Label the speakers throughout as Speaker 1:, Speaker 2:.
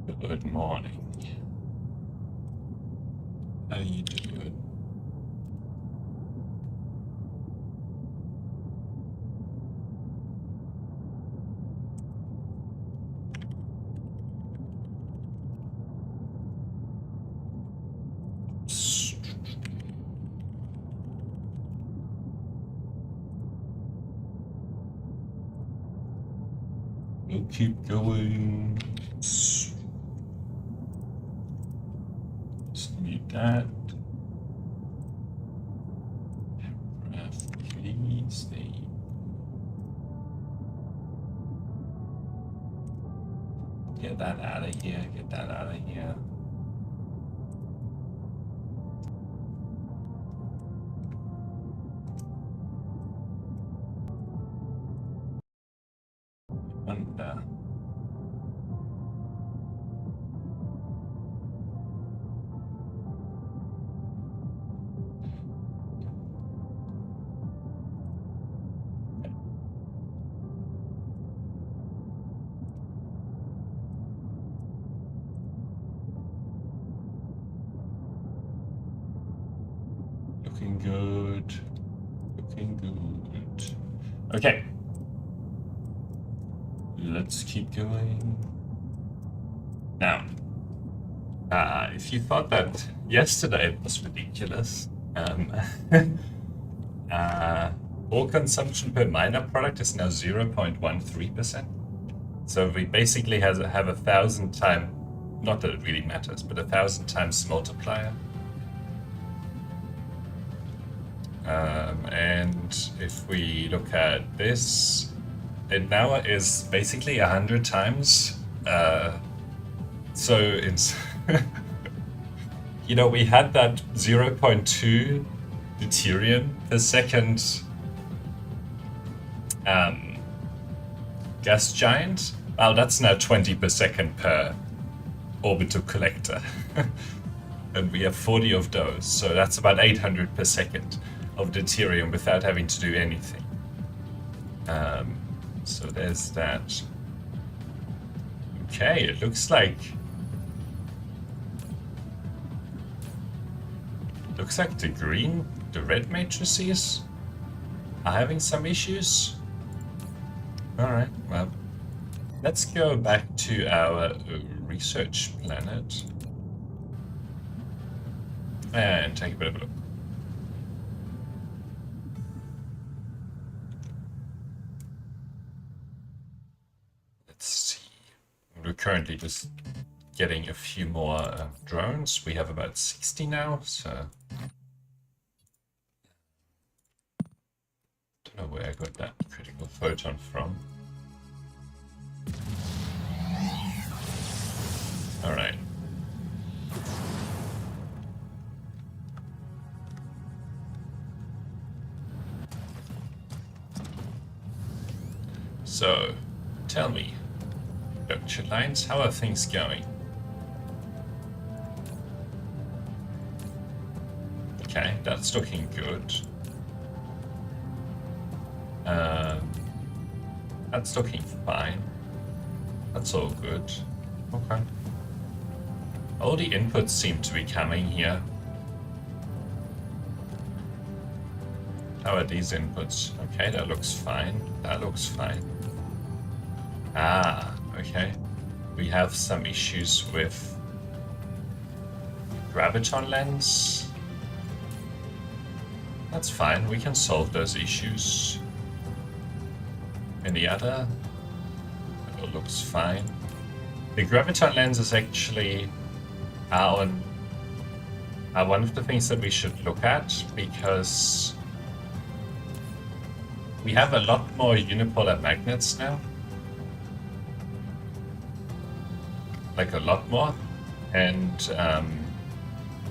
Speaker 1: Good morning. How you doing? We'll keep going. Just need that. Please stay. Get that out of here. Get that out of here. And looking good. Looking good. Okay. Let's keep going. Now, if you thought that yesterday was ridiculous, ore consumption per miner product is now 0.13%. So we basically have 1,000 times, not that it really matters, but 1,000 times multiplier. And if we look at this, it now is basically 100 times. So it's, you know, we had that 0.2 deuterium per second gas giant. Well, that's now 20 per second per orbital collector. And we have 40 of those, so that's about 800 per second of deuterium without having to do anything. So there's that. Okay, it looks like the red matrices are having some issues. Alright, well, let's go back to our research planet and take a bit of a look. Let's see. We're currently just getting a few more drones. We have about 60 now, so don't know where I got that critical photon from. All right. So, tell me, production lines, how are things going? Okay, that's looking good. That's looking fine. That's all good. Okay. All the inputs seem to be coming here. How are these inputs? Okay, that looks fine. That looks fine. Ah, okay. We have some issues with graviton lens. That's fine, we can solve those issues. Any other? It all looks fine. The graviton lens is actually one of the things that we should look at, because we have a lot more unipolar magnets now. Like a lot more. And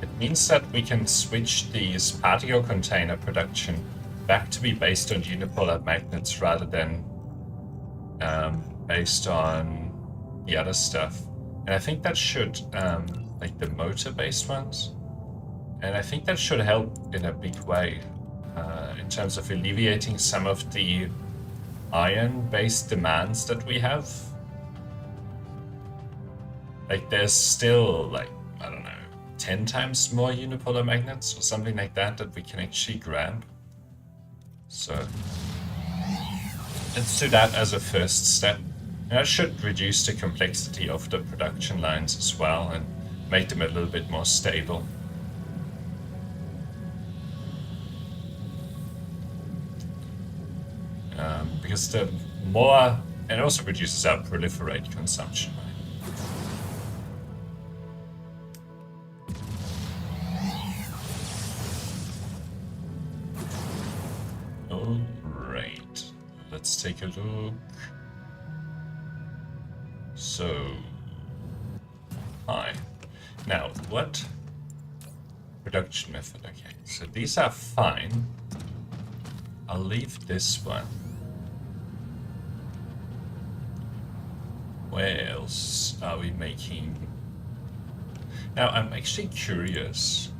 Speaker 1: it means that we can switch these particle container production back to be based on unipolar magnets rather than based on the other stuff. And I think that should, like the motor-based ones, and I think that should help in a big way in terms of alleviating some of the iron-based demands that we have. Like there's still like, I don't know, 10 times more unipolar magnets or something like that that we can actually grab. So let's do that as a first step. And that should reduce the complexity of the production lines as well and make them a little bit more stable. Because the more, and it also reduces our proliferate consumption. Alright, let's take a look. So, hi. Now, what production method? Okay, so these are fine. I'll leave this one. Where else are we making? Now, I'm actually curious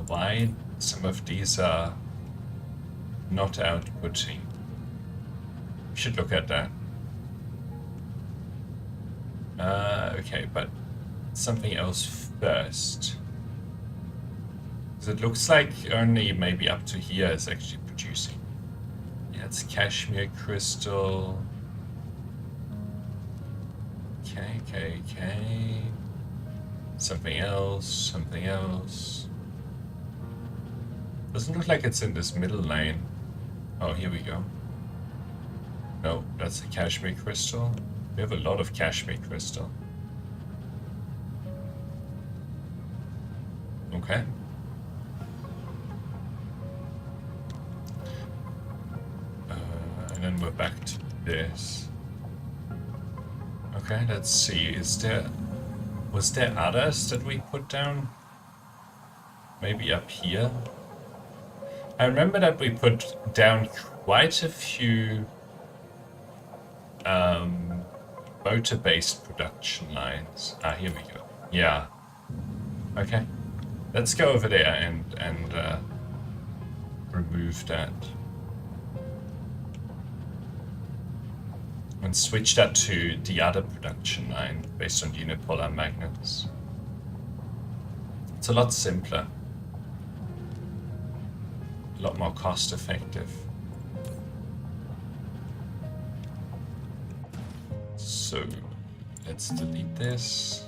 Speaker 1: why some of these are not outputting. We should look at that. Okay, but something else first. Because it looks like only maybe up to here is actually producing. Yeah, it's cashmere crystal. Okay. Something else. Doesn't look like it's in this middle lane. Oh, here we go. No, that's a cashmere crystal. We have a lot of cashmere crystal. Okay. And then we're back to this. Okay, let's see. Was there others that we put down? Maybe up here? I remember that we put down quite a few motor-based production lines. Ah, here we go. Yeah. Okay. Let's go over there and remove that. And switch that to the other production line based on unipolar magnets. It's a lot simpler. A lot more cost effective. So let's delete this.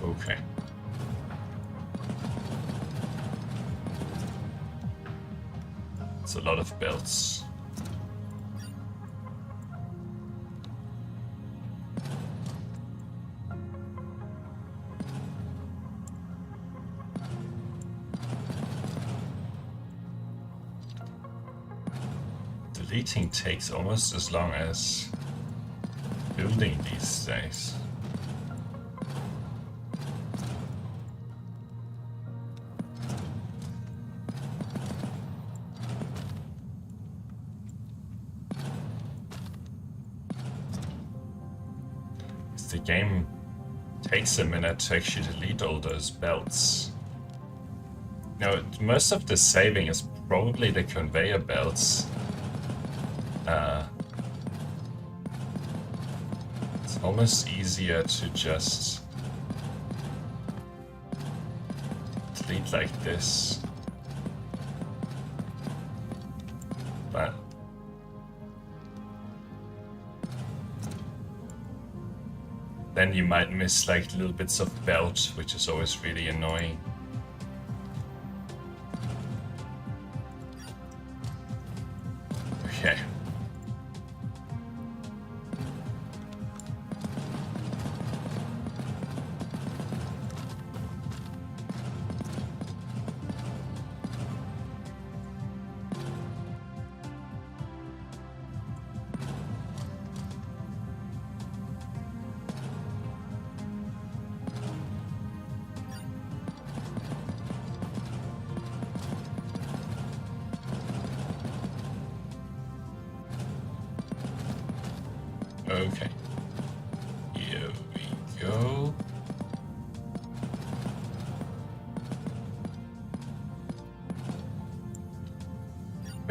Speaker 1: Okay. It's a lot of belts. Deleting takes almost as long as building these days. The game takes a minute to actually delete all those belts. Now, most of the saving is probably the conveyor belts. It's almost easier to just delete like this. But then you might miss like little bits of belt, which is always really annoying. Okay.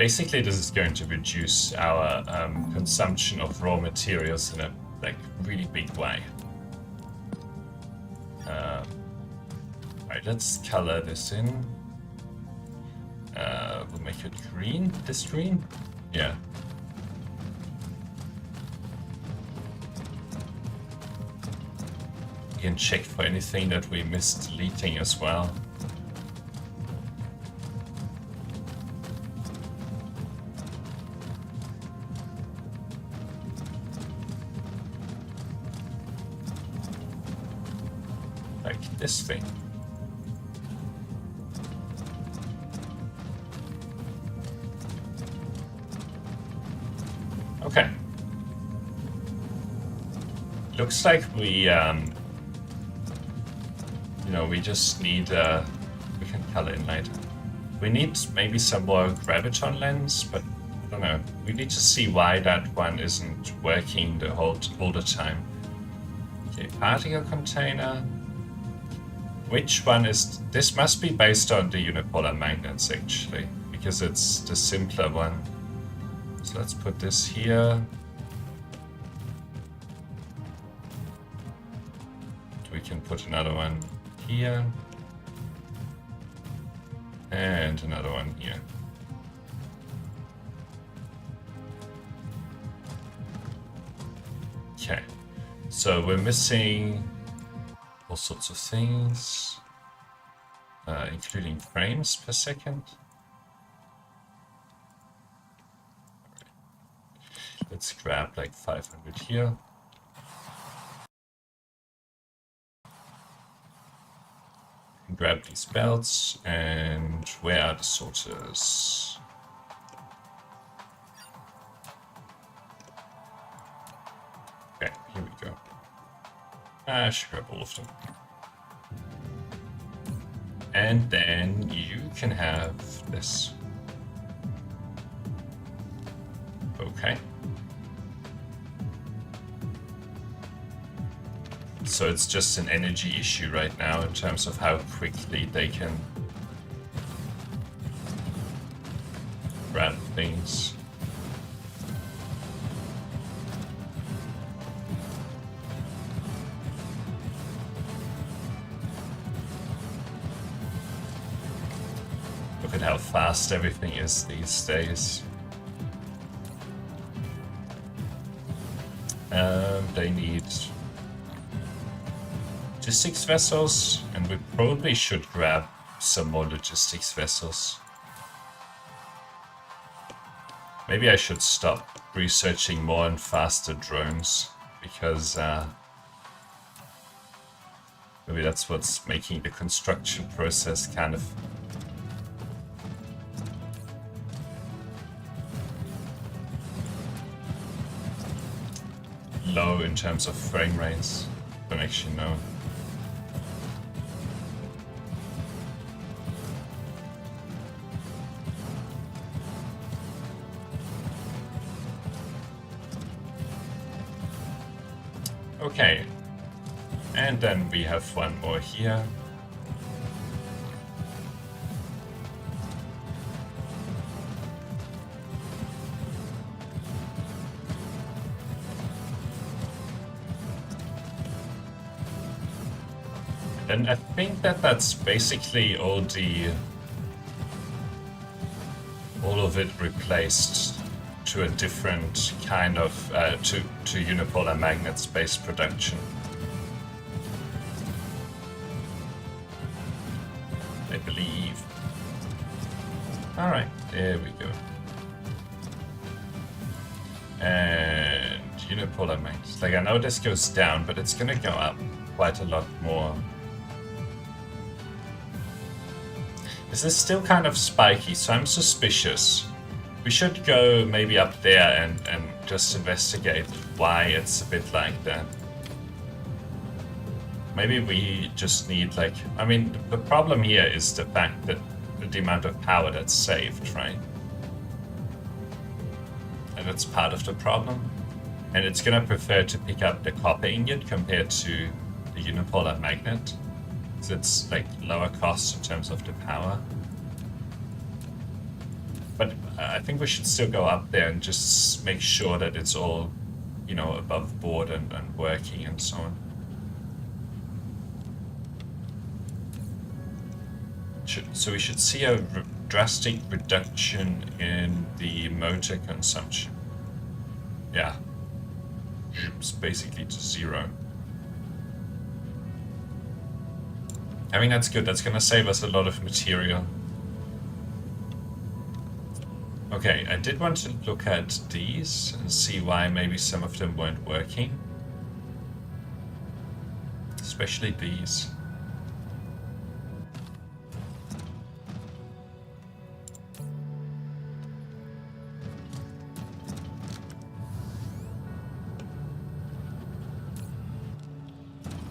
Speaker 1: Basically, this is going to reduce our consumption of raw materials in a really big way. Alright, let's color this in. We'll make it green. This green? Yeah. We can check for anything that we missed deleting as well. Like this thing. Okay. Looks like we, we just need, we can color in later. We need maybe some more graviton lens, but I don't know. We need to see why that one isn't working all the time. Okay, particle container. Which one is, this must be based on the unipolar magnets actually, because it's the simpler one. So let's put this here. We can put another one here. And another one here. Okay, so we're missing all sorts of things, including frames per second. Let's grab like 500 here. Grab these belts, and where are the sorters? Okay, here we go. I should grab all of them. And then you can have this. Okay. So it's just an energy issue right now in terms of how quickly they can grab things. Look at how fast everything is these days. They need logistics vessels, and we probably should grab some more logistics vessels. Maybe I should stop researching more and faster drones, because maybe that's what's making the construction process kind of low in terms of frame rates. Don't actually know. Okay, and then we have one more here. And I think that's basically all of it replaced to a different kind of to unipolar magnet space production. I believe. All right, there we go. And unipolar magnets. Like, I know this goes down, but it's gonna go up quite a lot more. This is still kind of spiky, so I'm suspicious. We should go maybe up there and just investigate why it's a bit like that. Maybe we just need, like, I mean, the problem here is the fact that the amount of power that's saved, right? And that's part of the problem. And it's gonna prefer to pick up the copper ingot compared to the unipolar magnet. So it's like lower cost in terms of the power. But I think we should still go up there and just make sure that it's all, you know, above board and working and so on. So we should see a drastic reduction in the motor consumption. Yeah, it's basically to 0. I mean, that's good. That's gonna save us a lot of material. Okay, I did want to look at these and see why maybe some of them weren't working. Especially these.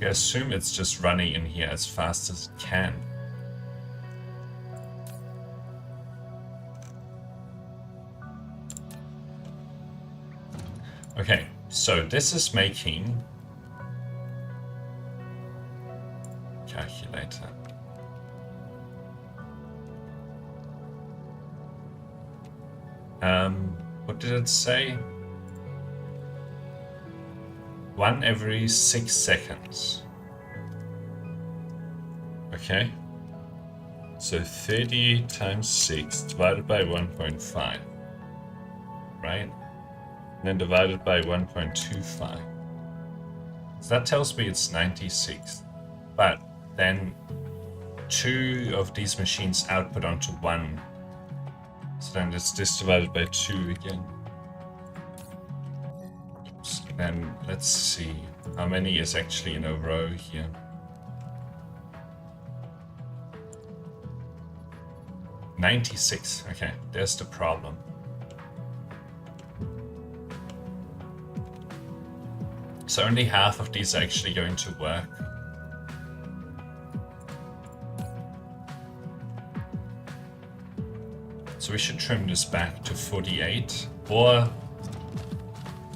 Speaker 1: I assume it's just running in here as fast as it can. Okay, so this is making calculator. What did it say? 1 every 6 seconds. Okay. So 30 times 6 divided by 1.5. Right? And then divided by 1.25. So that tells me it's 96. But then 2 of these machines output onto 1. So then it's this divided by 2 again. Oops. Then let's see how many is actually in a row here. $96. Okay, there's the problem. So only half of these are actually going to work. So we should trim this back to 48 or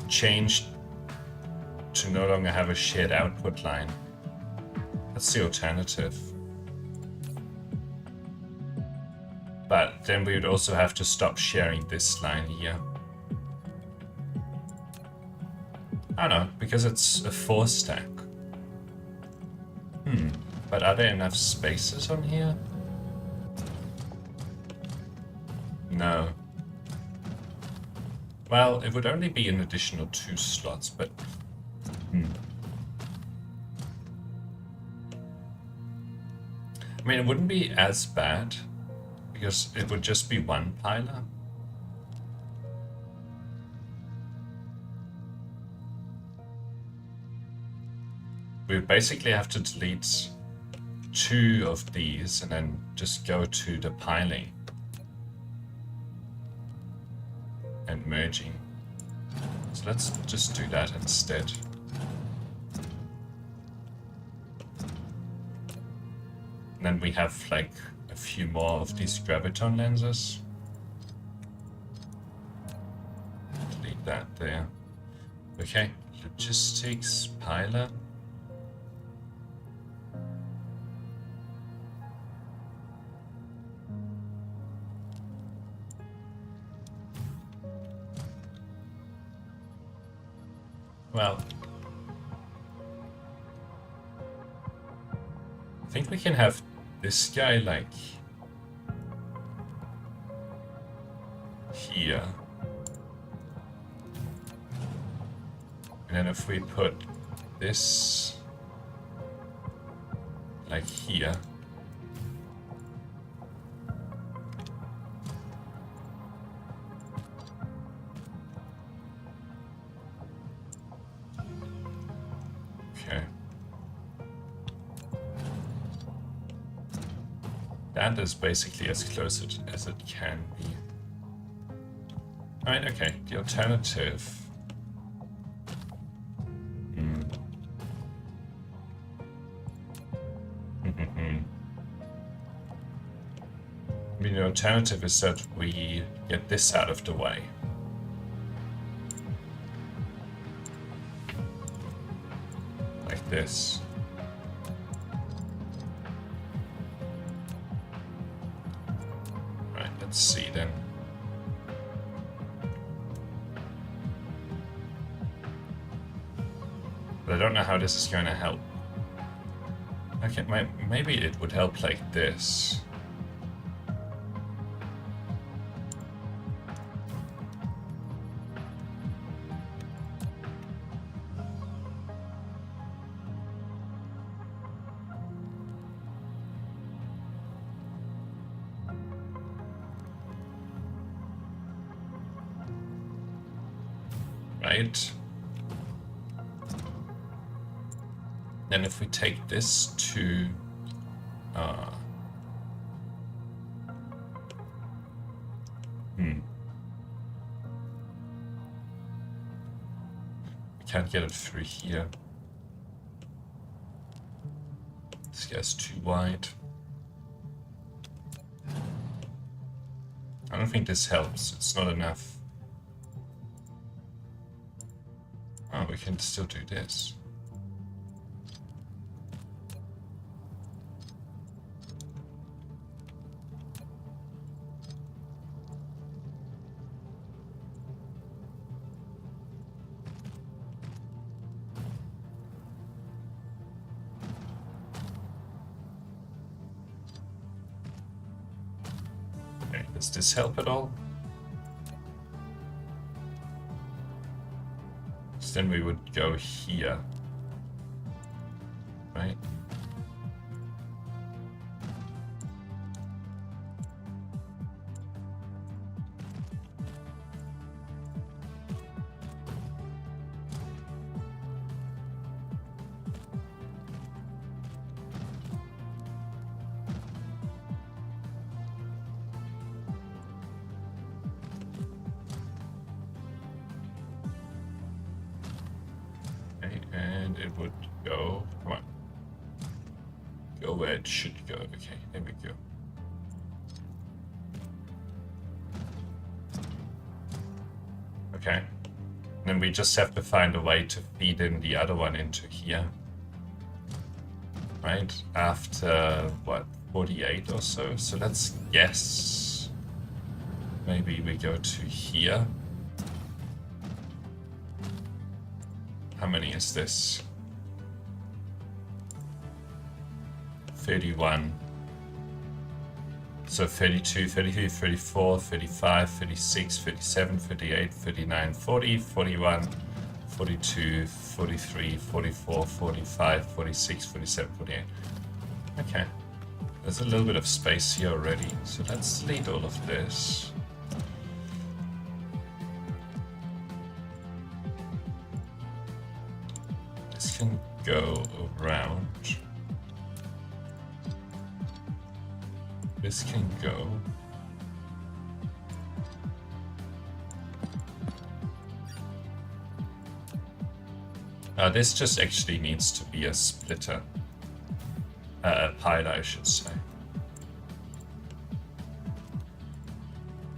Speaker 1: change to no longer have a shared output line. That's the alternative. But then we would also have to stop sharing this line here. I don't know, because it's a 4 stack. But are there enough spaces on here? No. Well, it would only be an additional 2 slots, but... I mean, it wouldn't be as bad, because it would just be 1 piler. We would basically have to delete 2 of these and then just go to the piling and merging. So let's just do that instead. And then we have like a few more of these graviton lenses. Delete that there. Okay, logistics, piler. Well, I think we can have this guy like here. And then if we put this like here. That is basically as close as it can be. Alright, okay, the alternative. I mean, the alternative is that we get this out of the way. Like this. Let's see then. But I don't know how this is going to help. Okay, maybe it would help like this. Right. Then if we take this to we can't get it through here. This guy's too wide. I don't think this helps. It's not enough. Oh, we can still do this. Okay, does this help at all? Then we would go here, right? And it would go, come on, go where it should go. Okay, there we go. Okay, and then we just have to find a way to feed in the other one into here, right? After what, 48 or so? So let's guess. Maybe we go to here. How many is this? 31. So 32, 33, 34, 35, 36, 37, 38, 39, 40, 41, 42, 43, 44, 45, 46, 47, 48. Okay. There's a little bit of space here already. So let's delete all of this. Can go around. This can go. This just actually needs to be a splitter. A piler, I should say.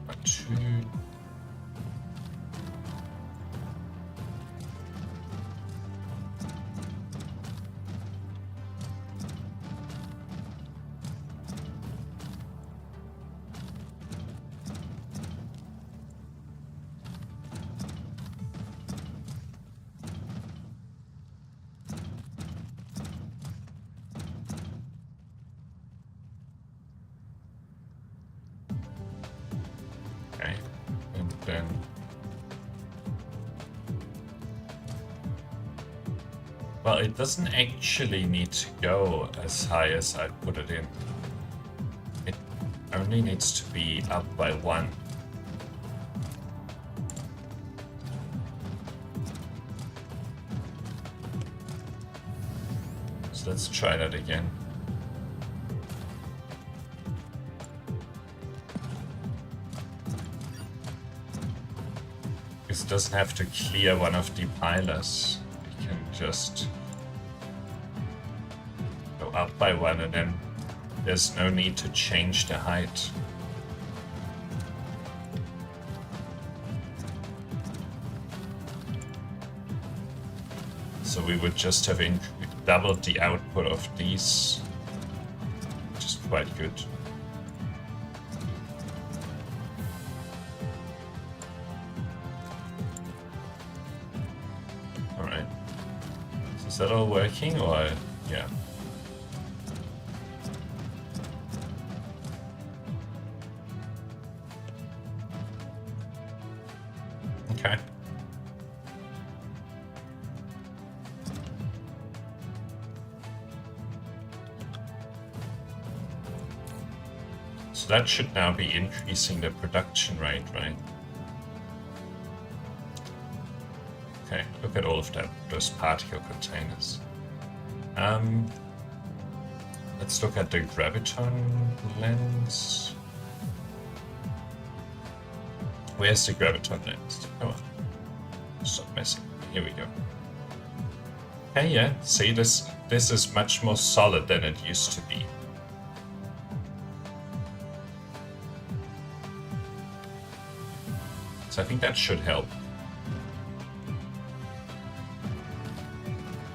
Speaker 1: 1, 2. Then well, it doesn't actually need to go as high as I put it in. It only needs to be up by 1. So let's try that again. It doesn't have to clear one of the pilers. You can just go up by 1 and then there's no need to change the height. So we would just have doubled the output of these, which is quite good. Is that all working, or yeah? Okay. So that should now be increasing the production rate, right? Okay, look at all of that, those particle containers. Let's look at the graviton lens. Where's the graviton lens? Come on, stop messing. Here we go. Okay, yeah, see, this is much more solid than it used to be. So I think that should help.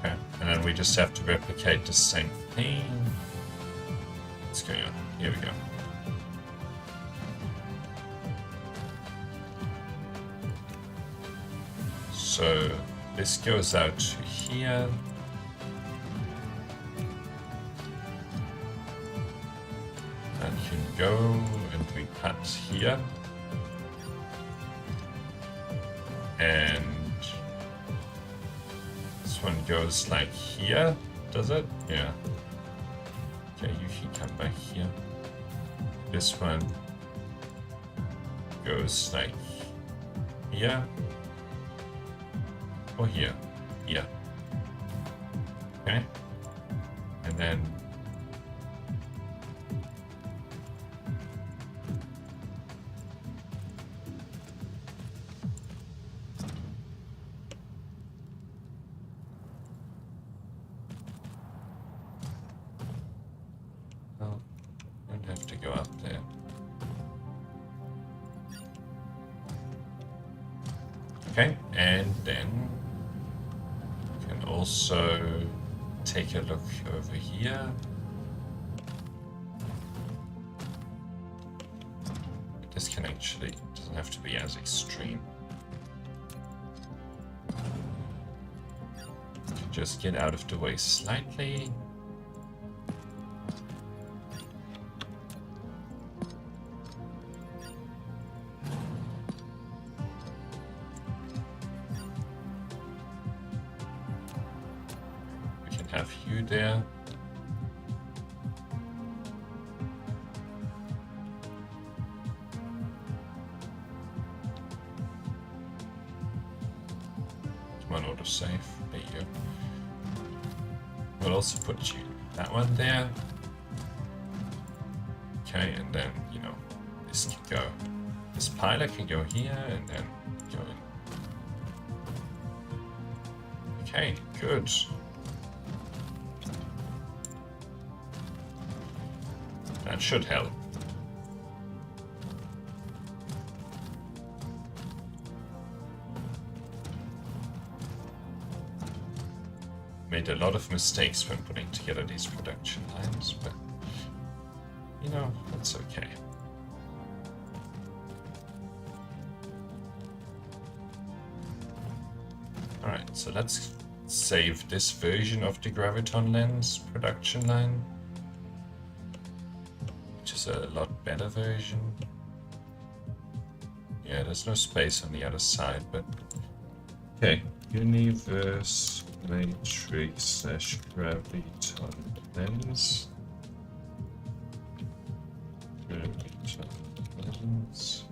Speaker 1: Okay, and then we just have to replicate the same thing. What's going on? Here we go. So this goes out to here. And you can go and we cut here. And this one goes like here, does it? Yeah. Okay, you can come back here. This one goes like here. Or here. Here. Okay. And then okay, and then you can also take a look over here. This can actually, doesn't have to be as extreme. Just get out of the way slightly. Have you there. Come on, autosave. There you go. We'll also put you that one there. Okay, and then, you know, this can go. This pilot can go here and then go in. Okay, good. That should help. Made a lot of mistakes when putting together these production lines, but you know, that's okay. Alright, so let's save this version of the graviton lens production line. A lot better version. Yeah, there's no space on the other side, but okay. Universe matrix / graviton lens. Graviton lens.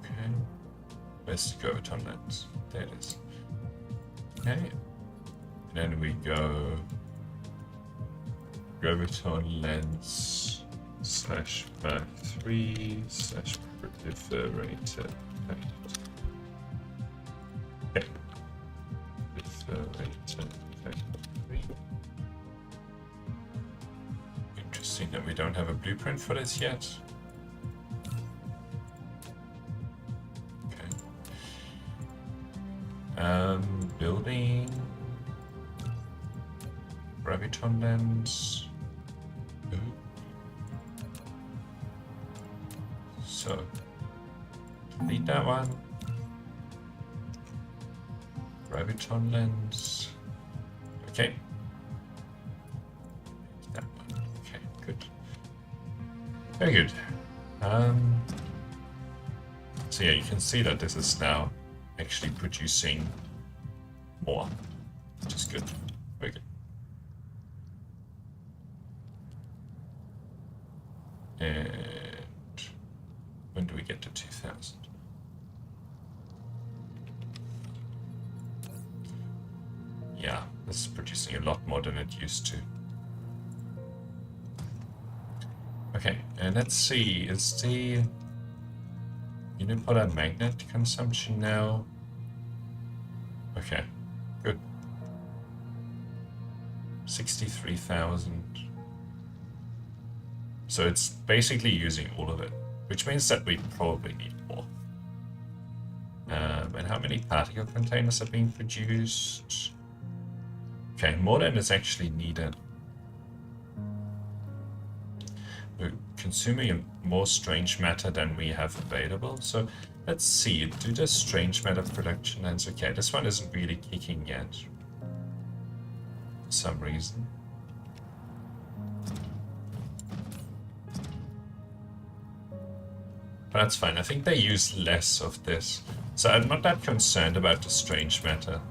Speaker 1: Okay. Where's the graviton lens? There it is. Okay. And then we go graviton lens / back 3 / proliferator effect. Okay. Proliferator effect 3. Interesting that we don't have a blueprint for this yet. Okay. Building graviton lens. So delete that one. graviton lens. Okay. That one. Okay, good. Very good. So yeah, you can see that this is now actually producing more, which is good. Very good. And when do we get to 2000? Yeah, this is producing a lot more than it used to. Okay, and let's see, is the unipolar magnet consumption now? Okay, good. 63,000. So it's basically using all of it, which means that we probably need more. And how many particle containers are being produced? Okay, more than is actually needed. We're consuming more strange matter than we have available. So let's see, do the strange matter production lens. Okay, this one isn't really kicking yet for some reason. But that's fine. I think they use less of this. So I'm not that concerned about the strange matter.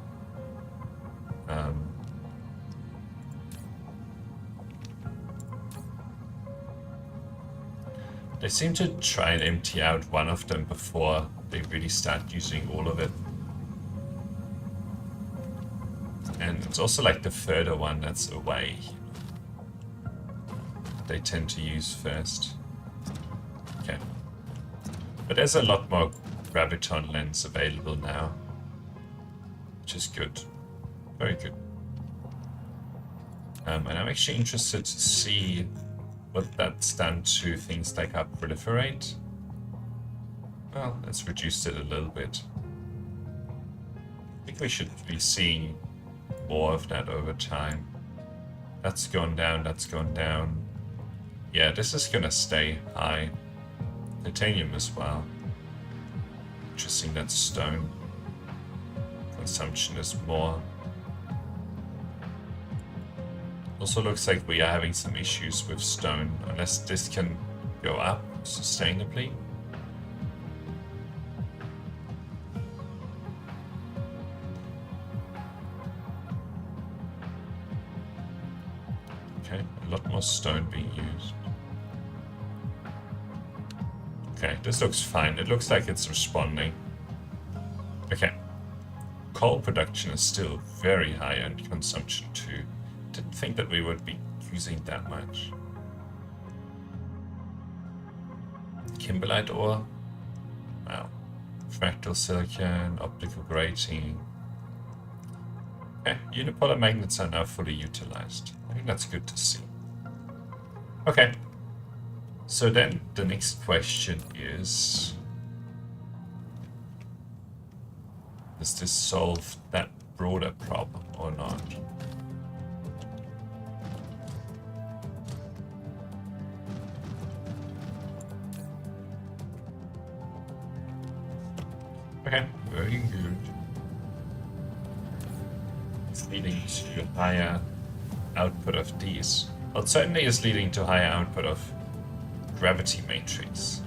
Speaker 1: They seem to try and empty out one of them before they really start using all of it. And it's also like the further one that's away. They tend to use first. Okay. But there's a lot more graviton lens available now, which is good. Very good. And I'm actually interested to see what that's done to things like our proliferate. Well, let's reduce it a little bit. I think we should be seeing more of that over time. That's gone down, that's gone down. Yeah, this is gonna stay high. Titanium as well. Interesting that stone consumption is more. Also looks like we are having some issues with stone, unless this can go up sustainably. Okay, a lot more stone being used. Okay, this looks fine. It looks like it's responding. Okay. Coal production is still very high in consumption too. Didn't think that we would be using that much. Kimberlite ore. Wow. Fractal silicon, optical grating. Okay, unipolar magnets are now fully utilized. I think that's good to see. Okay. So then the next question is, does this solve that broader problem or not? Okay, very good. It's leading to higher output of these. Well, it certainly is leading to higher output of gravity matrix.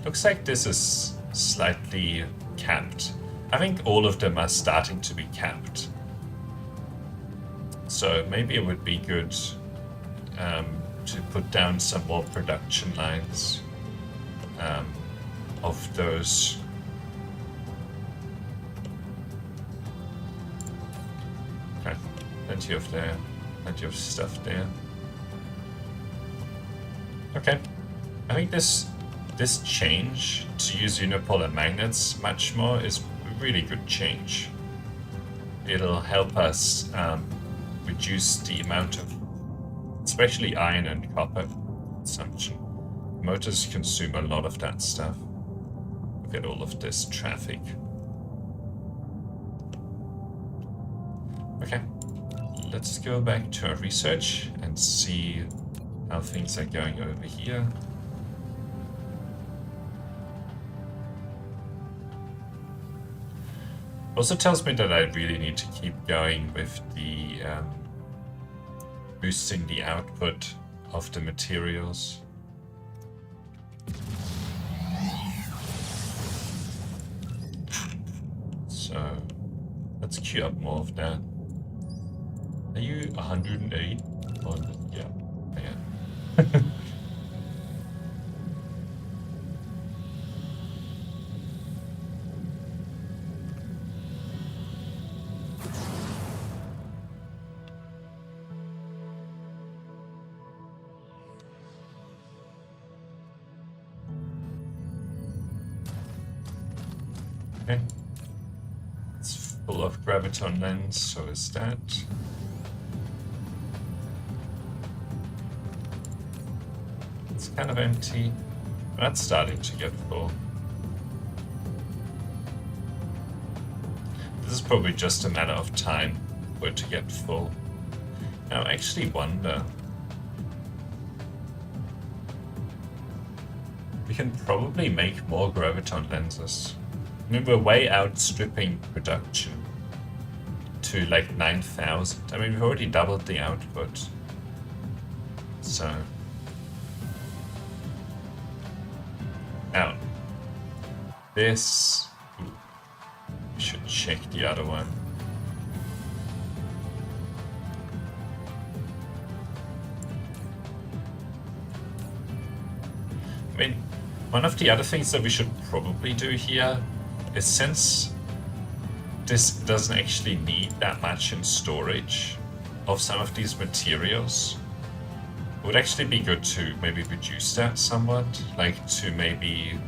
Speaker 1: Looks like this is slightly capped. I think all of them are starting to be capped. So maybe it would be good to put down some more production lines of those. Okay, plenty of stuff there. Okay. I think this change to use unipolar magnets much more is a really good change. It'll help us reduce the amount of, especially iron and copper consumption. Motors consume a lot of that stuff. Look at all of this traffic. Okay, let's go back to our research and see how things are going over here. Also tells me that I really need to keep going with the boosting the output of the materials. So let's queue up more of that. Are you 108? Oh, yeah. Yeah. Okay. It's full of graviton lens, so is that. It's kind of empty. That's starting to get full. This is probably just a matter of time for it to get full. Now, I actually wonder. We can probably make more graviton lenses. I mean, we're way outstripping production to like 9,000. I mean, we've already doubled the output. So. Now, this. Ooh, we should check the other one. I mean, one of the other things that we should probably do here is, since this doesn't actually need that much in storage of some of these materials, it would actually be good to maybe reduce that somewhat, like to maybe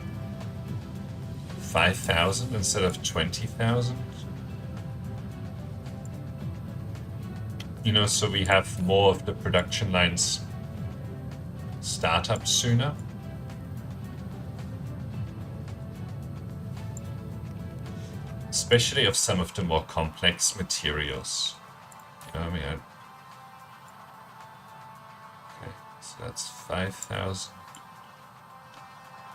Speaker 1: 5,000 instead of 20,000. You know, so we have more of the production lines start up sooner. Especially of some of the more complex materials. I mean, okay, so that's 5,000.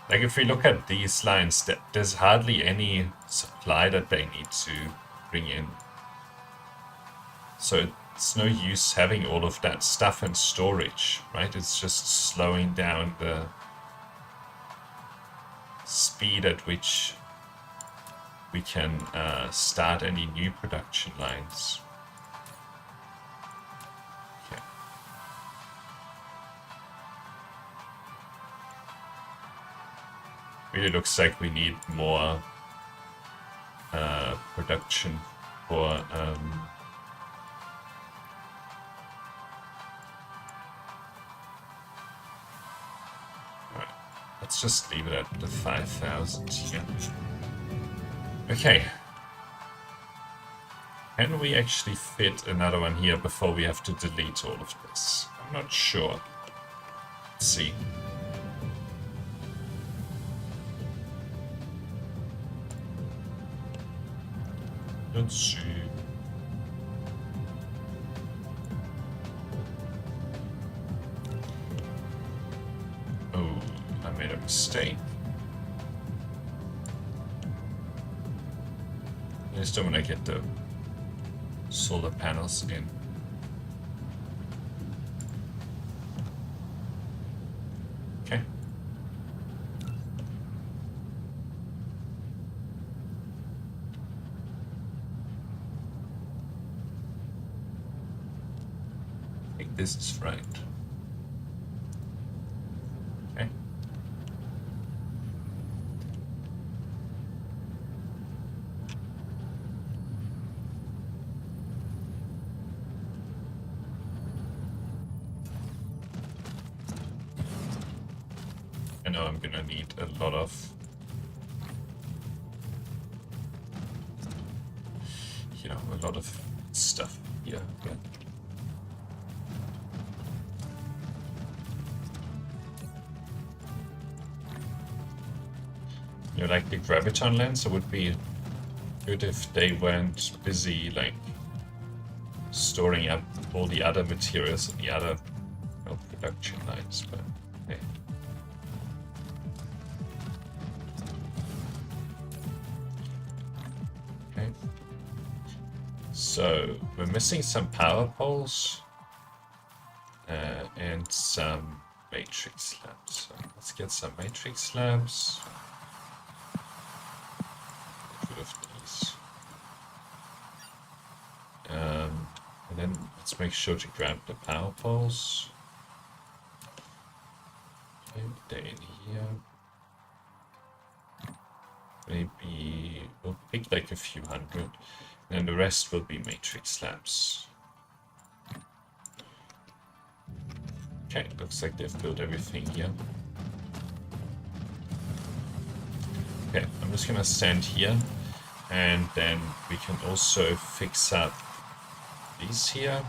Speaker 1: Like, if we look at these lines, there's hardly any supply that they need to bring in. So it's no use having all of that stuff in storage, right? It's just slowing down the speed at which we can start any new production lines. Okay. Really looks like we need more production for alright, let's just leave it at the 5,000 here. Okay. Can we actually fit another one here before we have to delete all of this? I'm not sure. Let's see. Let's see. Oh, I made a mistake. I just don't want to get the solar panels in. Okay. I think this is right. Okay. I know I'm gonna need a lot of, you know, a lot of stuff here. Yeah. You know, like the graviton lens, it would be good if they weren't busy, like, storing up all the other materials and the other, you know, production lines, but hey. Okay. So we're missing some power poles and some matrix slabs. So let's get some matrix slabs. Get rid of these. And then let's make sure to grab the power poles. Okay, they're in here. Maybe we'll pick like a few hundred, and the rest will be matrix slabs. Okay, looks like they've built everything here. Okay, I'm just gonna stand here, and then we can also fix up these here.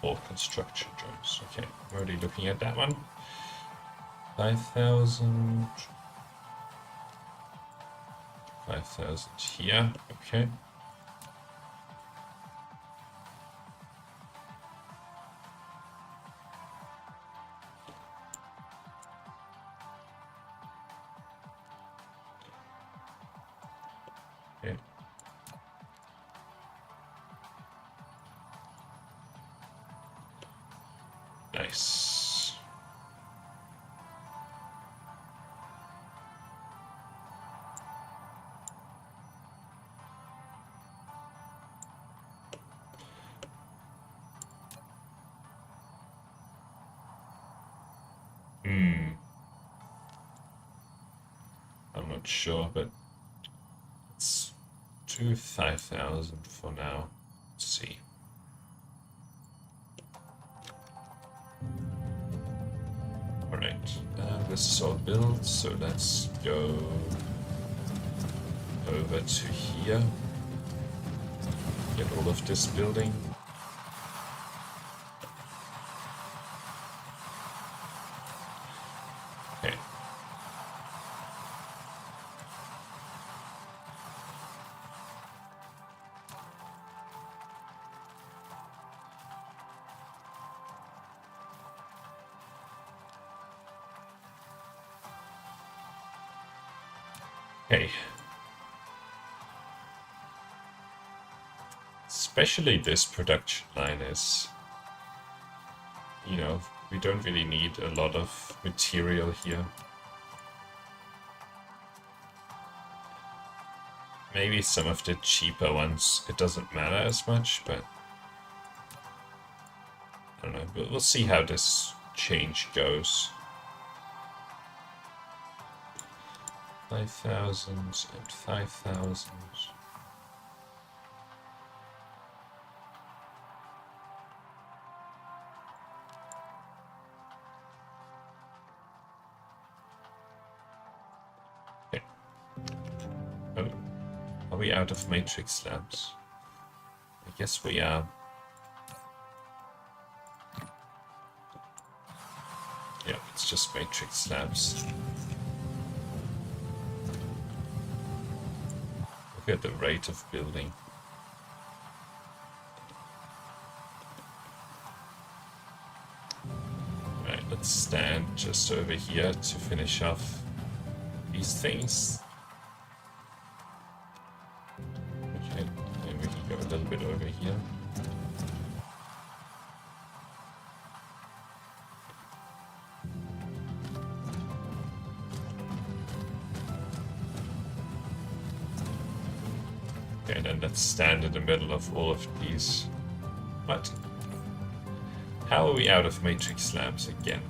Speaker 1: Or construction drones. Okay, I'm already looking at that one. 5,000. 5,000 here. Okay. Okay. Nice. I'm not sure, but let's do 5,000 for now. Let's see. Alright, this is all built, so let's go over to here. Get all of this building. Okay. Okay. Especially this production line is, you know, we don't really need a lot of material here. Maybe some of the cheaper ones, it doesn't matter as much, but I don't know. We'll see how this change goes. 5,000 and 5,000. Okay. Oh, are we out of matrix slabs? I guess we are. Yeah, it's just matrix slabs. Look at the rate of building. Right, let's stand just over here to finish off these things. Okay, and we can go a little bit over here. Okay, and then let's stand in the middle of all of these. What? How are we out of matrix slabs again?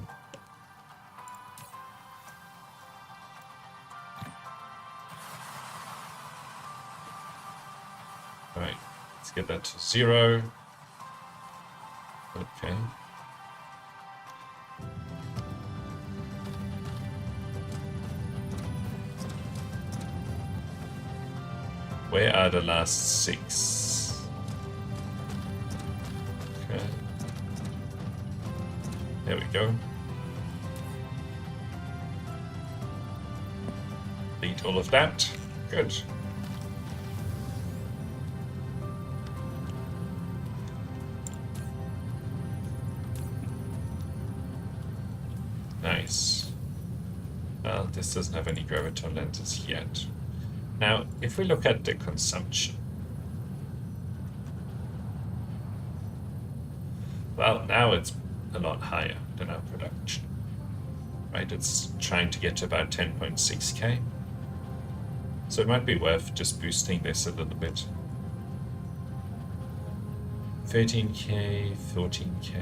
Speaker 1: Alright, let's get that to 0. Okay. Where are the last 6? Okay. There we go. Delete all of that. Good. Yes. Well, this doesn't have any graviton lenses yet. Now, if we look at the consumption, well, now it's a lot higher than our production. Right, it's trying to get to about 10.6k. So it might be worth just boosting this a little bit. 13k, 14k.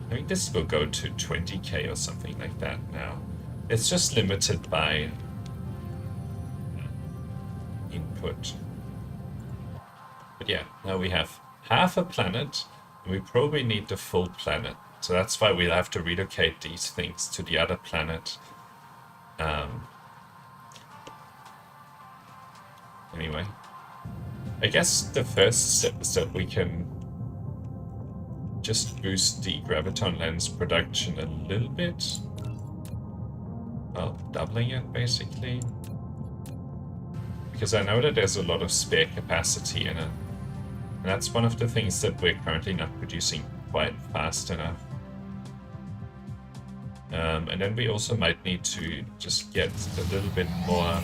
Speaker 1: I think this will go to 20k or something like that now. It's just limited by input. But yeah, now we have half a planet, and we probably need the full planet. So that's why we'll have to relocate these things to the other planet. Anyway, I guess the first step is that we can just boost the graviton lens production a little bit. Well, doubling it basically. Because I know that there's a lot of spare capacity in it. And that's one of the things that we're currently not producing quite fast enough. And then we also might need to just get a little bit more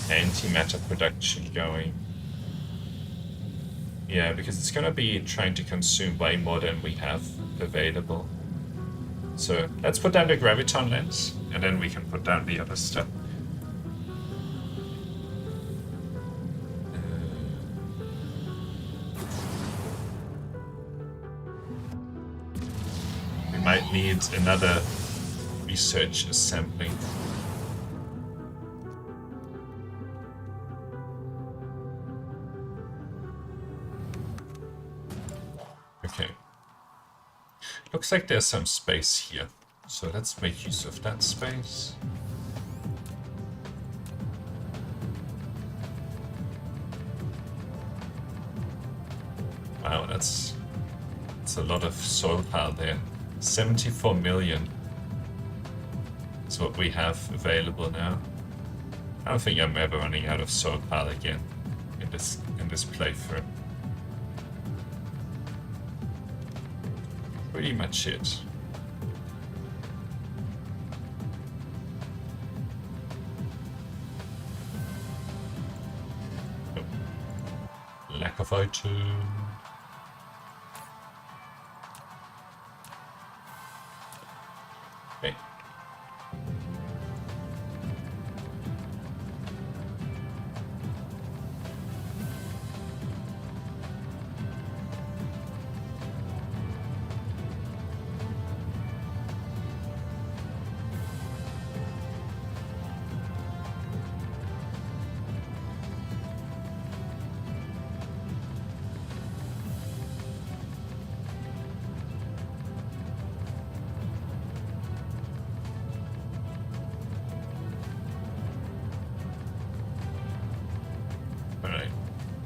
Speaker 1: antimatter production going. Yeah, because it's going to be trying to consume way more than we have available. So let's put down the graviton lens, and then we can put down the other stuff. We might need another research assembly. Okay. Looks like there's some space here. So let's make use of that space. Wow, that's a lot of soil pile there. 74 million is what we have available now. I don't think I'm ever running out of soil pile again in this playthrough. Pretty much it. Lack of item. Okay.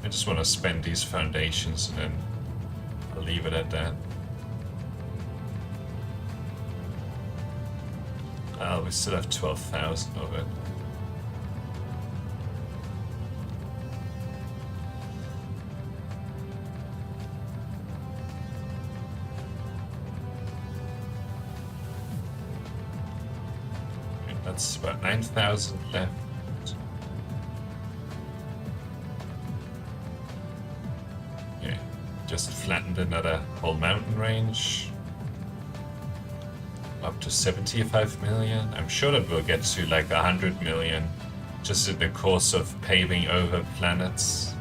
Speaker 1: I just want to spend these foundations and then I'll leave it at that. We still have 12,000 of it. Okay, that's about 9,000 left. Just flattened another whole mountain range. Up to 75 million. I'm sure that we'll get to like 100 million just in the course of paving over planets.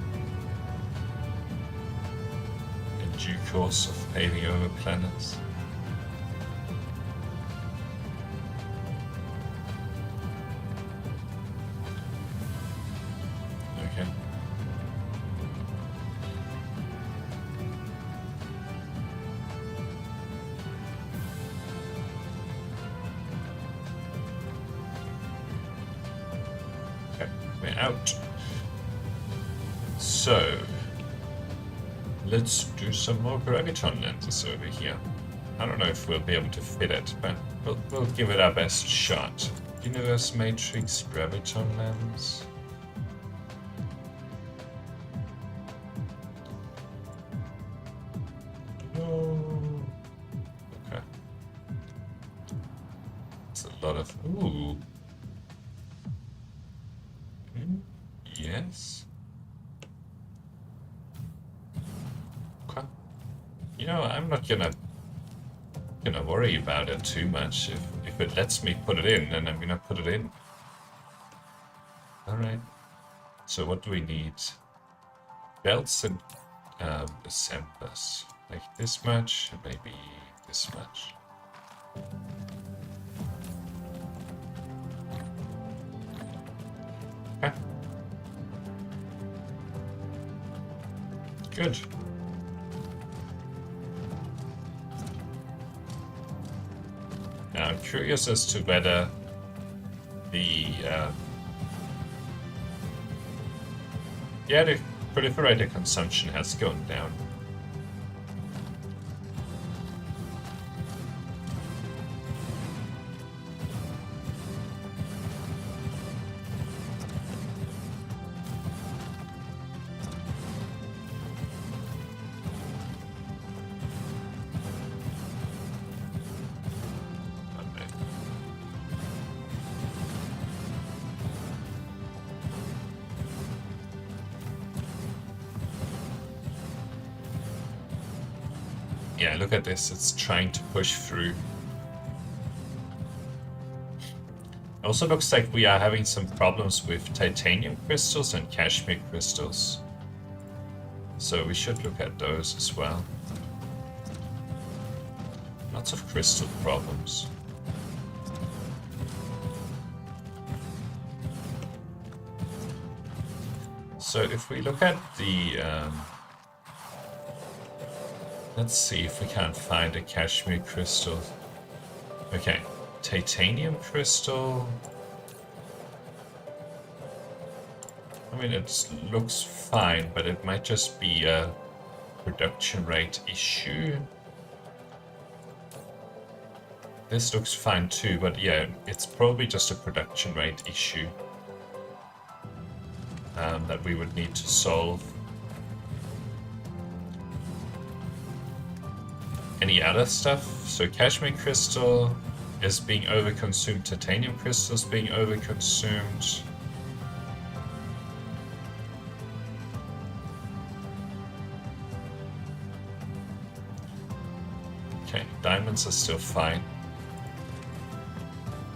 Speaker 1: In due course of paving over planets. Okay. Out. So let's do some more graviton lenses over here. I don't know if we'll be able to fit it, but we'll give it our best shot. Universe matrix graviton lens. Oh. Okay. a lot of... Ooh. Yes. Okay. You know, I'm not gonna worry about it too much. If it lets me put it in, then I'm gonna put it in. Alright. So what do we need? Belts and assemblers. Like this much, and maybe this much. Okay. Good. Now I'm curious as to whether the proliferator consumption has gone down. Yeah, look at this, it's trying to push through. Also looks like we are having some problems with titanium crystals and cashmere crystals. So we should look at those as well. Lots of crystal problems. So if we look at the... let's see if we can't find a cashmere crystal. Okay, titanium crystal. I mean, it looks fine, but it might just be a production rate issue. This looks fine too, but yeah, it's probably just a production rate issue that we would need to solve. Any other stuff? So cashmere crystal is being overconsumed, titanium crystal is being overconsumed. Okay, diamonds are still fine.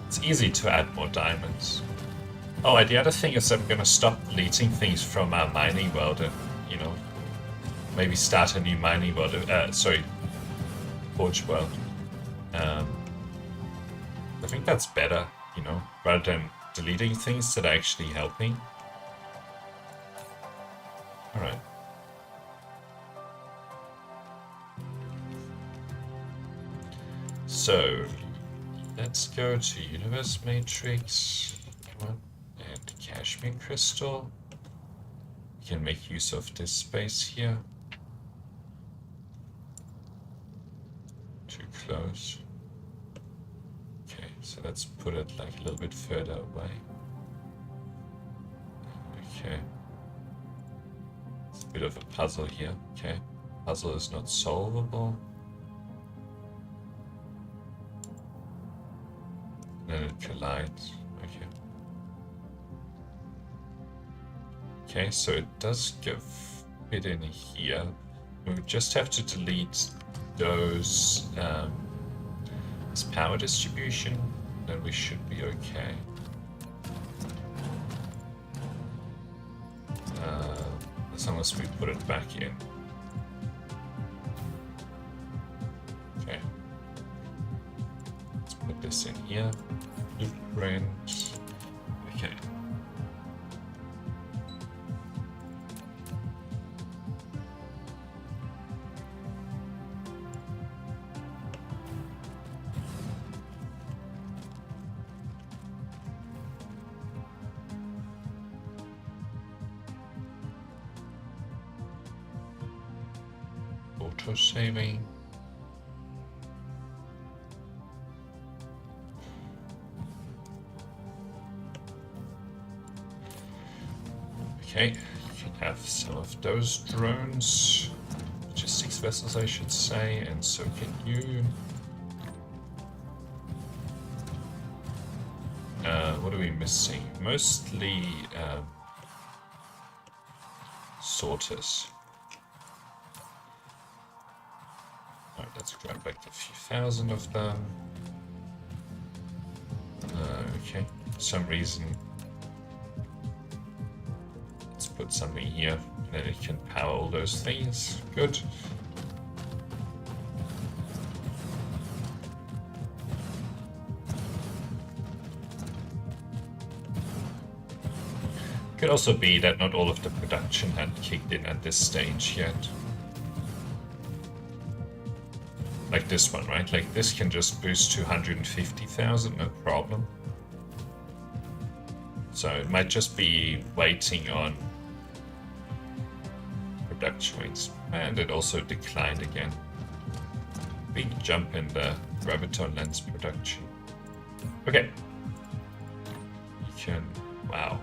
Speaker 1: It's easy to add more diamonds. Oh, and the other thing is I'm gonna stop deleting things from our mining world and, you know, maybe start a new mining world, forge world. I think that's better, you know, rather than deleting things that are actually helping. Alright. So, let's go to Universe Matrix. Come on. And Cashmere Crystal. We can make use of this space here. Too close. Okay, so let's put it like a little bit further away. Okay. It's a bit of a puzzle here. Okay. Puzzle is not solvable. Then it collides. Okay. Okay, so it does fit in here. We would just have to delete those as power distribution, then we should be okay. As long as we put it back in. Okay. Let's put this in here. Blueprint. Okay. Auto saving. Okay, you can have some of those drones, logistics vessels I should say, and so can you. what are we missing? Mostly sorters. Alright, let's grab like a few thousand of them. Okay, for some reason, let's put something here, and then it can power all those things. Good. Could also be that not all of the production had kicked in at this stage yet. Like this one, right? Like this can just boost to 150,000, no problem. So it might just be waiting on production rates. And it also declined again. Big jump in the graviton lens production. Okay. You can, wow.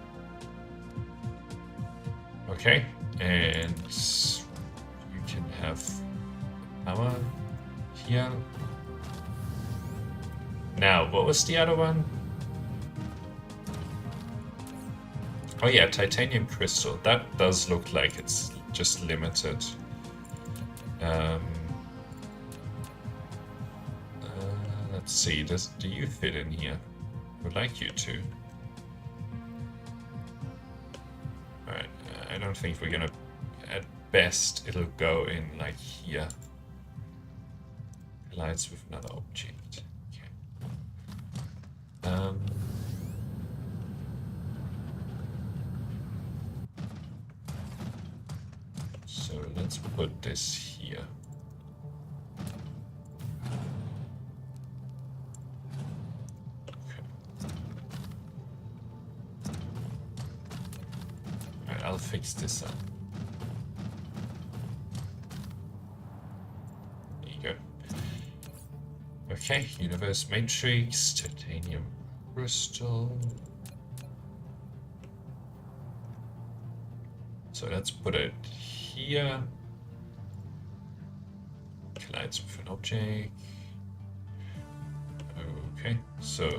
Speaker 1: Okay, and you can have power here. Now, what was the other one? Oh yeah, titanium crystal. That does look like it's just limited. Let's see, do you fit in here? I would like you to. Alright, I don't think we're gonna... At best, it'll go in like here. Collides with another object. Okay. So let's put this here. I'll fix this up. There you go. Okay, universe matrix, titanium crystal. So let's put it here. Collides with an object. Okay, so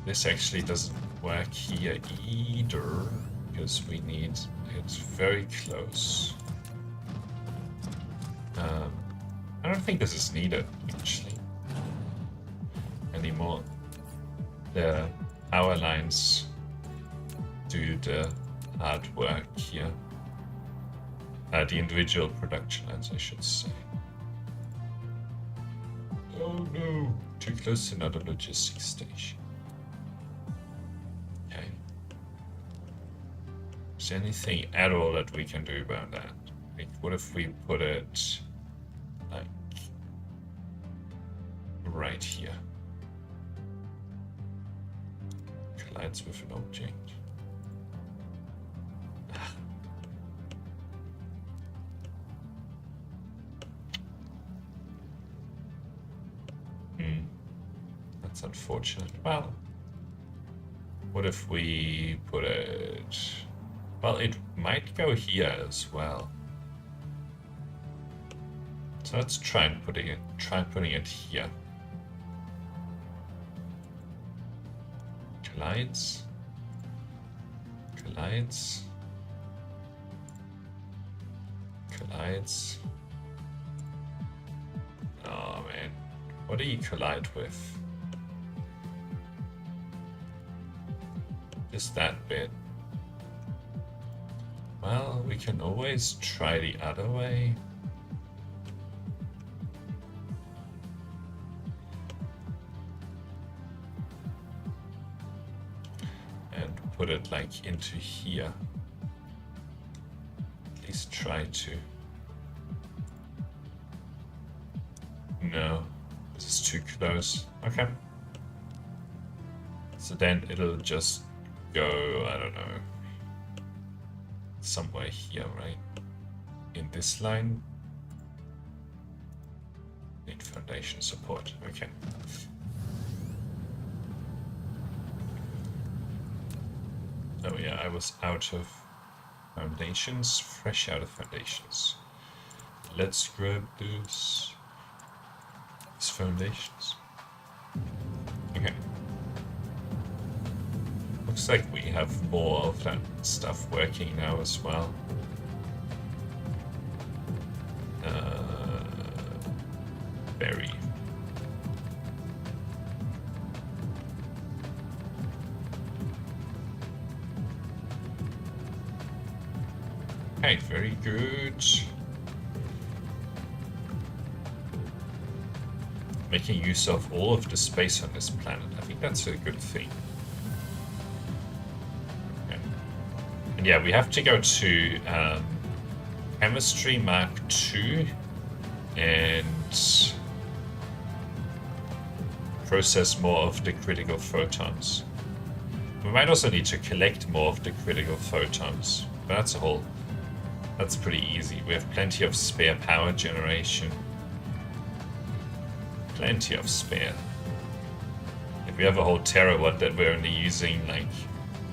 Speaker 1: this actually doesn't work here either, because we need it very close. I don't think this is needed, actually, anymore. The power lines do the hard work here. The individual production lines, I should say. Oh no, too close to another logistics station. Is there anything at all that we can do about that? Like, what if we put it like right here? Collides with an object. That's unfortunate. Well, what if we put it... Well, it might go here as well. So let's try putting it here. Collides. Collides. Collides. Oh man, what do you collide with? Just that bit. Well, we can always try the other way. And put it like into here. At least try to. No, this is too close. Okay. So then it'll just go, I don't know, somewhere here, right? In this line. Need foundation support. Okay. Oh yeah, I was out of foundations, fresh out of foundations. Let's grab these foundations. Okay. Looks like we have more of that stuff working now as well. Very. Okay, very good. Making use of all of the space on this planet. I think that's a good thing. Okay. And yeah, we have to go to Chemistry Mark II and process more of the critical photons. We might also need to collect more of the critical photons, but that's pretty easy. We have plenty of spare power generation. Plenty of spare. If we have a whole terawatt that we're only using like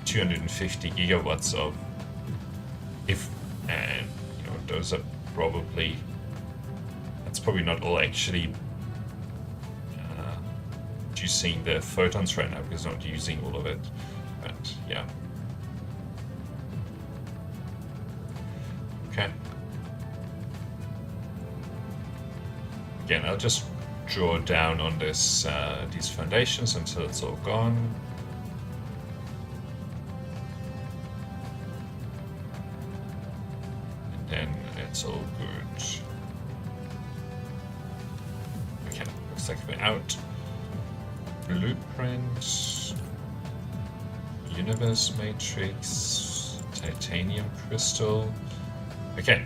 Speaker 1: 250 gigawatts of, and you know, those are probably, that's probably not all actually producing the photons right now because we're not using all of it, but yeah. Okay. Again, I'll just draw down on this these foundations until it's all gone. And then it's all good. Okay, looks like we're out. Blueprint, universe matrix, titanium crystal. Okay.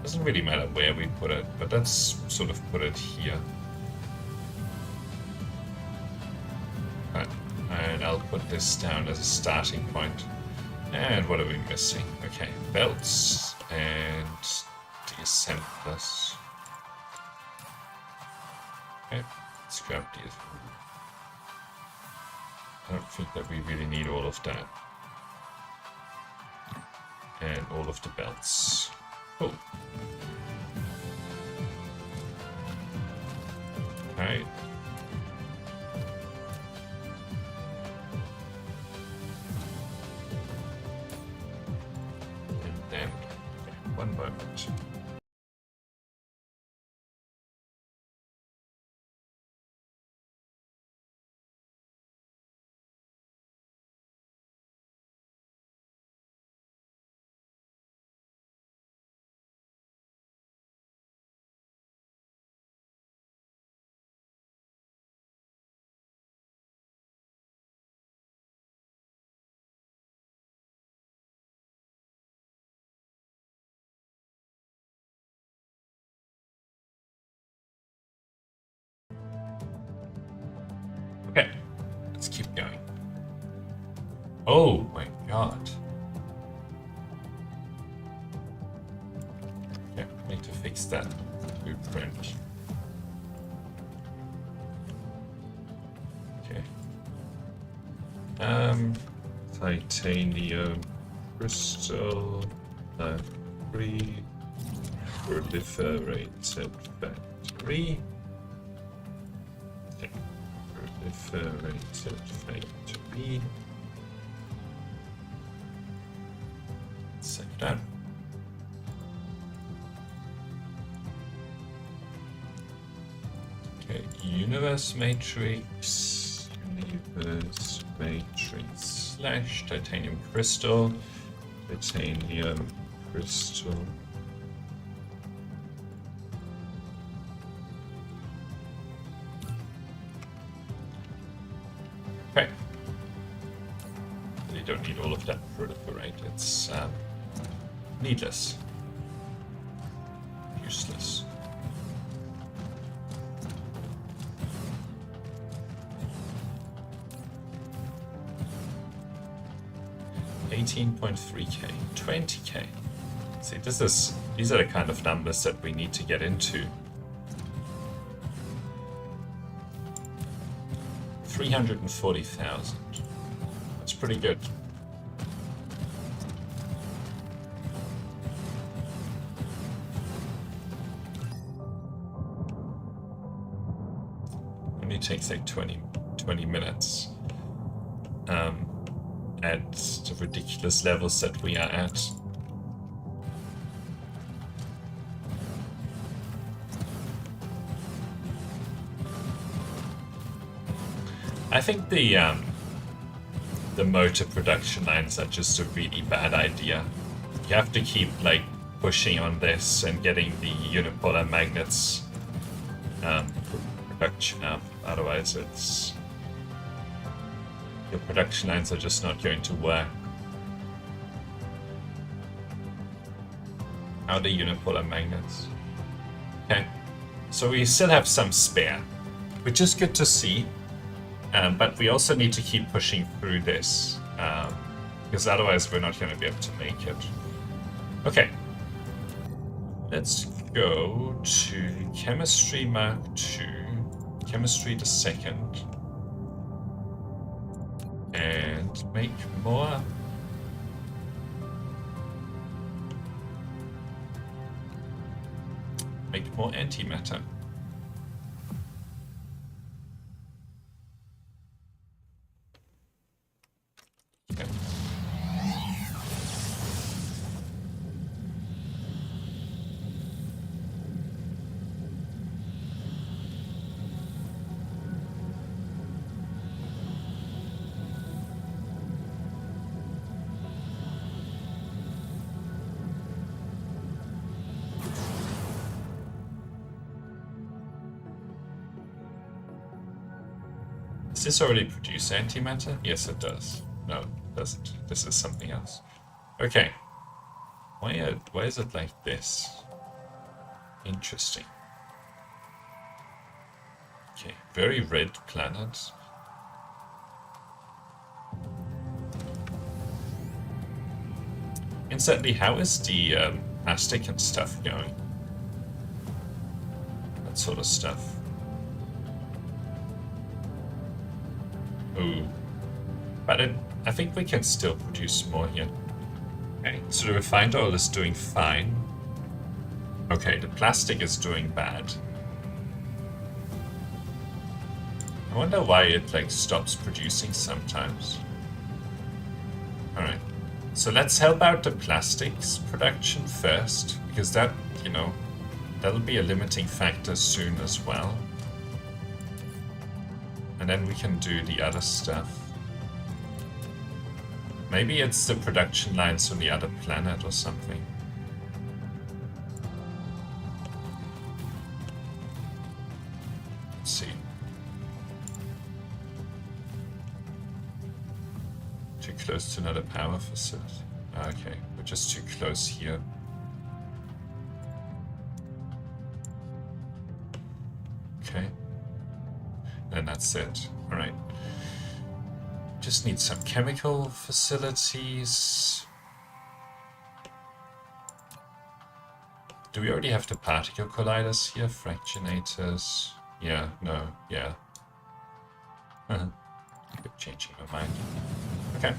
Speaker 1: Doesn't really matter where we put it, but let's sort of put it here. Right. And I'll put this down as a starting point. And what are we missing? Okay, belts and deassemblers. Okay, let's grab these. I don't think that we really need all of that. And all of the belts. Cool. Okay. And then, one moment. Okay, let's keep going. Oh my god. Okay, I need to fix that blueprint. Okay. Titanium crystal, 3 proliferated factory. Okay. Proliferated factory. Save that. Okay, universe matrix, universe matrix / titanium crystal, titanium crystal. Okay. You don't need all of that proliferate. It's needless. Useless. $18.3K, 20K. See, these are the kind of numbers that we need to get into. 340,000. That's pretty good. Only takes like 20 minutes. at the ridiculous levels that we are at. I think the motor production lines are just a really bad idea. You have to keep like pushing on this and getting the unipolar magnets production up. Otherwise, your production lines are just not going to work. How are the unipolar magnets? Okay, so we still have some spare, which is good to see. But we also need to keep pushing through this, because otherwise we're not going to be able to make it. Okay, let's go to Chemistry Mark II, Chemistry the second, and make more antimatter. Does this already produce antimatter? Yes, it does. No, it doesn't. This is something else. Okay. Why is it like this? Interesting. Okay, very red planet. Incidentally, how is the plastic and stuff going? That sort of stuff. Ooh. But I think we can still produce more here. Okay, so the refined oil is doing fine. Okay, the plastic is doing bad. I wonder why it like stops producing sometimes. Alright, so let's help out the plastics production first, because that, you know, that'll be a limiting factor soon as well. And then we can do the other stuff. Maybe it's the production lines on the other planet or something. Let's see. Too close to another power facility. Okay, we're just too close here. Okay. And that's it. Alright. Just need some chemical facilities. Do we already have the particle colliders here? Fractionators? Yeah, no, yeah. Keep changing my mind. Okay.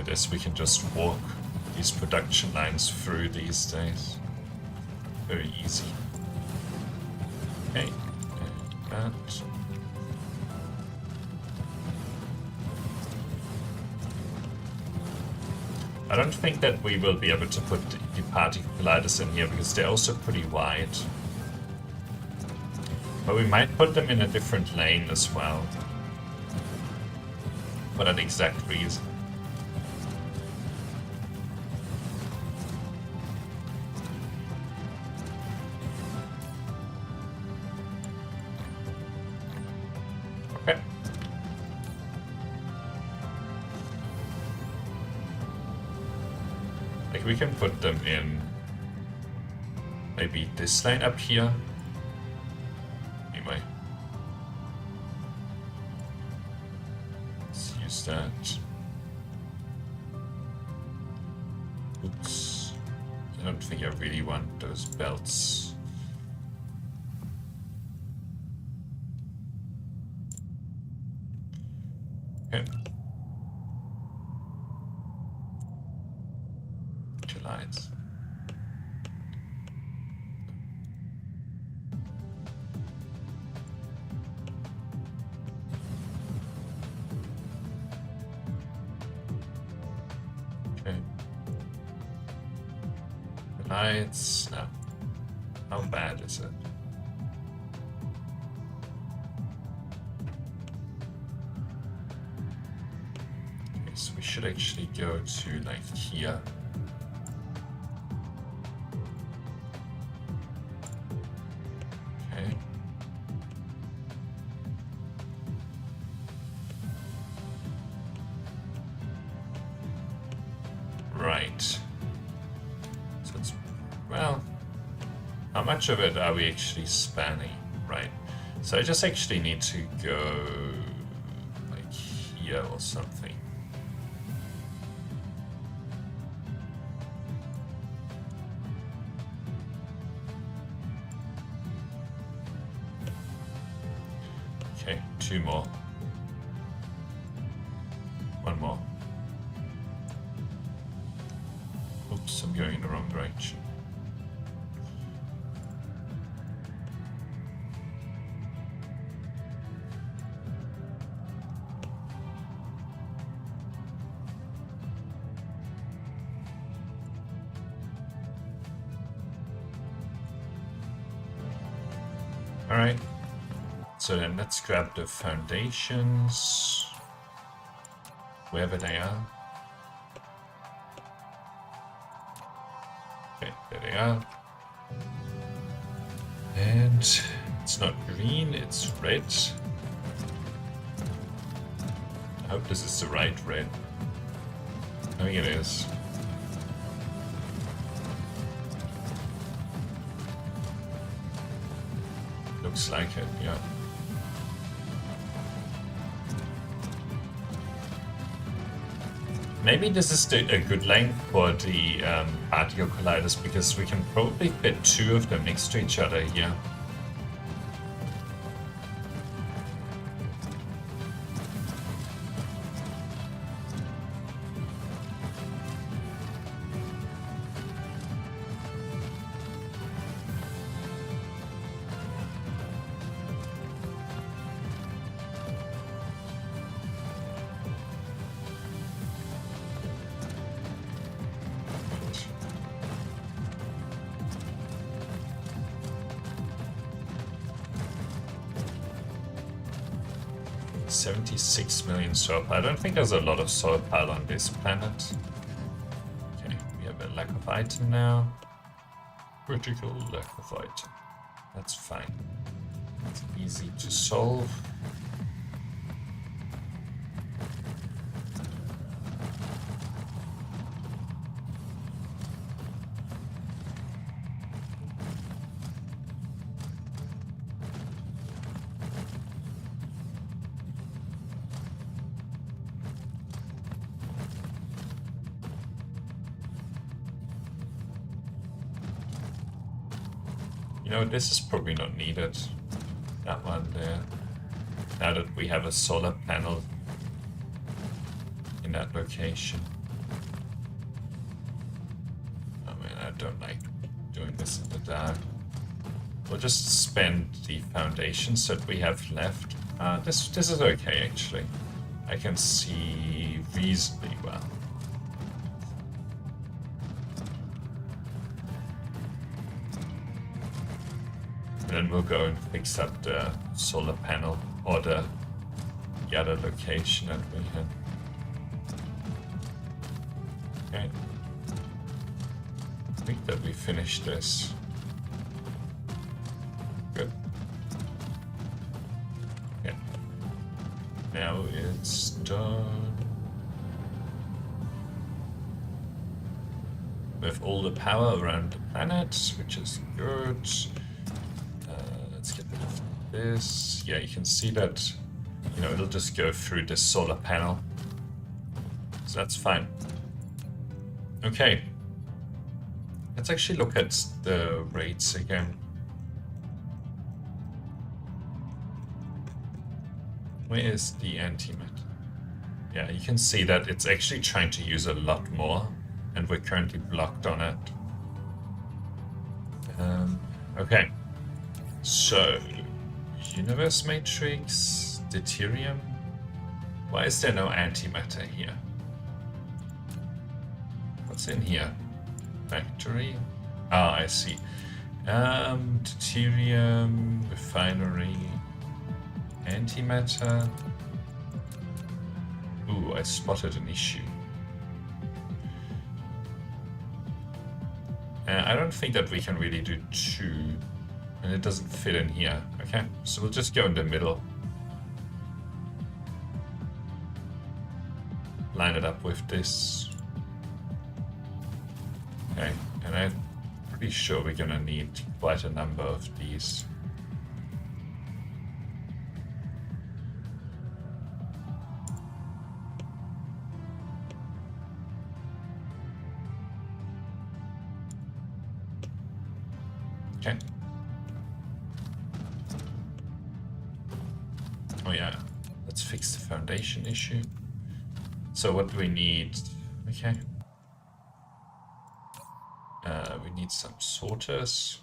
Speaker 1: This we can just walk these production lines through these days. Very easy. Okay, and that. I don't think that we will be able to put the particle colliders in here because they're also pretty wide. But we might put them in a different lane as well. For that exact reason. We can put them in maybe this line up here. Anyway, let's use that. Oops, I don't think I really want those belts. Okay, lights. Okay. The lights. No. How bad is it? Okay, so we should actually go to like here. Okay. Right. So it's, well, how much of it are we actually spanning? Right. So I just actually need to go like here or something. Okay, 2 more. 1 more. Oops, I'm going in the wrong direction. All right. So then let's grab the foundations, wherever they are. Okay, there they are. And it's not green, it's red. I hope this is the right red. I think it is. Looks like it, yeah. Maybe this is a good length for the particle colliders, because we can probably fit 2 of them next to each other here. $76 million solar power. I don't think there's a lot of solar power on this planet. Okay, we have a lack of item now. Critical lack of item. That's fine. It's easy to solve. You know, this is probably not needed. That one there. Now that we have a solar panel in that location. I mean, I don't like doing this in the dark. We'll just spend the foundations that we have left. This is okay, actually. I can see reasonably well. And then we'll go and fix up the solar panel or the other location that we had. Okay. I think that we finished this. Good. Okay. Now it's done. With all the power around the planet, which is good. Let's get rid of this. Yeah, you can see that, you know, it'll just go through this solar panel. So that's fine. Okay. Let's actually look at the rates again. Where is the antimatter? Yeah, you can see that it's actually trying to use a lot more and we're currently blocked on it. Okay, so universe matrix, deuterium. Why is there no antimatter here? What's in here? Factory. Ah, I see. Deuterium, refinery, antimatter. Ooh, I spotted an issue. I don't think that we can really do two, and it doesn't fit in here. Okay, so we'll just go in the middle. Line it up with this. Okay, and I'm pretty sure we're gonna need quite a number of these. Okay. Oh yeah, let's fix the foundation issue. So what do we need? Okay. We need some sorters.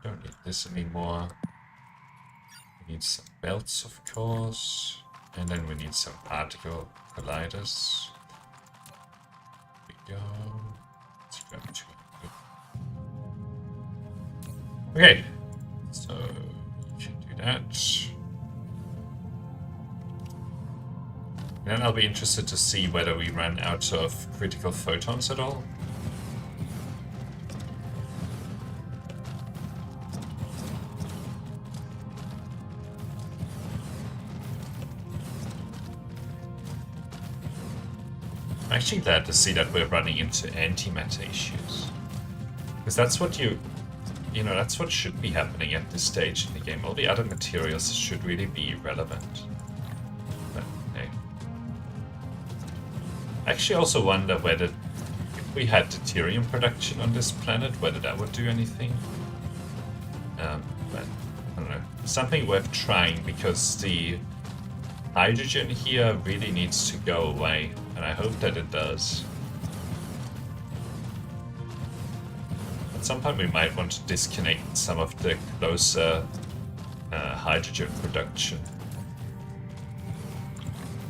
Speaker 1: Don't need this anymore. We need some belts, of course. And then we need some particle colliders. There we go. Let's grab two. Okay, so we can do that. And then I'll be interested to see whether we run out of critical photons at all. I'm actually glad to see that we're running into antimatter issues. Because that's what that's what should be happening at this stage in the game. All the other materials should really be irrelevant. But, hey. I actually also wonder whether, if we had deuterium production on this planet, whether that would do anything. But, I don't know. Something worth trying, because the hydrogen here really needs to go away, and I hope that it does. At some point we might want to disconnect some of the closer hydrogen production.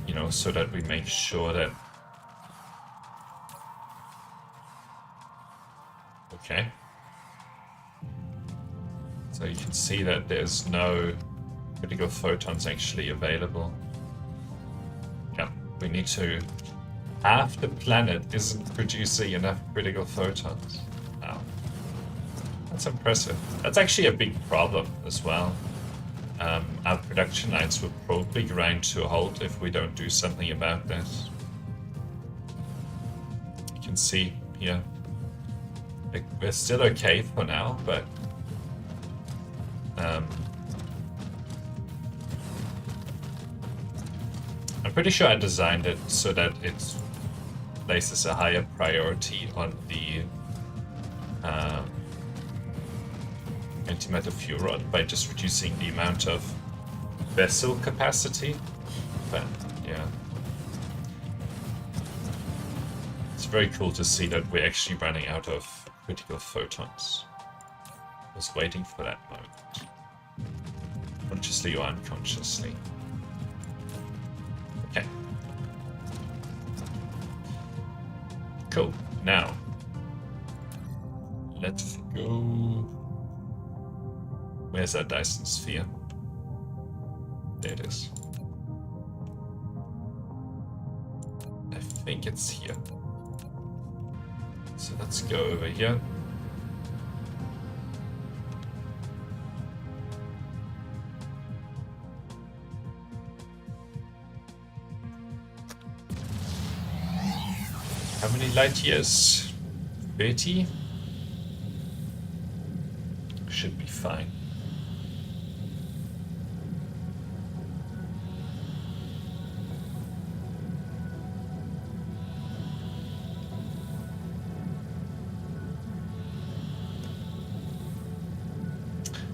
Speaker 1: You know, so that we make sure that... Okay. So you can see that there's no critical photons actually available. Yeah, we need to... Half the planet isn't producing enough critical photons. Wow. That's impressive. That's actually a big problem as well. Our production lines will probably grind to a halt if we don't do something about this. You can see here. We're still okay for now, but... I'm pretty sure I designed it so that it places a higher priority on the antimatter fuel rod by just reducing the amount of vessel capacity. But yeah, it's very cool to see that we're actually running out of critical photons. I was waiting for that moment, consciously or unconsciously. Okay. Cool. Now, let's go. Where's that Dyson sphere? There it is. I think it's here. So let's go over here. How many light years? 30? Should be fine.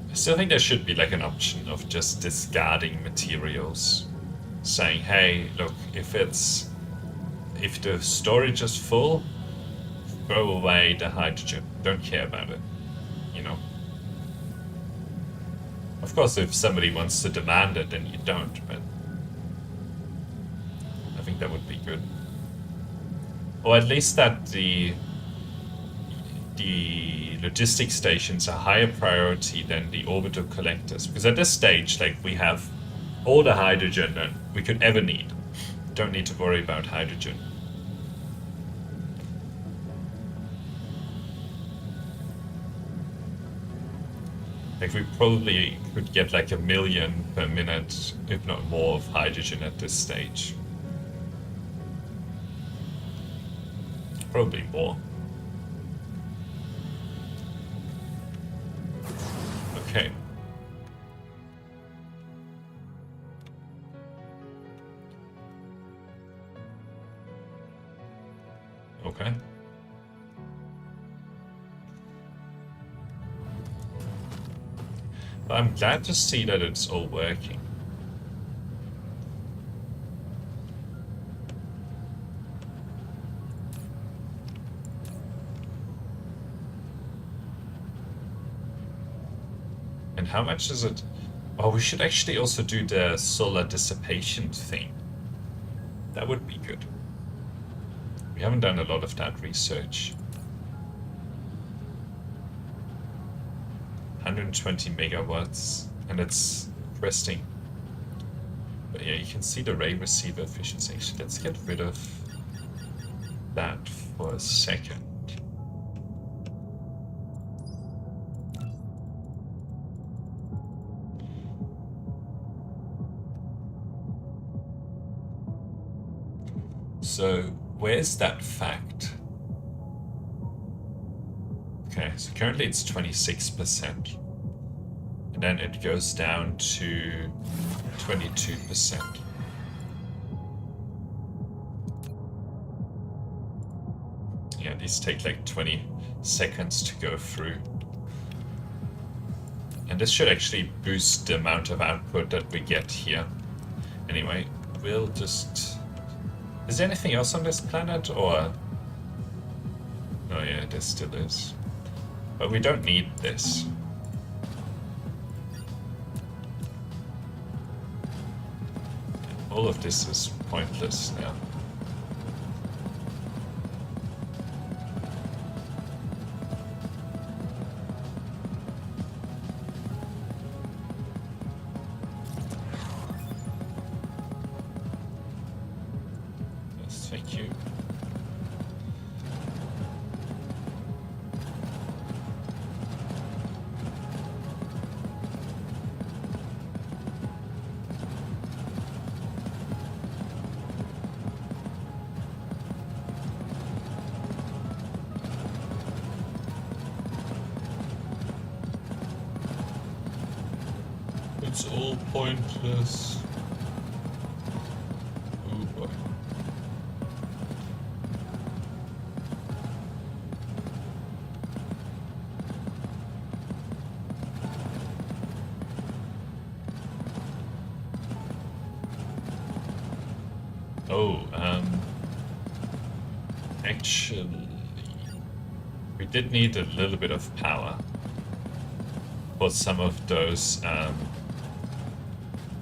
Speaker 1: I still think there should be like an option of just discarding materials. Saying, hey, look, if the storage is full, throw away the hydrogen. Don't care about it, you know. Of course, if somebody wants to demand it, then you don't, but I think that would be good. Or at least that the logistics stations are higher priority than the orbital collectors. Because at this stage, like, we have all the hydrogen that we could ever need. Don't need to worry about hydrogen. Like, we probably could get like 1 million per minute, if not more, of hydrogen at this stage. Probably more. Okay. Okay. But I'm glad to see that it's all working. And how much is it? Oh, we should actually also do the solar dissipation thing. That would be good. We haven't done a lot of that research. 120 megawatts, and it's interesting. But yeah, you can see the ray receiver efficiency. Actually, let's get rid of that for a second. So, where's that fact? Okay, so currently it's 26%. And then it goes down to 22%. Yeah, these take like 20 seconds to go through. And this should actually boost the amount of output that we get here. Anyway, we'll just... Is there anything else on this planet, or... Oh yeah, there still is. But we don't need this. All of this is pointless now. Yes, thank you. It's all pointless. Oh boy. Oh, actually, we did need a little bit of power for some of those,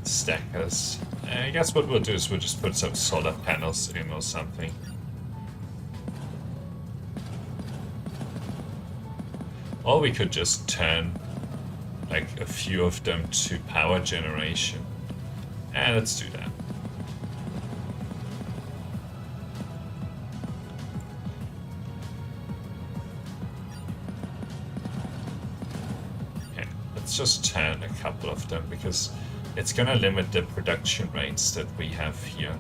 Speaker 1: stackers. I guess what we'll do is we'll just put some solar panels in or something. Or we could just turn like a few of them to power generation. Yeah, let's do that. Okay, let's just turn a couple of them because it's gonna limit the production rates that we have here.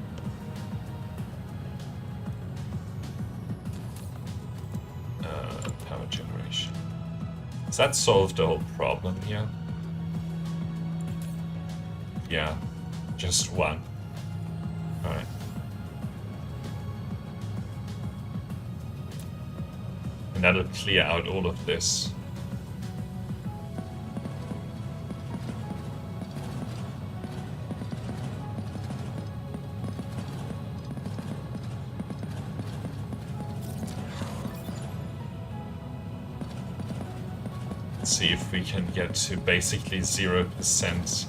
Speaker 1: Power generation. Does that solve the whole problem here? Yeah, just one. Alright. And that'll clear out all of this. see if we can get to basically 0%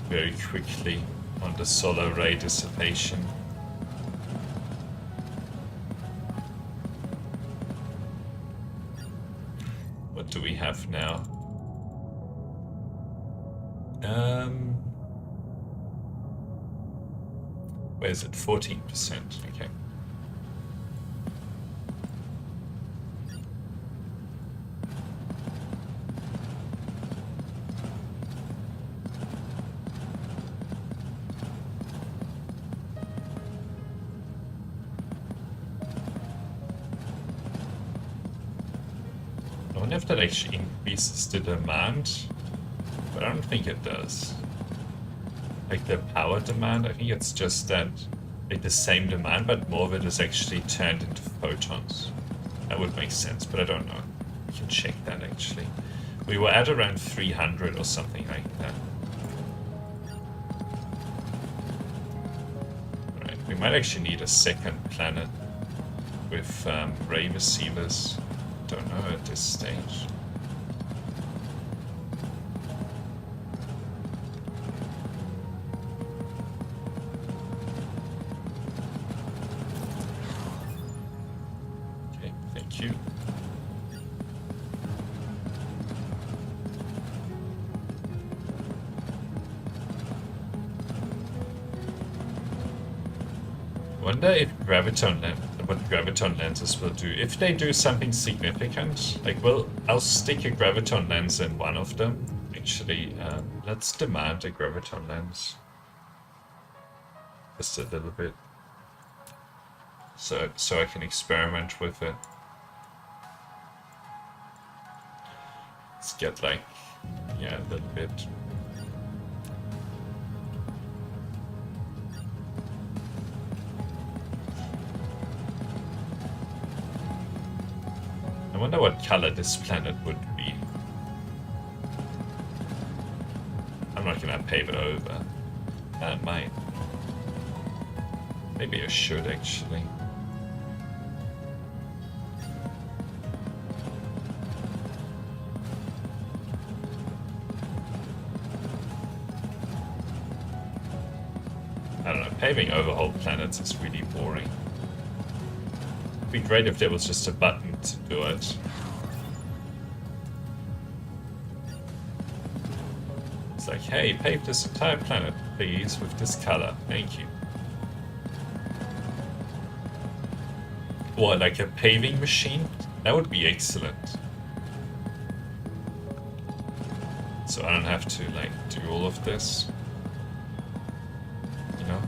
Speaker 1: very quickly on the solar ray dissipation. What do we have now? Where is it? 14%. Okay. I wonder if that actually increases the demand, but I don't think it does. Like the power demand, I think it's just that, like the same demand, but more of it is actually turned into photons. That would make sense, but I don't know. We can check that actually. We were at around 300 or something like that. Alright, we might actually need a second planet with ray receivers. Don't know at this stage. Okay, thank you. I wonder if what graviton lenses will do. If they do something significant, like, well, I'll stick a graviton lens in one of them. Actually, let's demand a graviton lens. Just a little bit. So I can experiment with it. Let's get like, yeah, a little bit. I wonder what color this planet would be. I'm not gonna pave it over. I might. Maybe I should actually. I don't know, paving over whole planets is really boring. It'd be great if there was just a button to do it. It's like, hey, pave this entire planet, please, with this color. Thank you. Or like a paving machine? That would be excellent. So I don't have to, like, do all of this. You know?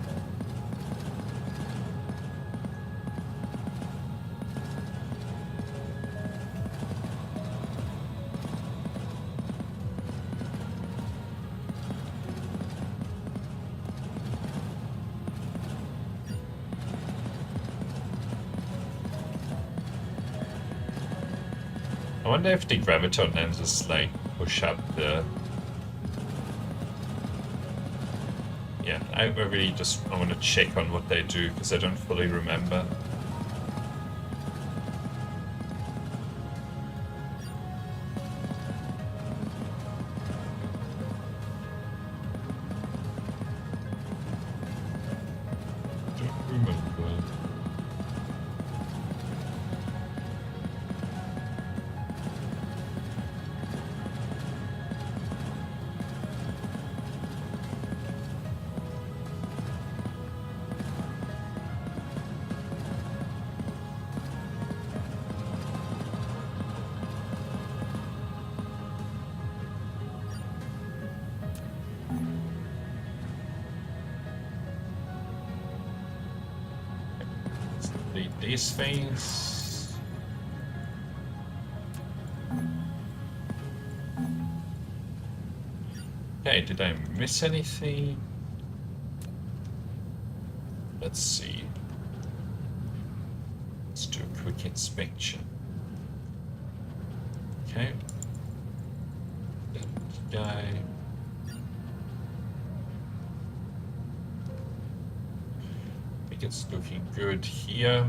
Speaker 1: I wonder if the graviton lenses like push up the. Yeah, I really just want to check on what they do because I don't fully remember. Don't remember. These things. Okay, did I miss anything? Let's see. Let's do a quick inspection. Okay. That guy. I think it's looking good here.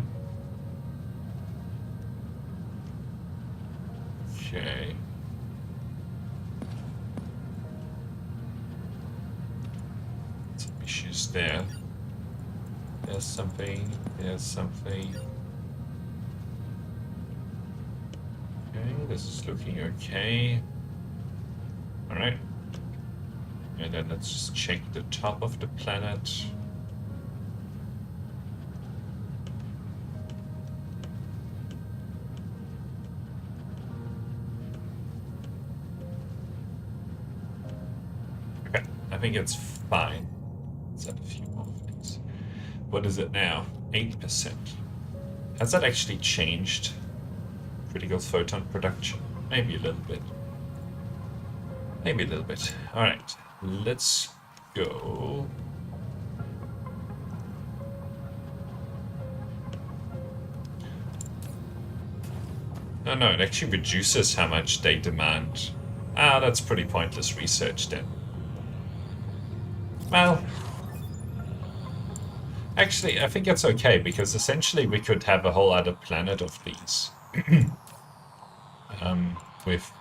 Speaker 1: Okay. almost there. There's something. There's something. Okay, this is looking okay. Alright. And then let's just check the top of the planet. Okay, I think it's fine. Let's add a few more of these. What is it now? 8%. Has that actually changed critical photon production? Maybe a little bit. Maybe a little bit. Alright, let's go. Oh no, it actually reduces how much they demand. Ah, that's pretty pointless research then. Well, actually, I think it's okay, because essentially we could have a whole other planet of these. With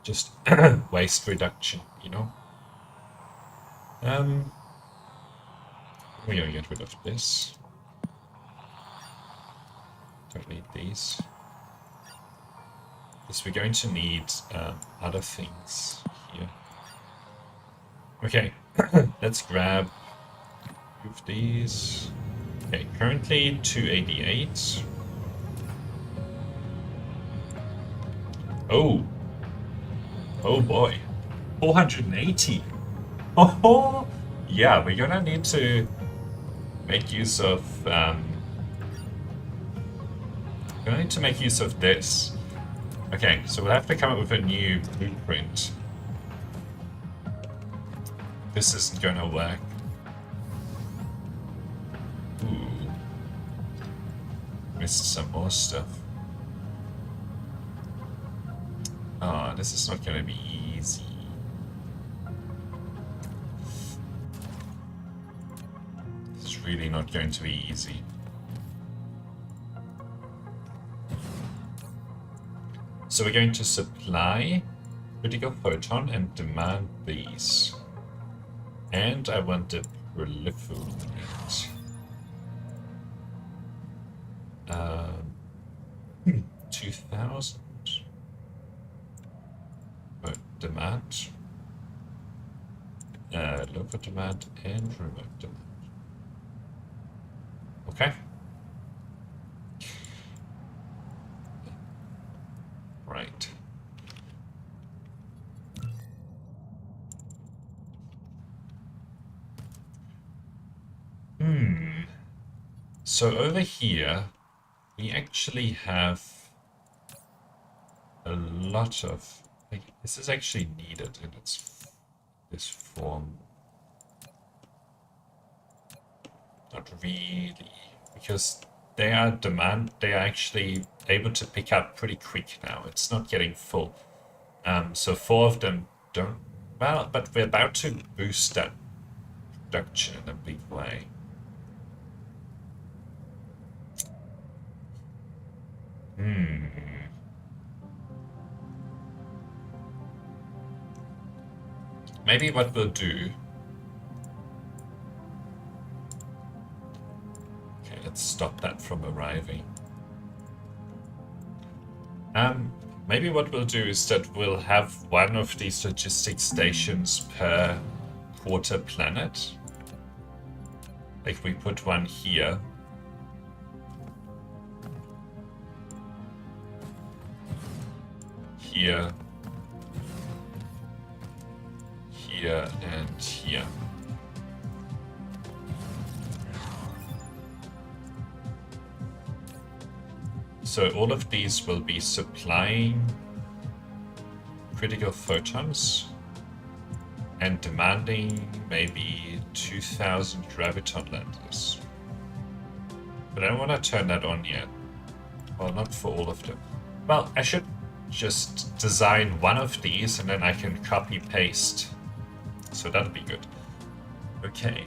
Speaker 1: just waste reduction, you know? We're gonna get rid of this. Don't need these. Because we're going to need other things here. Okay, let's grab of these. Okay, currently 288. Oh. Oh boy. 480. Oh, yeah, we're gonna need to make use of this. Okay, so we'll have to come up with a new blueprint. This isn't gonna work. Ooh. Missed some more stuff. Ah, this is not gonna be easy. This is really not going to be easy. So we're going to supply critical photon and demand these. And I want to proliferate. 2000. Demand. Local demand and remote demand. Okay. Right. So over here, we actually have a lot of... Like, this is actually needed in this form. Not really, because they are actually able to pick up pretty quick now. It's not getting full. So 4 of them don't... Well, but we're about to boost that production in a big way. Maybe what we'll do... Okay, let's stop that from arriving. Maybe what we'll do is that we'll have one of these logistics stations per quarter planet. Like we put one here. Here. Here and here. So all of these will be supplying critical photons and demanding maybe 2000 graviton lenses. But I don't want to turn that on yet. Well, not for all of them. Well, I should just design one of these and then I can copy paste. So that'll be good. Okay.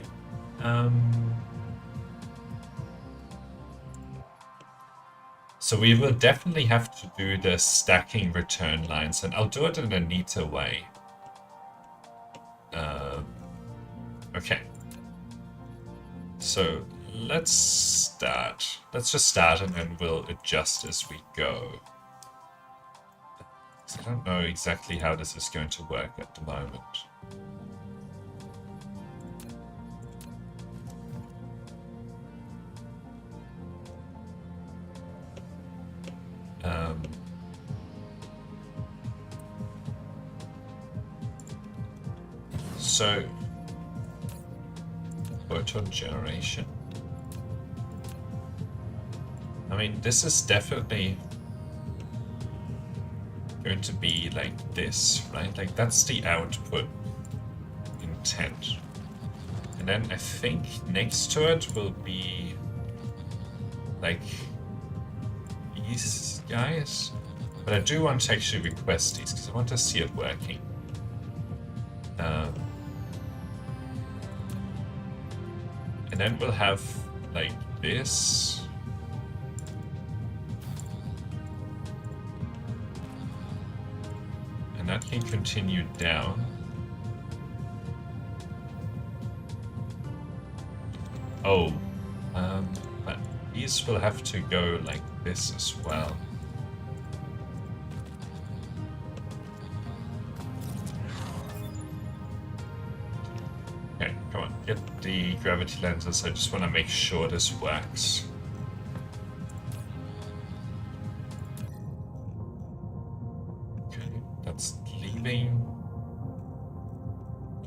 Speaker 1: So we will definitely have to do the stacking return lines, and I'll do it in a neater way. Okay. So let's start. Let's just start and then we'll adjust as we go. I don't know exactly how this is going to work at the moment. So, photon generation. I mean, this is definitely going to be like this, right? Like that's the output intent. And then I think next to it will be like these guys. But I do want to actually request these because I want to see it working. And then we'll have like this. And that can continue down. Oh, but these will have to go like this as well. Okay, come on, get the gravity lenses. I just want to make sure this works. Okay, that's leaving.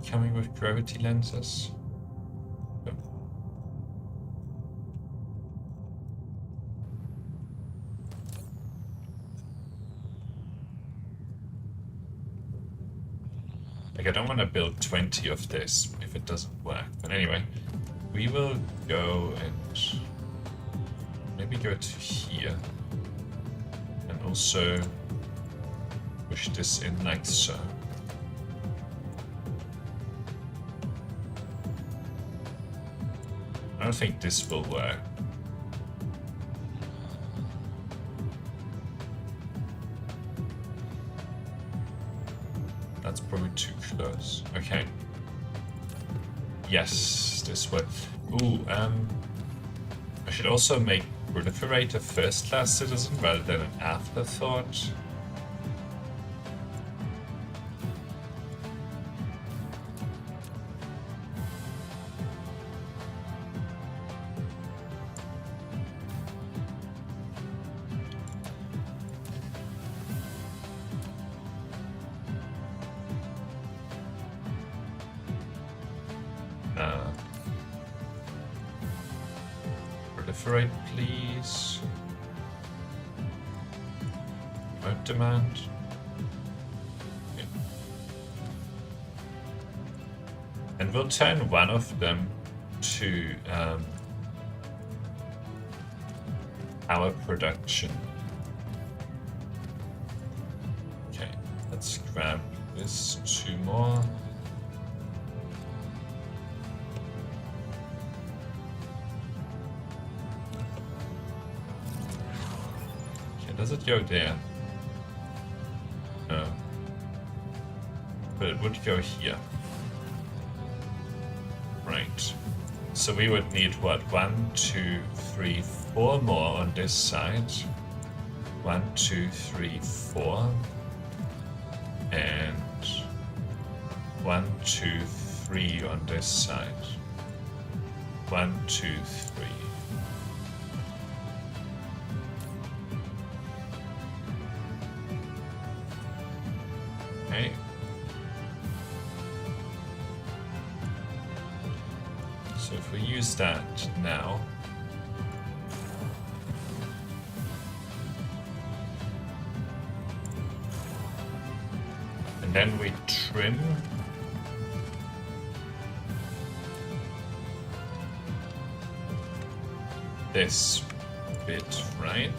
Speaker 1: Coming with gravity lenses. Like, I don't want to build 20 of this if it doesn't work. But anyway, we will go and maybe go to here. And also push this in like so. I don't think this will work. That's probably too close. Okay. Yes, this works. Ooh, I should also make proliferate a first-class citizen rather than an afterthought. Proliferate, please. Promote demand. Okay. And we'll turn one of them to our production. Okay, let's grab this 2 more. Does it go there? No. But it would go here. Right. So we would need what? 1, 2, 3, 4 more on this side. 1, 2, 3, 4. And 1, 2, 3 on this side. 1, 2, 3. Okay. So if we use that now, and then we trim this bit, right?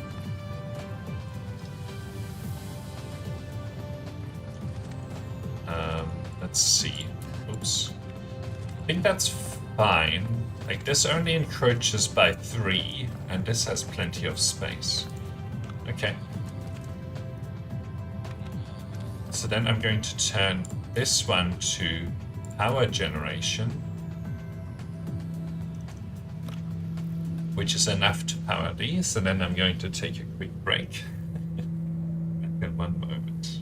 Speaker 1: Let's see. Oops. I think that's fine. Like, this only encroaches by 3, and this has plenty of space. Okay. So then I'm going to turn this one to power generation, which is enough to power these, and then I'm going to take a quick break. Back in 1 moment.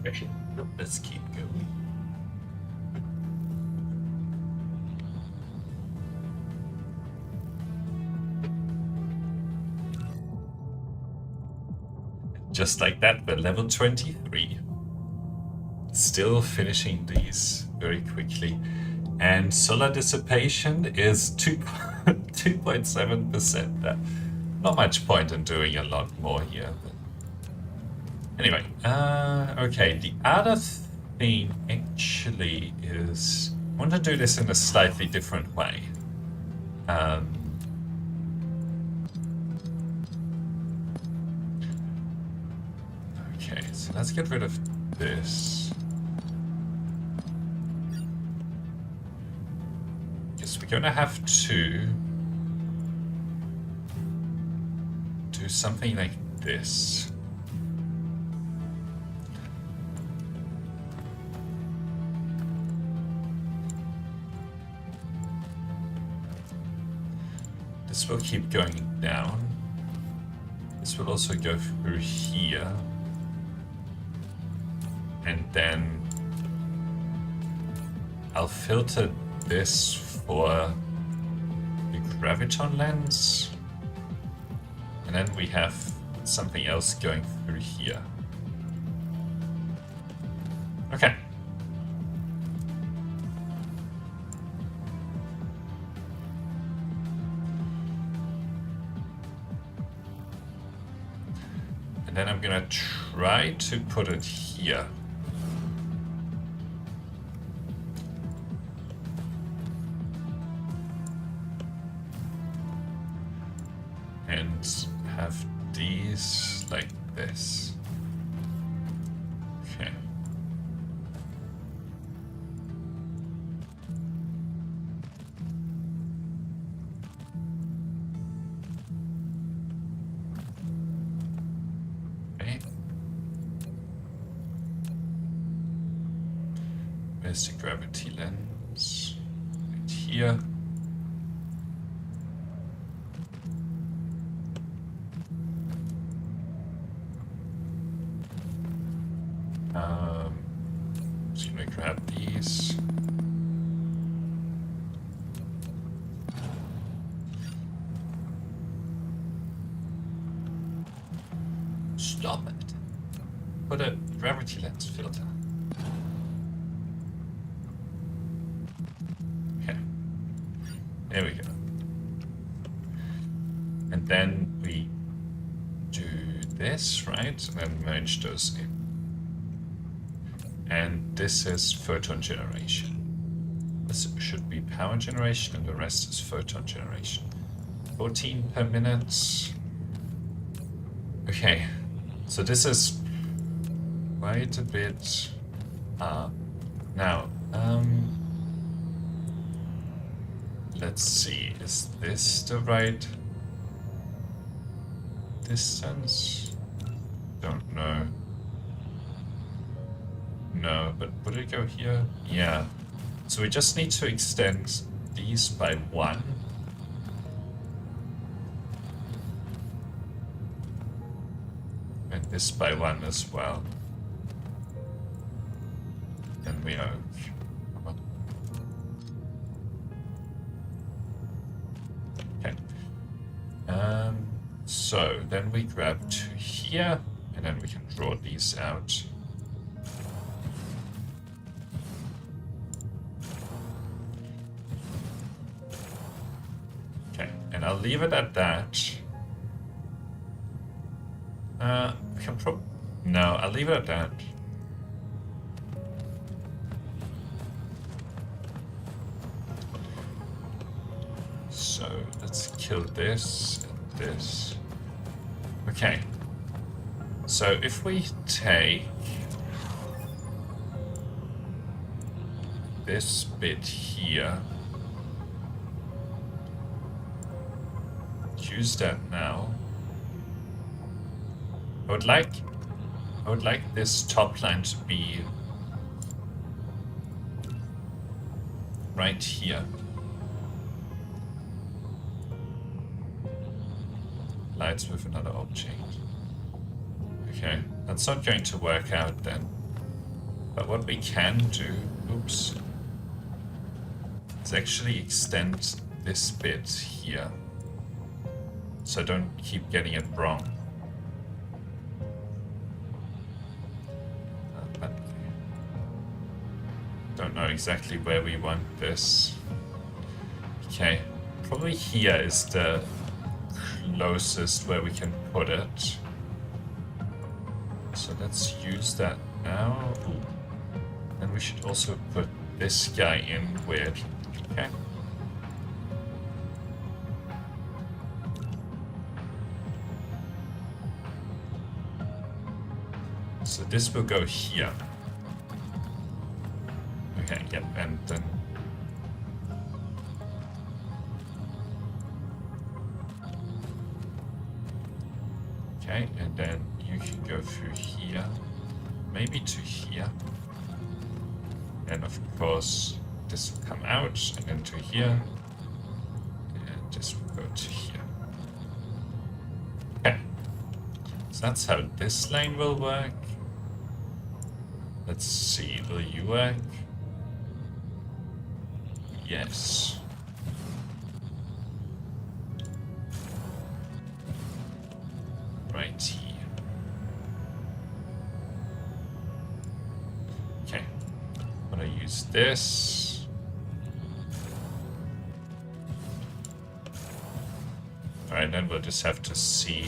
Speaker 1: Okay, let's keep going. Just like that, we're level 23. Still finishing these very quickly. And solar dissipation is 2.7%. Not much point in doing a lot more here. But anyway, okay, the other thing actually is I want to do this in a slightly different way. Okay, so let's get rid of this. Guess we're gonna have to do something like this. This will keep going down. This will also go through here. And then I'll filter this for the graviton lens. And then we have something else going through here. Okay. And then I'm gonna try to put it here. And have these like this. Okay. Okay. Where's the gravity lens? Right here. Just gonna grab these. Stop it. Put a gravity lens filter. Okay. There we go. And then we do this, right? And then merge those in. And this is photon generation. This should be power generation, and the rest is photon generation. 14 per minute. Okay, so this is quite a bit. Now, let's see. Is this the right distance? Don't know. No, but would it go here? Yeah. So we just need to extend these by 1. And this by 1 as well. And we are... Okay. So then we grab to here, and then we can draw these out. And I'll leave it at that. We can no, I'll leave it at that. So let's kill this and this. Okay. So if we take this bit here, use that now. I would like this top line to be right here. Lights with another object. Okay, that's not going to work out then. But what we can do, oops, is actually extend this bit here. So don't keep getting it wrong. But don't know exactly where we want this. Okay, probably here is the closest where we can put it. So let's use that now. Ooh. And we should also put this guy in weird. Okay. So this will go here. Okay, yep, and then okay, and then you can go through here, maybe to here. And of course, this will come out and then to here. And this will go to here. Okay. So that's how this lane will work. Let's see, will you work? Yes. Right here. Okay. I'm gonna use this. Alright, then we'll just have to see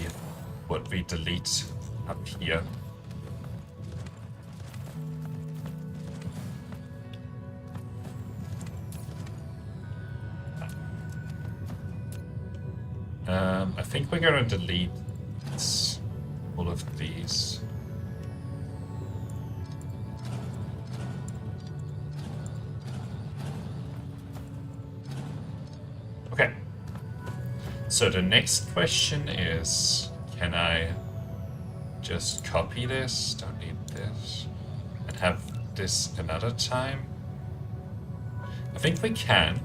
Speaker 1: what we delete up here. I think we're going to delete all of these. Okay. So the next question is, can I just copy this, don't need this, and have this another time? I think we can.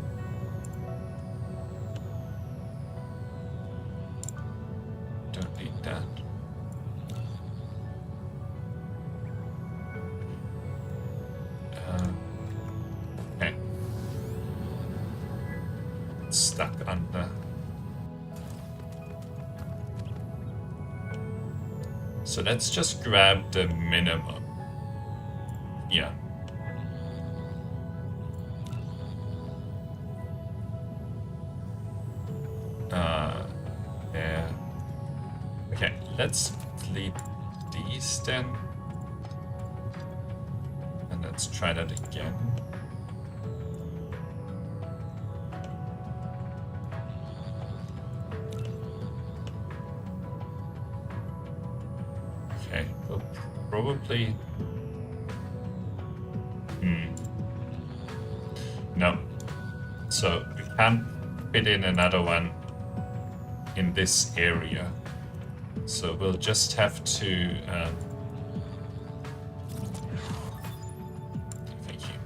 Speaker 1: Don't need that. Okay. It's stuck under. So let's just grab the minimum. Yeah. Yeah. Okay, let's delete these then. And let's try that again. Okay, we'll probably... No. So we can't fit in another one in this area. So we'll just have to... thank you.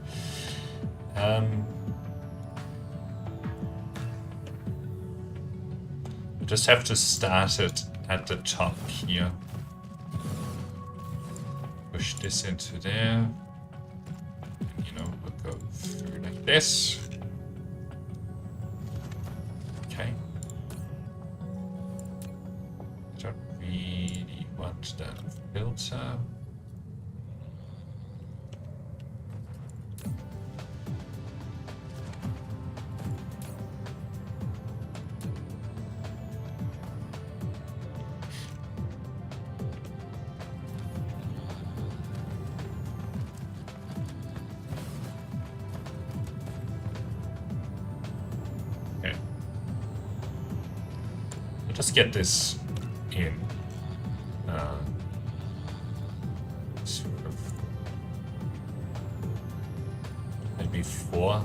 Speaker 1: We'll just have to start it at the top here. Push this into there. And, you know, we'll go through like this. Okay. Don't really want that filter. Okay. We'll just get this in. Sort of maybe 4.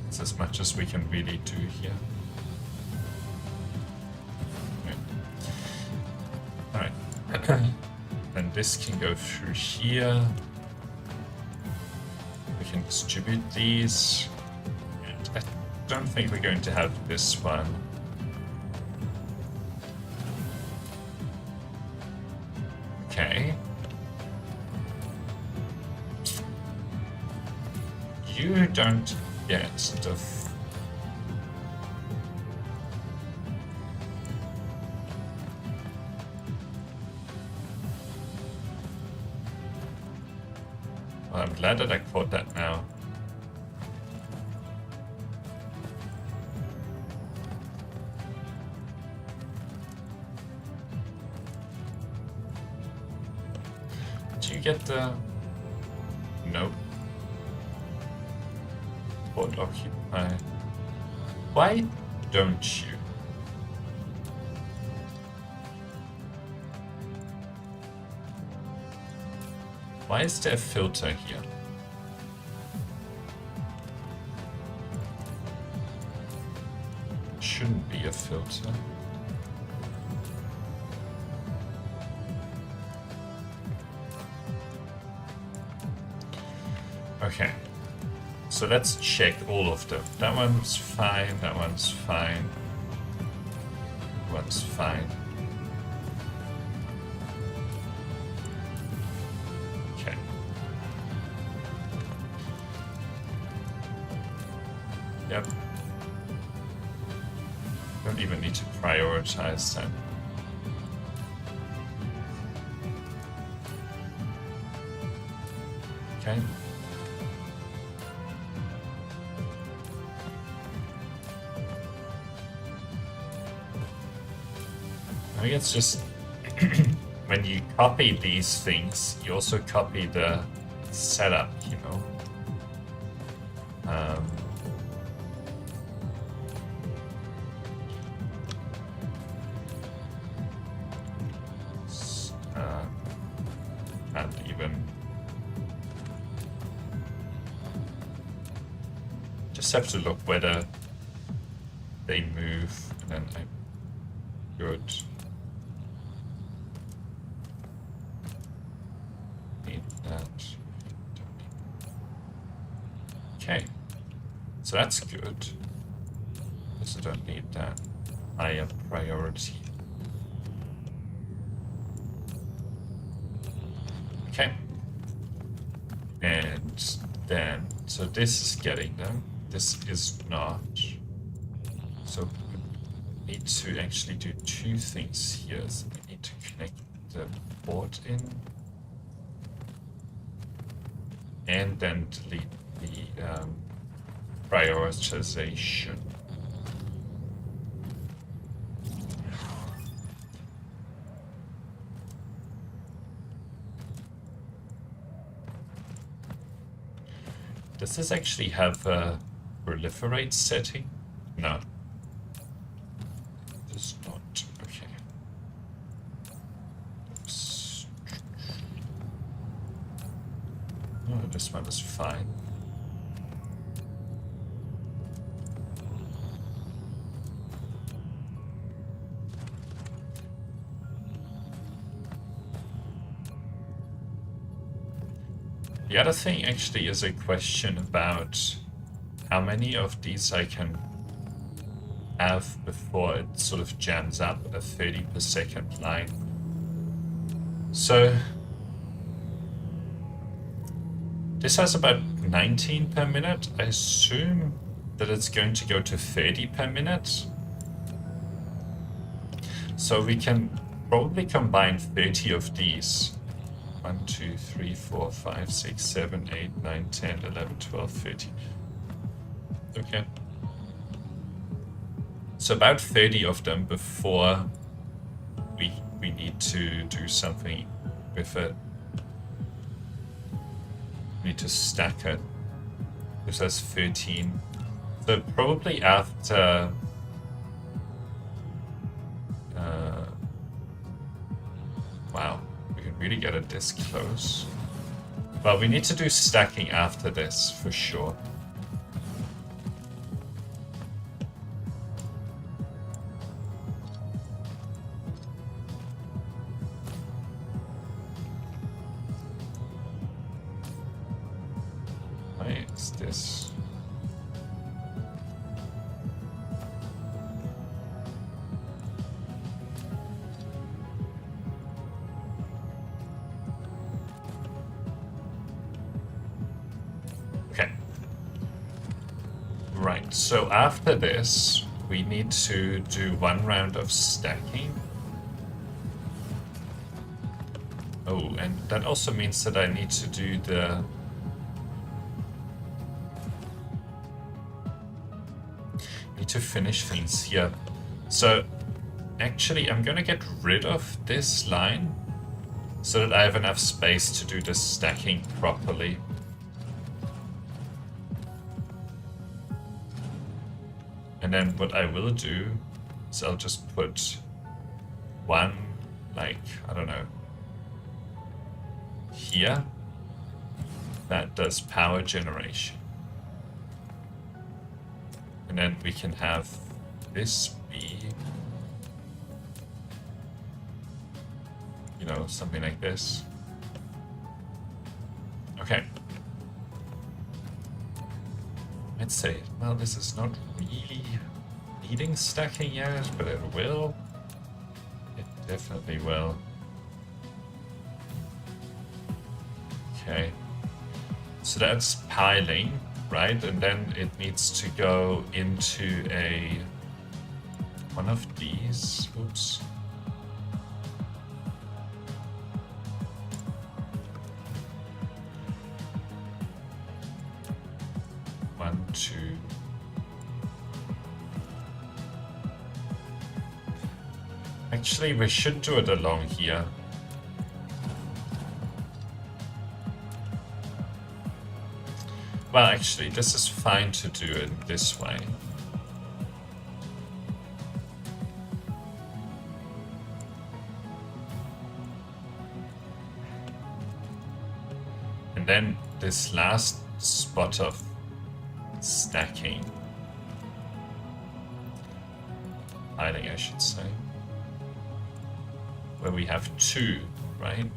Speaker 1: It's as much as we can really do here. Okay. Alright. And this can go through here. We can distribute these. And I don't think we're going to have this one. Okay. you don't get the well, I'm glad that I caught that now. Do you get the... Nope. Port occupy. Why don't you? Why is there a filter here? Shouldn't be a filter. Okay, so let's check all of them. That one's fine, that one's fine, that one's fine. Okay. Yep. Don't even need to prioritize them. Okay. I think it's just when you copy these things, you also copy the setup, you know. And even just have to look whether they move, and then good. Okay, so that's good. Also don't need that higher priority. Okay. And then, so this is getting them. This is not. So we need to actually do two things here. So we need to connect the port in. And then delete the prioritization. Does this actually have a proliferate setting? No. It does not. Okay. Oops. Oh, this one is fine. The other thing actually is a question about how many of these I can have before it sort of jams up a 30 per second line. So this has about 19 per minute. I assume that it's going to go to 30 per minute. So we can probably combine 30 of these. 1, 2, 3, 4, 5, 6, 7, 8, 9, 10, 11, 12, 13. Okay. So about 30 of them before we need to do something with it. We need to stack it. This has 13. So probably after wow. Really get it this close. Well, we need to do stacking after this for sure. Why is this? so after this, we need to do one round of stacking. Oh, and that also means that I need to do the... need to finish things here. So, actually, I'm gonna get rid of this line so that I have enough space to do the stacking properly. And then what I will do is I'll just put one, like, I don't know, here. That does power generation. And then we can have this be, you know, something like this. Okay. I'd say, well, this is not really needing stacking yet, but it will. It definitely will. Okay. So that's piling, right? And then it needs to go into one of these. Oops. One, two. Actually, we should do it along here. Well, actually, this is fine to do it this way. And then this last spot of stacking. Piling, I should say. Where we have two, right?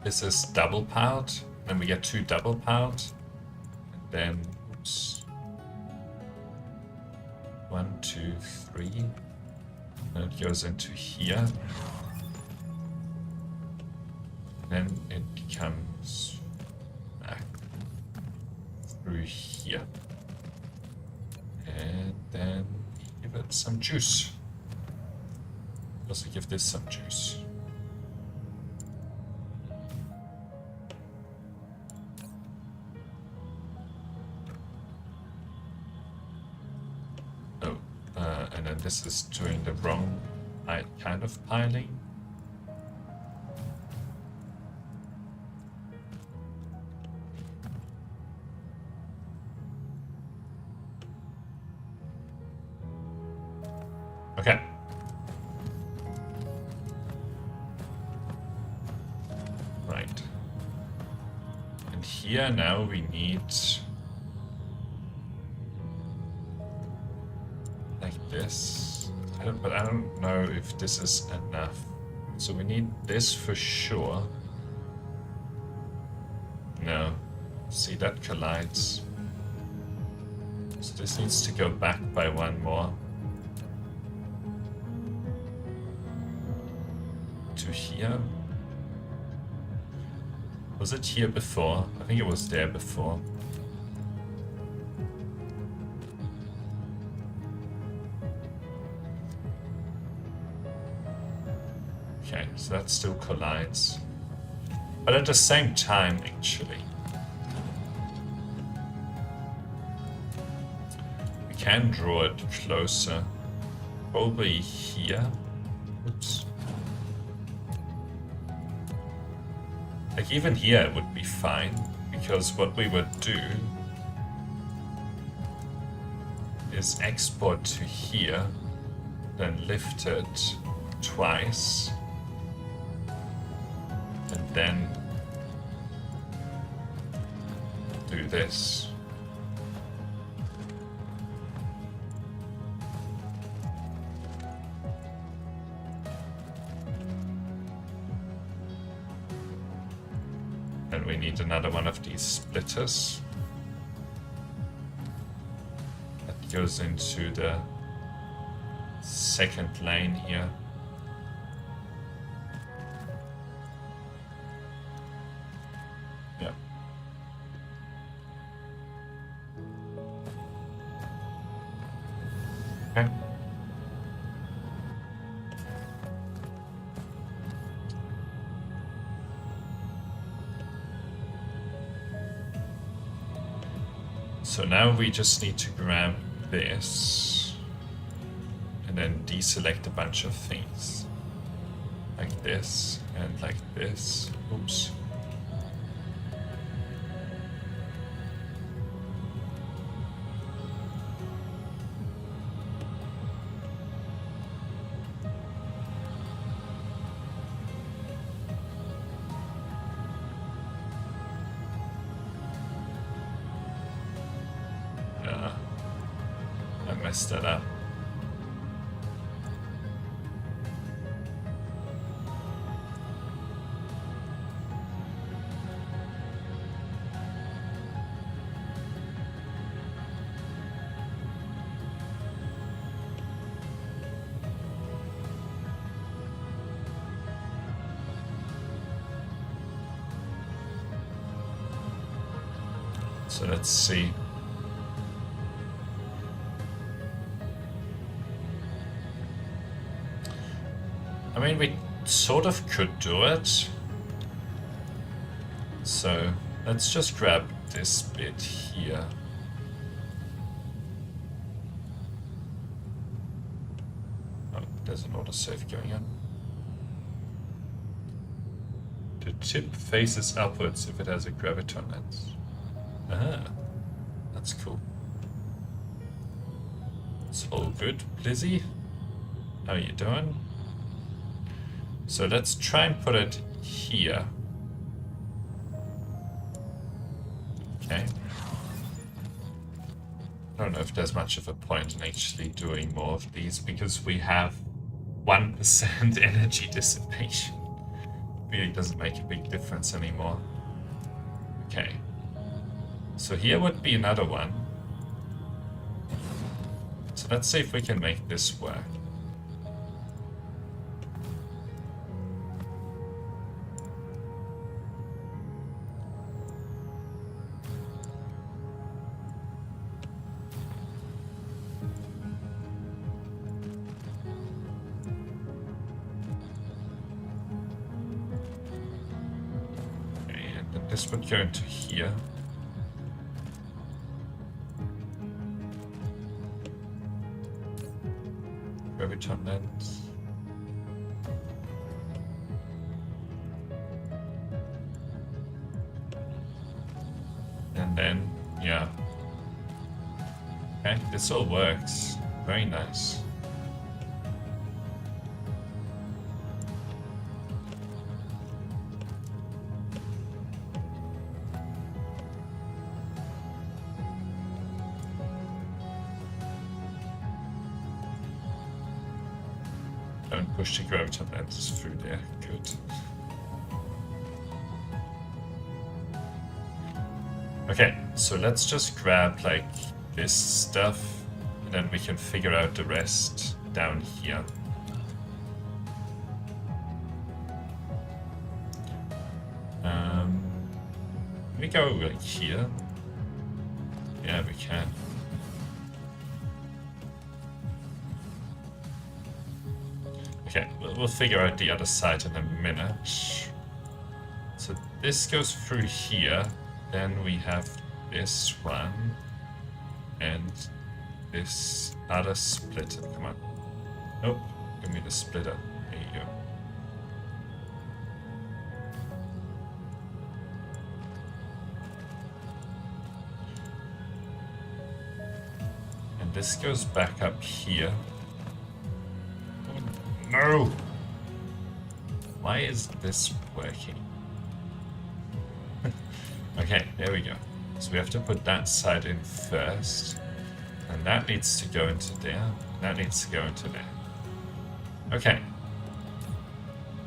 Speaker 1: This is double piled, then we get two double piled, and then, oops, 1, 2, 3, and it goes into here, and then it comes back through here, and then give it some juice. Also give this some juice. And then this is doing the wrong kind of piling. Okay. Right. And here now we need this, but I don't know if this is enough. So we need this for sure. No. See, that collides. So this needs to go back by one more. To here. Was it here before? I think it was there before. Okay, so that still collides. But at the same time, actually, we can draw it closer. Probably here. Oops. Like even here it would be fine, because what we would do is export to here, then lift it twice, and then do this. And we need another one of these splitters that goes into the second lane here. Yeah. Okay. So now we just need to grab this and then deselect a bunch of things. Like this and like this. Oops. I messed that up. So let's see. I mean, we sort of could do it. So let's just grab this bit here. Oh, there's an autosave going on. The tip faces upwards if it has a graviton lens. Ah, that's cool. It's all good, Lizzie. How are you doing? So let's try and put it here. Okay. I don't know if there's much of a point in actually doing more of these because we have 1% energy dissipation. Really doesn't make a big difference anymore. Okay. So here would be another one. So let's see if we can make this work. Okay, and then this would go into here. Graviton lens. And then, yeah. Okay, this all works. Very nice. Don't push the graviton lenses through there. Good. Okay, so let's just grab like this stuff and then we can figure out the rest down here. Can we go like here? Yeah, we can. Okay, we'll figure out the other side in a minute. So this goes through here, then we have this one, and this other splitter. Come on. Nope, give me the splitter. There you go. And this goes back up here. No! Why is this working? Okay, there we go. So we have to put that side in first. And that needs to go into there. That needs to go into there. Okay.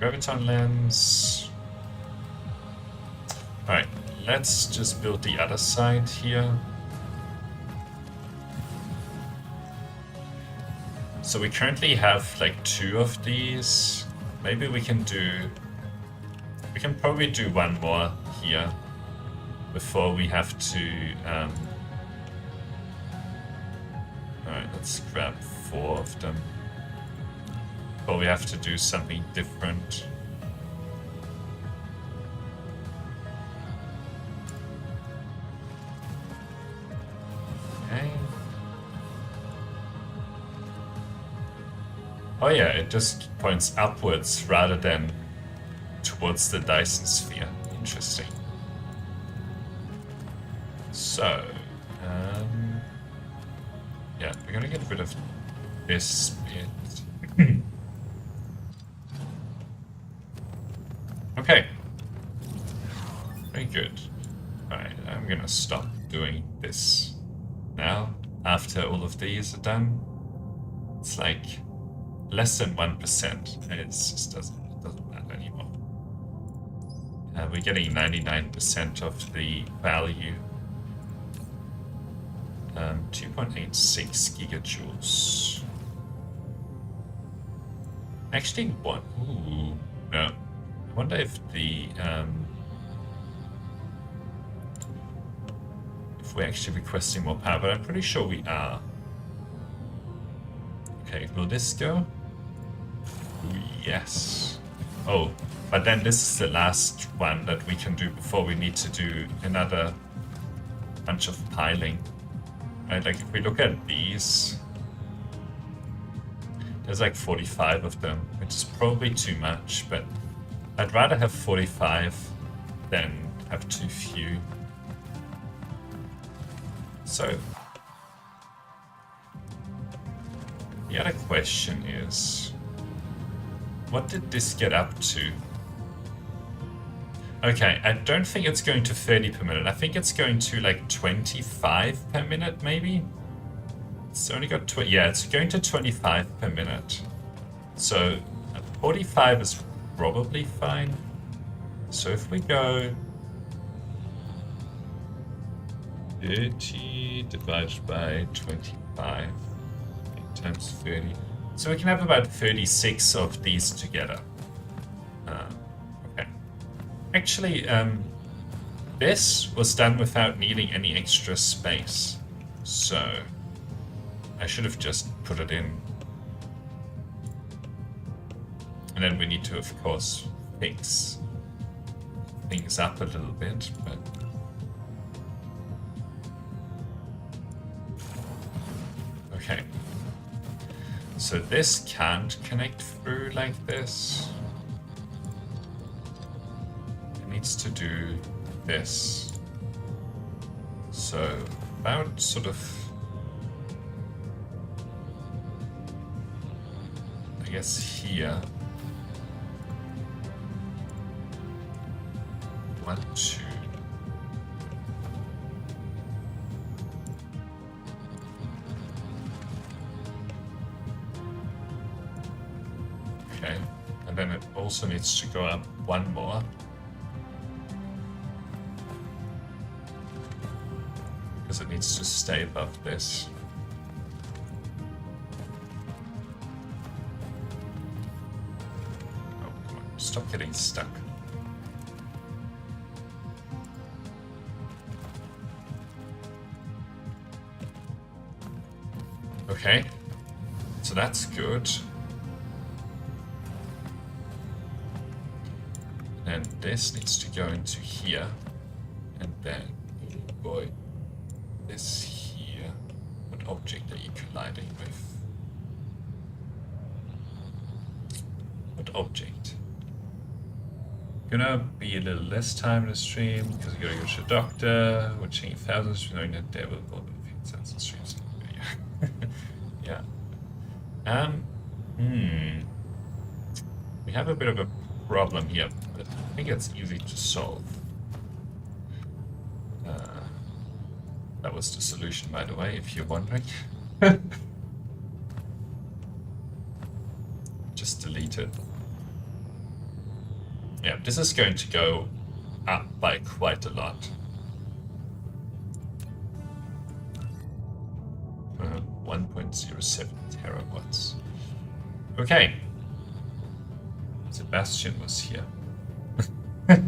Speaker 1: Graviton lens. Alright, let's just build the other side here. So we currently have like 2 of these. Maybe we can probably do one more here before we have to, alright, Let's grab 4 of them. But we have to do something different. Okay. Oh yeah, it just points upwards rather than towards the Dyson sphere. Interesting. So, yeah, we're gonna get rid of this bit. Okay. Very good. Alright, I'm gonna stop doing this now. After all of these are done, it's like less than 1%. And it just doesn't matter anymore. We're getting 99% of the value. 2.86 gigajoules. Actually, one. Ooh, no. I wonder if the if we're actually requesting more power, but I'm pretty sure we are. Okay, will this go? Ooh, yes. Oh, but then this is the last one that we can do before we need to do another bunch of piling. Right, like if we look at these, there's like 45 of them, which is probably too much, but I'd rather have 45 than have too few. So, the other question is, what did this get up to? Okay, I don't think it's going to 30 per minute. I think it's going to like 25 per minute, maybe? It's only got yeah, it's going to 25 per minute. So 45 is probably fine. So if we go 30 divided by 25 times 30. So we can have about 36 of these together. Okay. Actually, this was done without needing any extra space. So I should have just put it in. And then we need to, of course, fix things up a little bit, but okay. So this can't connect through like this. It needs to do this. So about sort of, I guess here. 1, 2. Okay, and then it also needs to go up one more. Because it needs to stay above this. Oh, come on, stop getting stuck. Okay, so that's good. And this needs to go into here. And then, oh boy, this here. What object are you colliding with? What object? Gonna be a little less time in the stream because you gotta go to the doctor, watching thousands, knowing that there will be a few thousand streams in the video. Yeah. We have a bit of a problem here, but I think it's easy to solve. That was the solution, by the way, if you're wondering. Just delete it. Yeah, this is going to go up by quite a lot. 1.07 terawatts. Okay. Sebastian was here. Okay.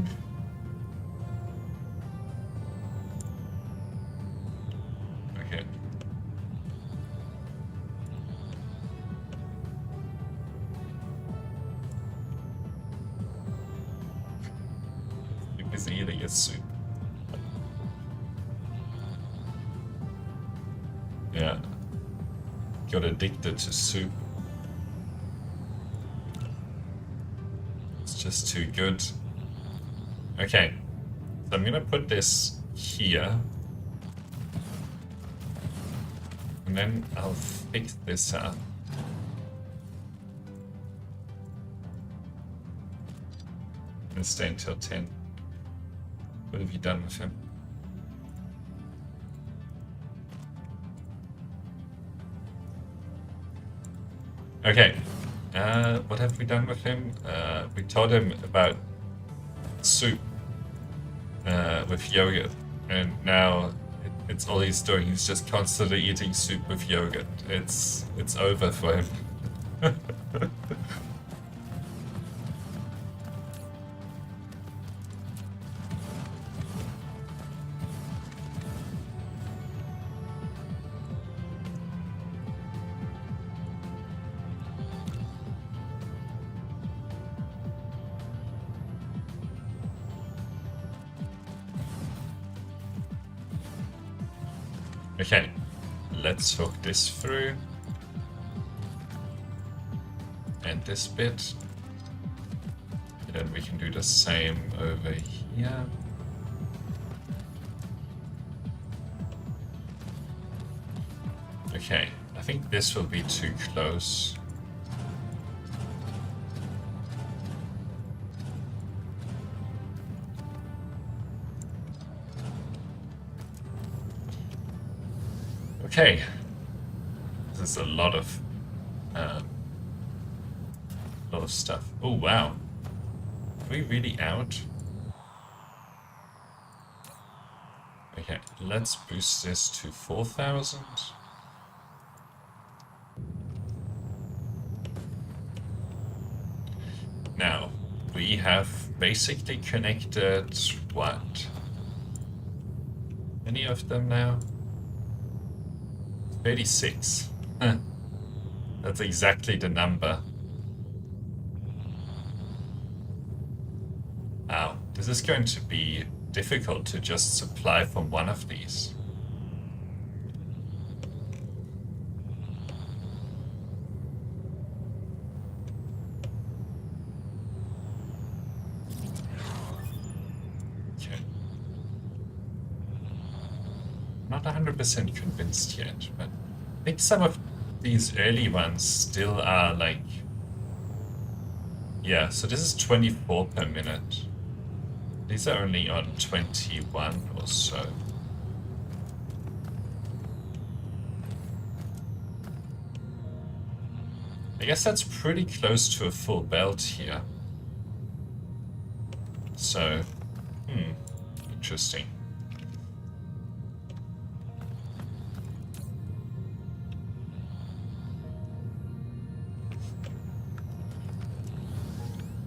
Speaker 1: a soup. Yeah. Got addicted to soup. It's just too good. Okay. So I'm gonna put this here. And then I'll fix this up. And stay until 10. What have you done with him? Okay. What have we done with him? We told him about soup with yogurt. And now it's all he's doing. He's just constantly eating soup with yogurt. It's over for him. Okay, let's hook this through. And this bit. And then we can do the same over here. Okay, I think this will be too close. Okay, this is a lot of stuff. Oh wow, are we really out? Okay, let's boost this to 4,000. Now we have basically connected what? Any of them now? 36. That's exactly the number. Wow, this is going to be difficult to just supply from one of these. Okay. Not 100% convinced yet, but I think some of these early ones still are like... Yeah, so this is 24 per minute. These are only on 21 or so. I guess that's pretty close to a full belt here. So, interesting.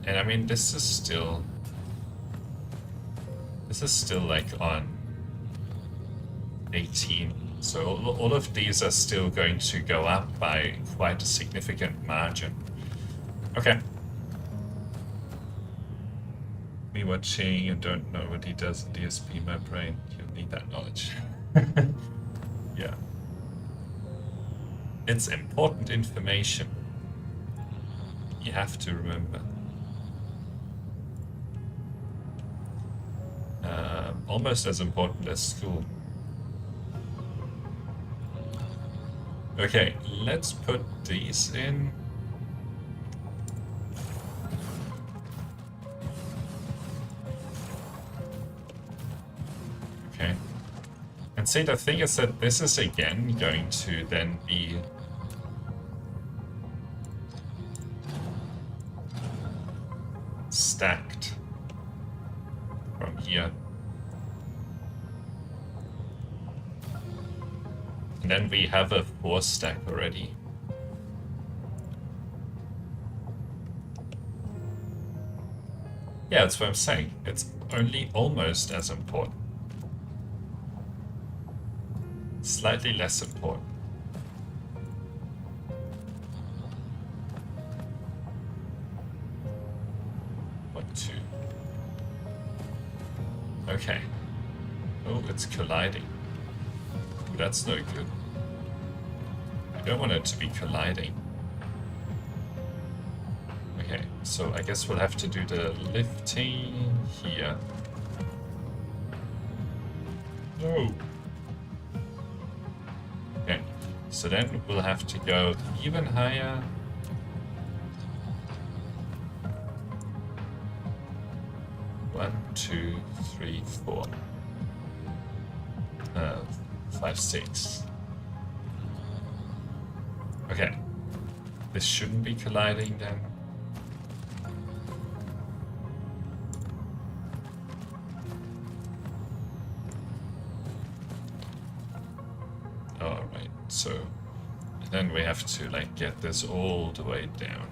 Speaker 1: And I mean, this is still like on 18. So all of these are still going to go up by quite a significant margin. Okay. Me watching, you don't know what he does in DSP, my brain. You need that knowledge. Yeah. It's important information. You have to remember. Almost as important as school. Okay, let's put these in. Okay. And see, the thing is that this is again going to then be stacked from here. And then we have a 4 stack already. Yeah, that's what I'm saying. It's only almost as important. Slightly less important. What, 2? Okay. Oh, it's colliding. Ooh, that's no good. I don't want it to be colliding. Okay, so I guess we'll have to do the lifting here. No. Okay, so then we'll have to go even higher. One, two, three, four. 5, 6. Okay. This shouldn't be colliding then. Alright, so then we have to like get this all the way down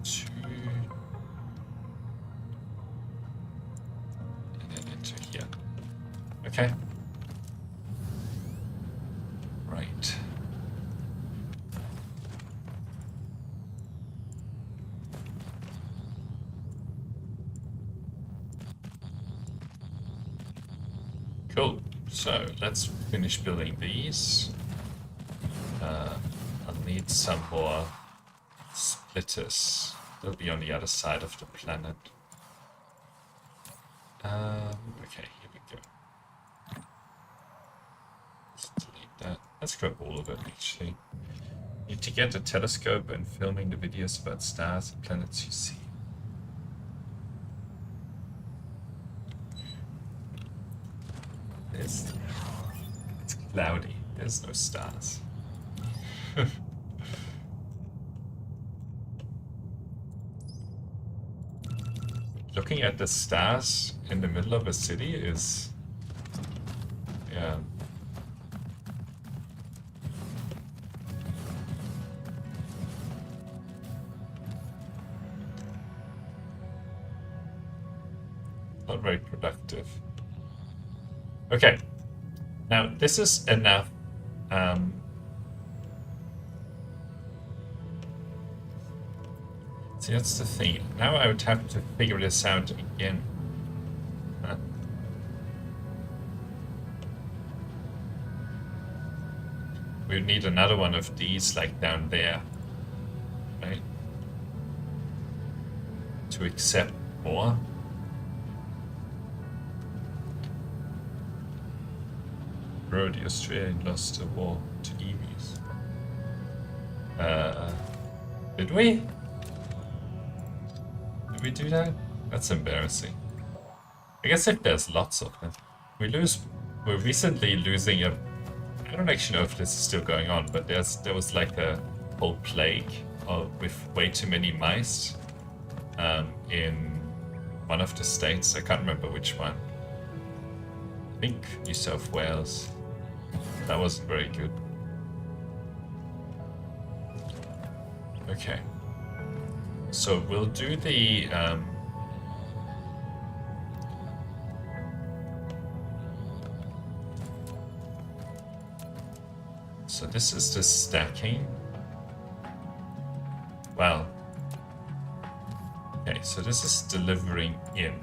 Speaker 1: to and then into here. Okay. Right. Cool. So let's finish building these. I'll need some more splitters. They'll be on the other side of the planet. Okay, here we go. Let's delete that. Let's grab all of it actually. Need to get a telescope and filming the videos about stars and planets you see. It's cloudy. There's no stars. Looking at the stars in the middle of a city is... yeah. Not very productive. Okay, now this is enough. See, that's the thing. Now I would have to figure this out again. We would need another one of these, like down there, right? To accept more. Bro, the Australian lost a war to emus. Did we? Did we do that? That's embarrassing. I guess if there's lots of them. We're recently losing a... I don't actually know if this is still going on, but there was like a whole plague with way too many mice in one of the states. I can't remember which one. I think New South Wales. That wasn't very good. Okay. So we'll do the... so this is the stacking. Well. Okay, so this is delivering in.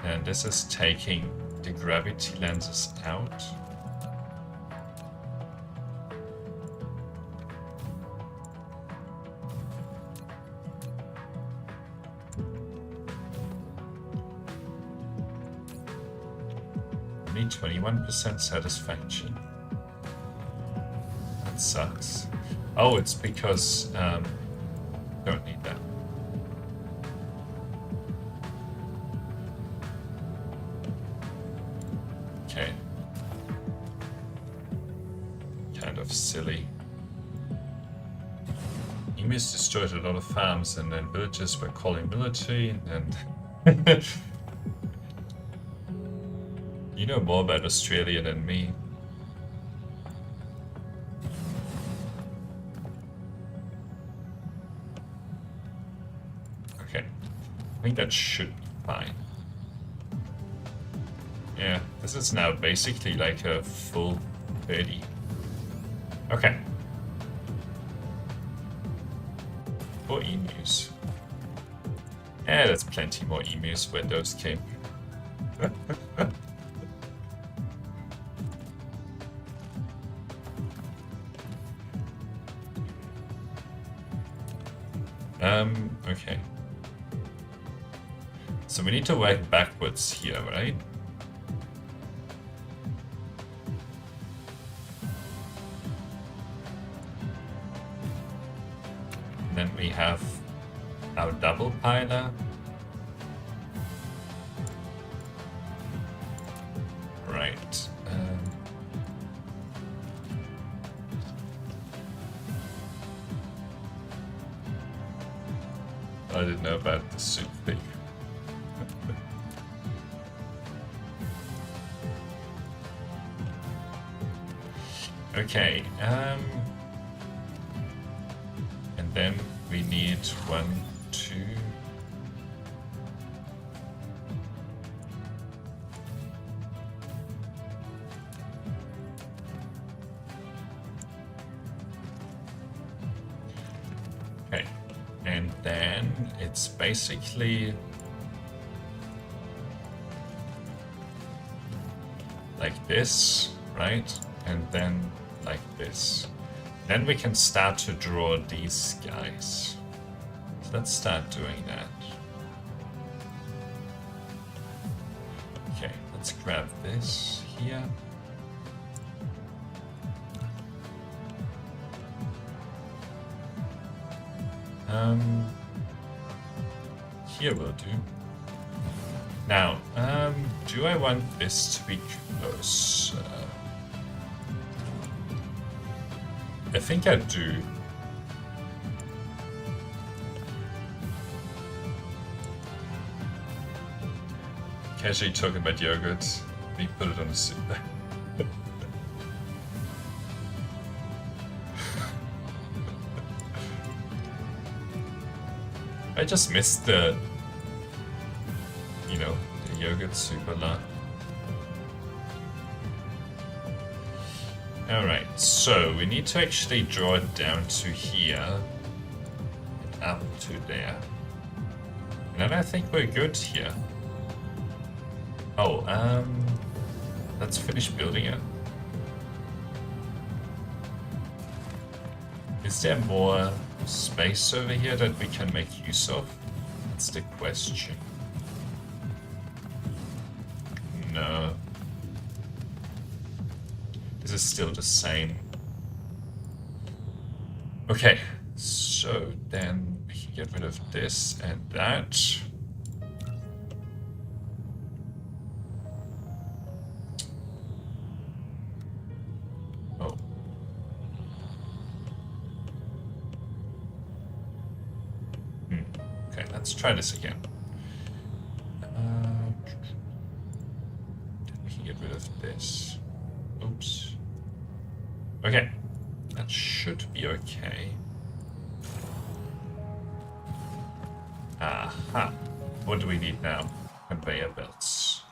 Speaker 1: And this is taking the gravity lenses out. Only 21% satisfaction. That sucks. Oh, it's because don't need that. Okay. Kind of silly. Emus destroyed a lot of farms, and then villagers were calling military, and then... You know more about Australia than me. Okay. I think that should be fine. Yeah, this is now basically like a full 30. Okay. 4 emus. Yeah, there's plenty more emus where those came. Okay. So we need to work backwards here, right? And then we have our double piler. Right. I didn't know about the soup thing. Okay, and then we need 1, 2. Okay, and then it's basically like this, right? And then like this. Then we can start to draw these guys. So let's start doing that. Okay, let's grab this here. Here will do. Now, do I want this to be close? I think I do. Casually talking about yogurt. We put it on the soup. I just missed the, you know, the yogurt soup a lot. Alright, so we need to actually draw it down to here and up to there. And then I think we're good here. Oh, let's finish building it. Is there more space over here that we can make use of? That's the question. No. This is still the same. Okay, so then we can get rid of this and that. Oh. Okay, let's try this again. Then we can get rid of this. Oops. Okay, that should be okay. Aha. What do we need now? Conveyor belts.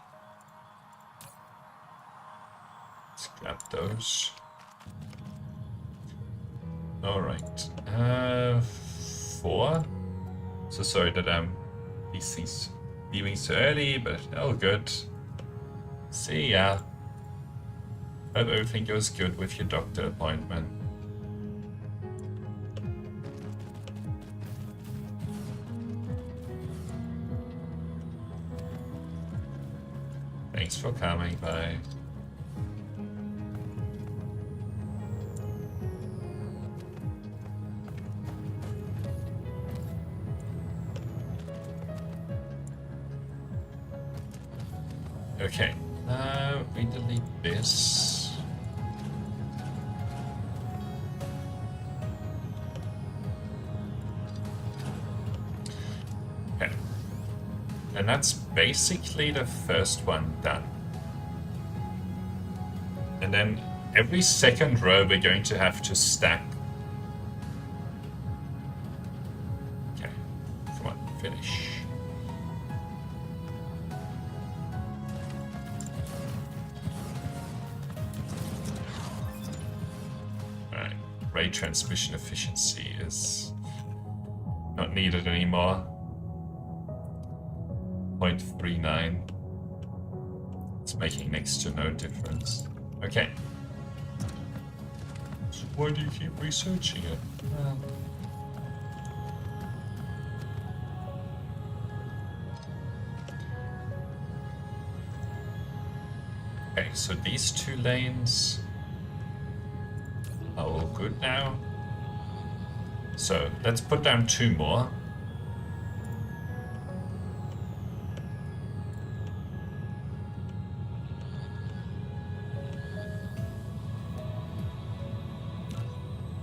Speaker 1: Let's grab those. Alright. 4. So sorry that I'm PC's leaving so early, but all good. See ya. Hope everything goes good with your doctor appointment. Thanks for coming by. Okay, we delete this. Okay, and that's basically the first one done. And then every second row we're going to have to stack. Okay, come on, finish. Ray transmission efficiency is not needed anymore. 0.39. It's making next to no difference. Okay. So why do you keep researching it? Okay, so these 2 lanes are all good now. So let's put down 2 more.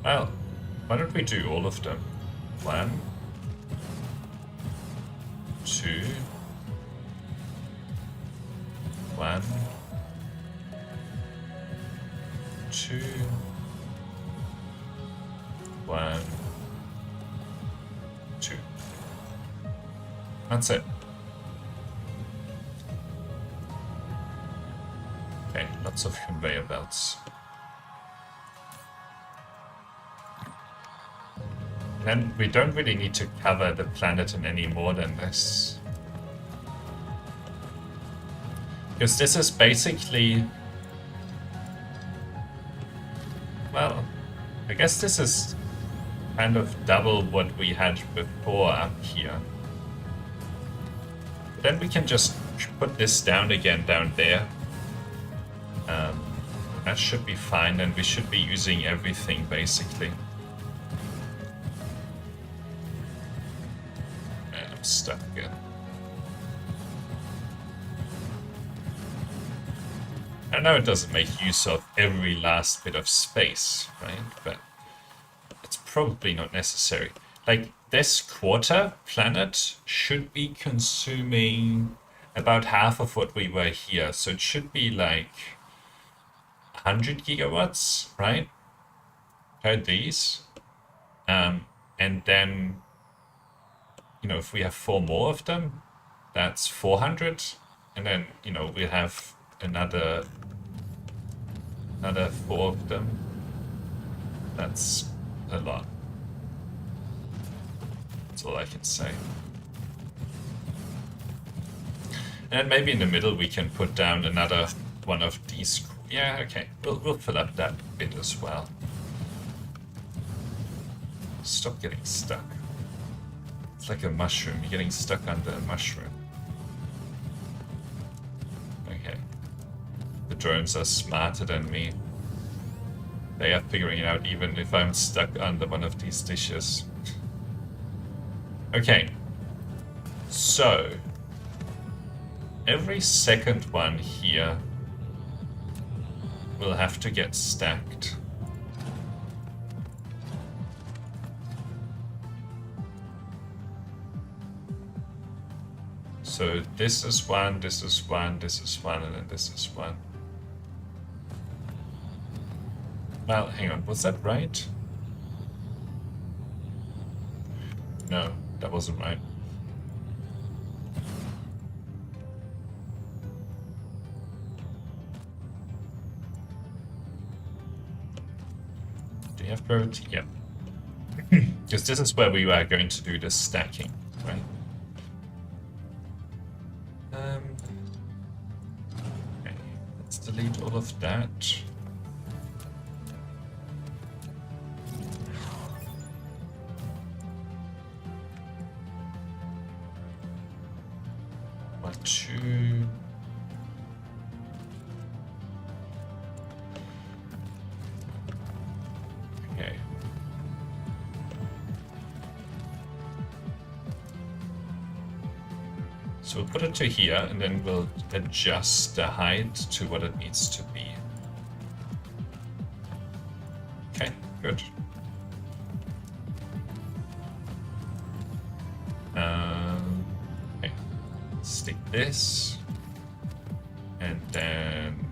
Speaker 1: Well, why don't we do all of them? 1, 2, 1, 2, 1, 2. That's it. Okay, lots of conveyor belts. And we don't really need to cover the planet in any more than this. Because this is basically... Well, I guess this is kind of double what we had before up here. But then we can just put this down again down there. That should be fine, and we should be using everything basically. Stuck again. I know it doesn't make use of every last bit of space, right? But it's probably not necessary. Like, this quarter planet should be consuming about half of what we were here. So it should be like 100 gigawatts, right? Heard these. And then... You know, if we have 4 more of them, that's 400, and then, you know, we have another 4 of them. That's a lot. That's all I can say. And maybe in the middle we can put down another one of these. Yeah, okay. We'll fill up that bit as well. Stop getting stuck. It's like a mushroom. You're getting stuck under a mushroom. Okay. The drones are smarter than me. They are figuring it out even if I'm stuck under one of these dishes. Okay. So, every second one here will have to get stacked. So this is 1, this is 1, this is 1, and then this is 1. Well, hang on, was that right? No, that wasn't right. Do you have gravity? Yep. Because this is where we are going to do the stacking, right? Okay, let's delete all of that. One, two. Okay. So we'll put it to here, and then we'll adjust the height to what it needs to be. Okay, good. Okay. Stick this, and then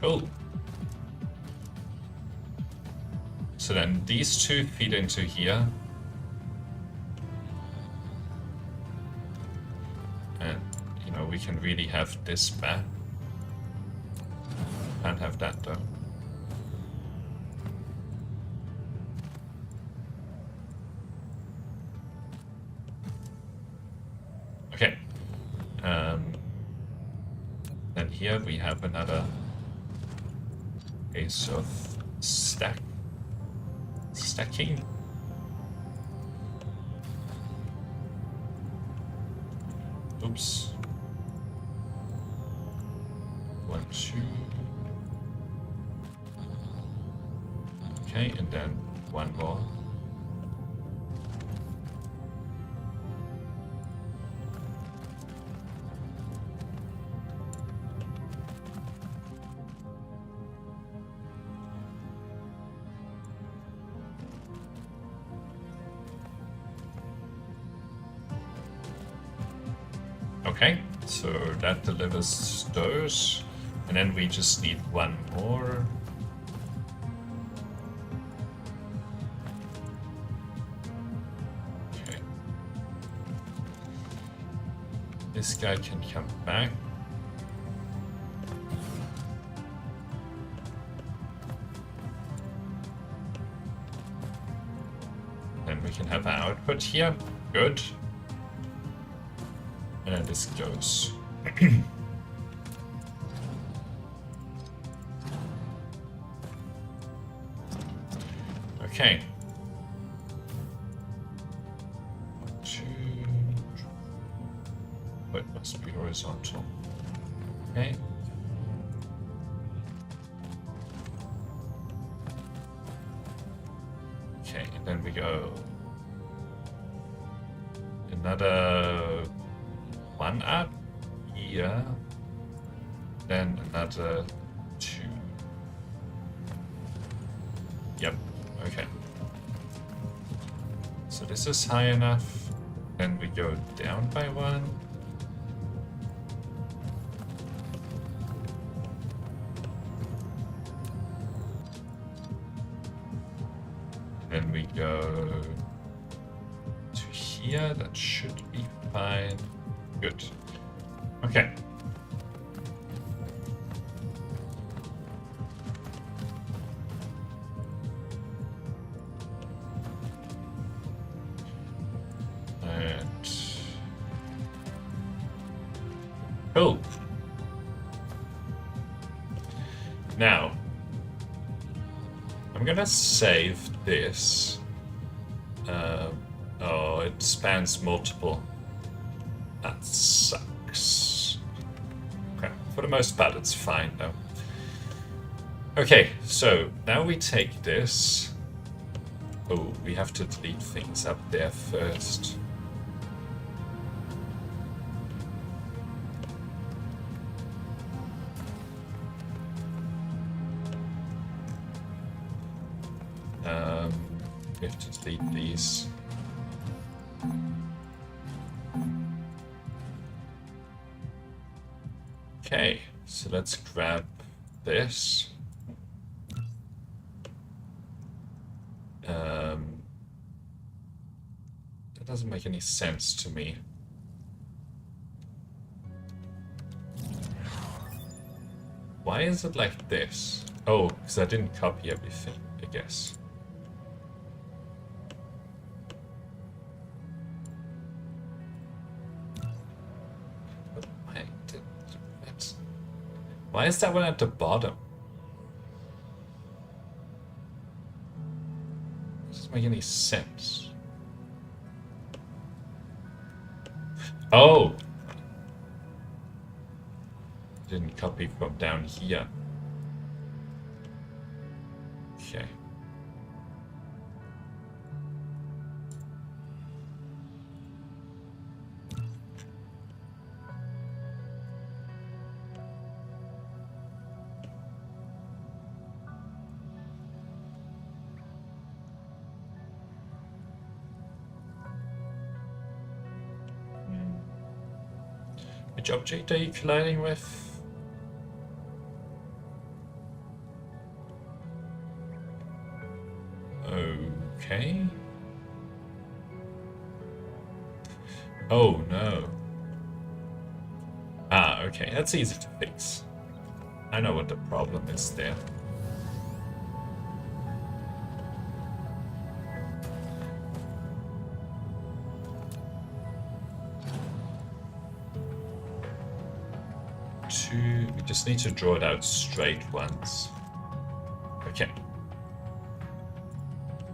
Speaker 1: cool. So then these two feed into here. We can really have this back. Can't have that though. here we have another case of stacking. Oops. 1, 2. Okay, and then one more. Okay, so that delivers those, and then we just need one more. Okay. This guy can come back. Then we can have our output here. Good. And then this goes. Okay. 1, 2. Oh, it must be horizontal. Okay. Okay, and then we go another one up here, then another 2. Yep, okay. So this is high enough, then we go down by 1. Then we go to here, that should be fine. Good. Okay. And cool. Now, I'm gonna save this. Oh, it spans multiple. That sucks. Okay, for the most part, it's fine though. Okay, so now we take this. Oh, we have to delete things up there first. We have to delete these. Okay, so let's grab this. That doesn't make any sense to me. Why is it like this? Oh, because I didn't copy everything, I guess. Why is that one at the bottom? It doesn't make any sense. Oh! Didn't copy from down here. Okay. Which object are you colliding with? Okay. Oh no. Ah, okay, that's easy to fix. I know what the problem is there. We Just need to draw it out straight once. Okay.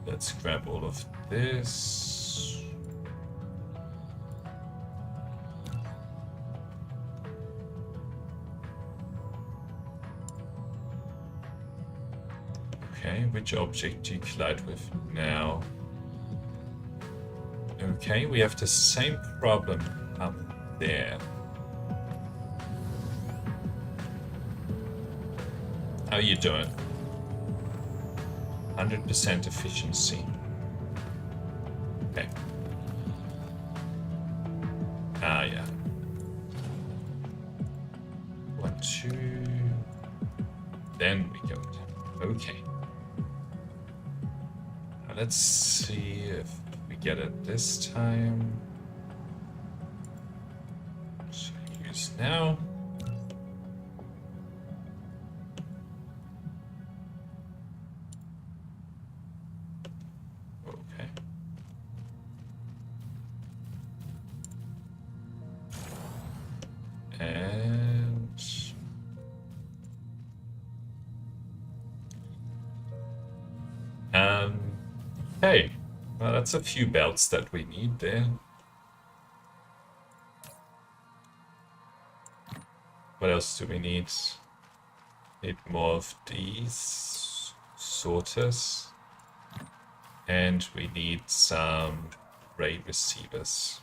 Speaker 1: Let's grab all of this. Okay, which object do you collide with now? Okay, we have the same problem up there. How are you doing? 100% efficiency. Okay. Ah, yeah. 1, 2. Then we go. Okay. Now let's see if we get it this time. So use now. Hey, well, that's a few belts that we need there. What else do we need? Need more of these sorters. And we need some RAID receivers.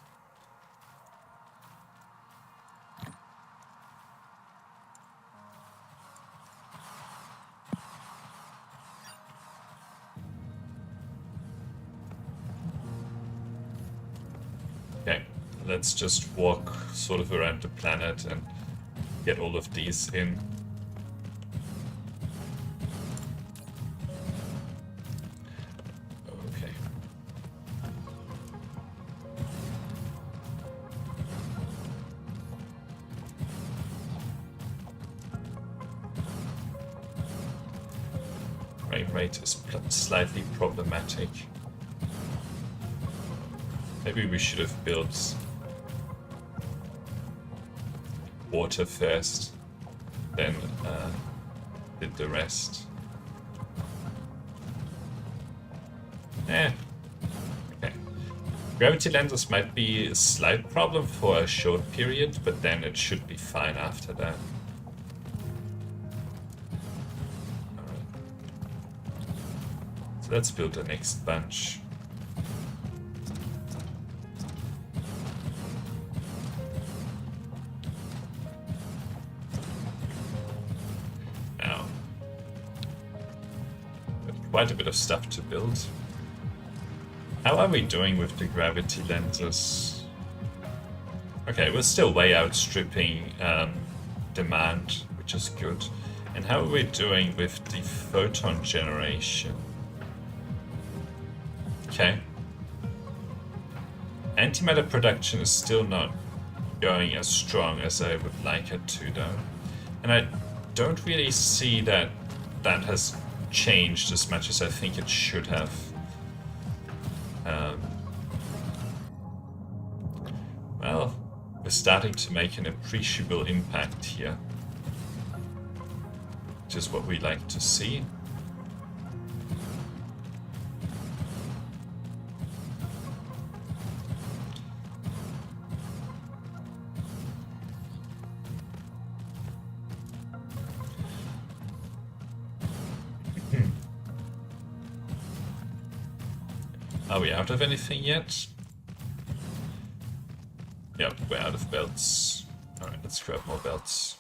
Speaker 1: Okay, let's just walk sort of around the planet and get all of these in. Okay. Frame rate is slightly problematic. Maybe we should have built water first, then did the rest. Okay. Gravity lenses might be a slight problem for a short period, but then it should be fine after that. Alright. So let's build the next bunch. Quite a bit of stuff to build. How are we doing with the gravity lenses? Okay, we're still way outstripping demand, which is good. And how are we doing with the photon generation? Okay. Antimatter production is still not going as strong as I would like it to, though. And I don't really see that that has changed as much as I think it should have. Well, we're starting to make an appreciable impact here, which is what we like to see. Are we out of anything yet? Yep, we're out of belts. Alright, let's grab more belts.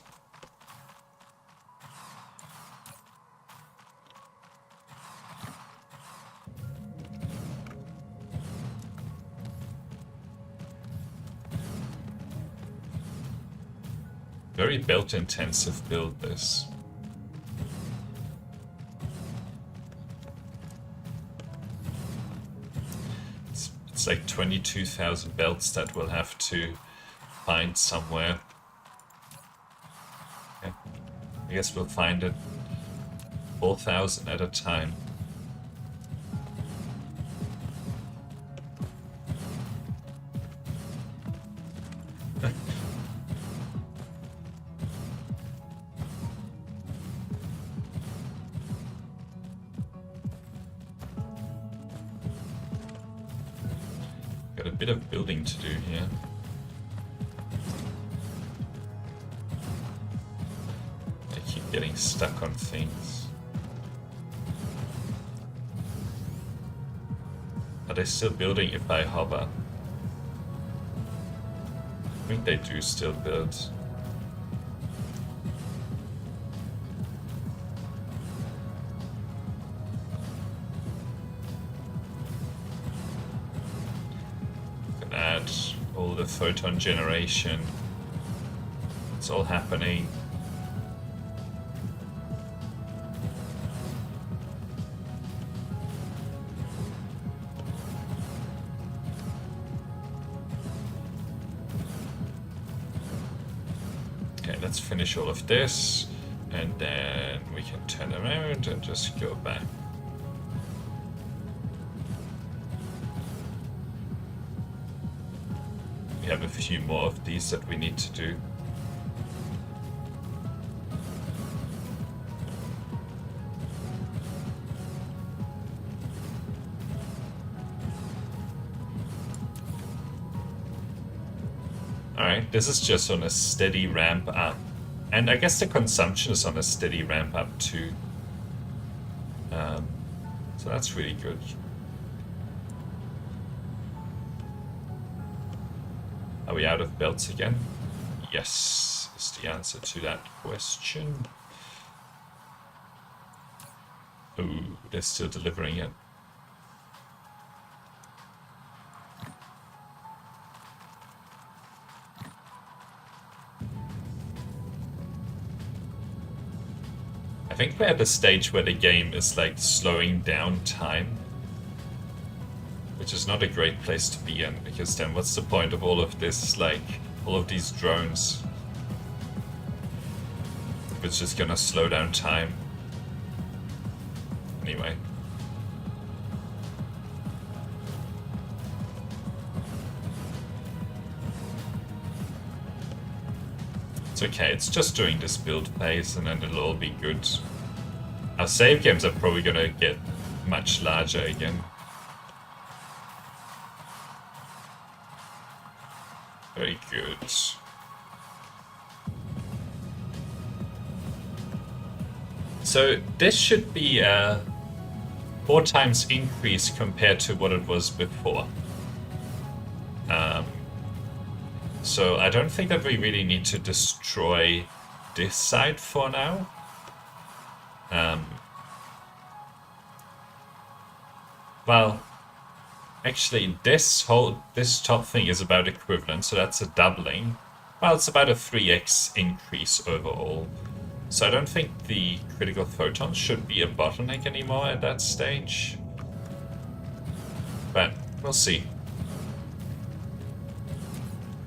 Speaker 1: Very belt intensive build this. It's like 22,000 belts that we'll have to find somewhere. Okay. I guess we'll find it 4,000 at a time. Got a bit of building to do here. I keep getting stuck on things. Are they still building if I hover? I think they do still build. All the photon generation. It's all happening. Okay, let's finish all of this, and then we can turn around and just go back. We have a few more of these that we need to do. Alright, this is just on a steady ramp up. And I guess the consumption is on a steady ramp up too. So that's really good. Are we out of belts again? Yes, is the answer to that question. Ooh, they're still delivering it. I think we're at the stage where the game is like slowing down time, which is not a great place to be in, because then what's the point of all of this, like, all of these drones? It's just gonna slow down time. Anyway. It's okay, it's just doing this build phase and then it'll all be good. Our save games are probably gonna get much larger again. Very good. So this should be a 4 times increase compared to what it was before. So I don't think that we really need to destroy this side for now. Well, actually, this top thing is about equivalent, so that's a doubling. Well, it's about a 3x increase overall. So I don't think the critical photons should be a bottleneck anymore at that stage. But we'll see.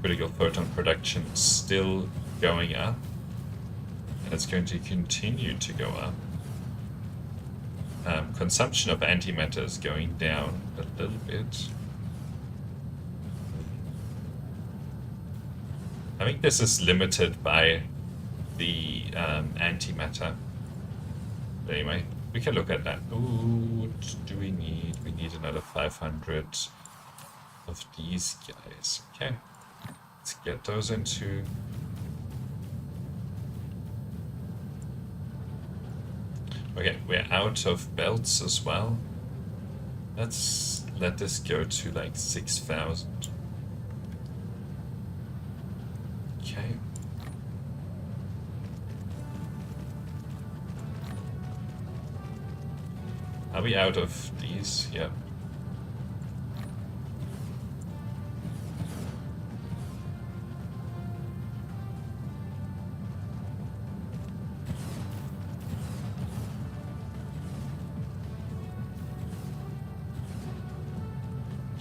Speaker 1: Critical photon production still going up, and it's going to continue to go up. Consumption of antimatter is going down a little bit. I think this is limited by the antimatter. But anyway, we can look at that. Ooh, what do we need? We need another 500 of these guys. Okay, let's get those into... Okay, we're out of belts as well. Let's let this go to like 6,000. Okay. Are we out of these? Yep.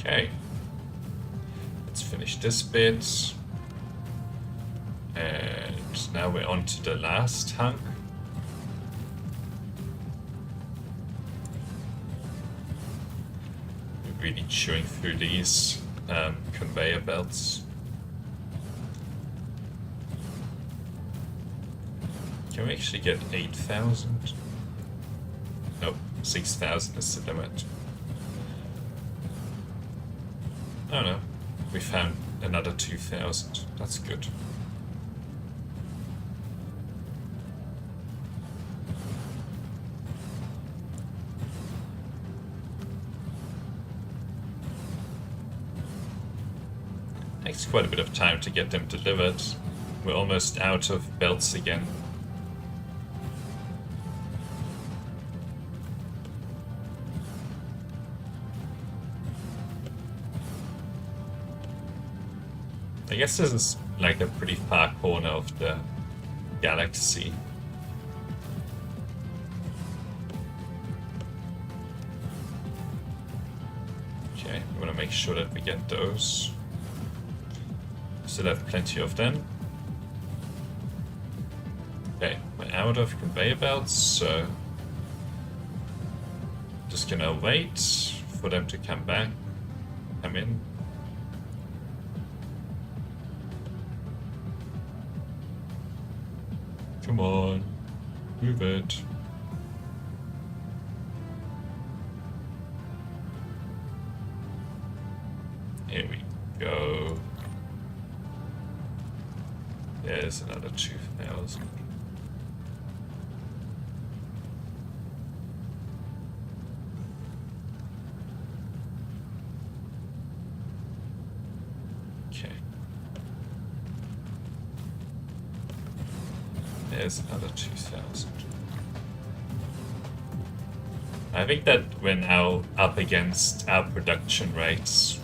Speaker 1: Okay, let's finish this bit, and now we're on to the last hunk. We're really chewing through these conveyor belts. Can we actually get 8,000? Nope, 6,000 is the limit. Oh no, we found another 2,000. That's good. Takes quite a bit of time to get them delivered. We're almost out of belts again. I guess this is like a pretty far corner of the galaxy. Okay, we want to make sure that we get those. Still have plenty of them. Okay, we're out of conveyor belts, so just gonna wait for them to come back, come in. Come on, move it. Here we go. There's another 2,000. Okay. There's another 2,000. I think that we're now up against our production rates,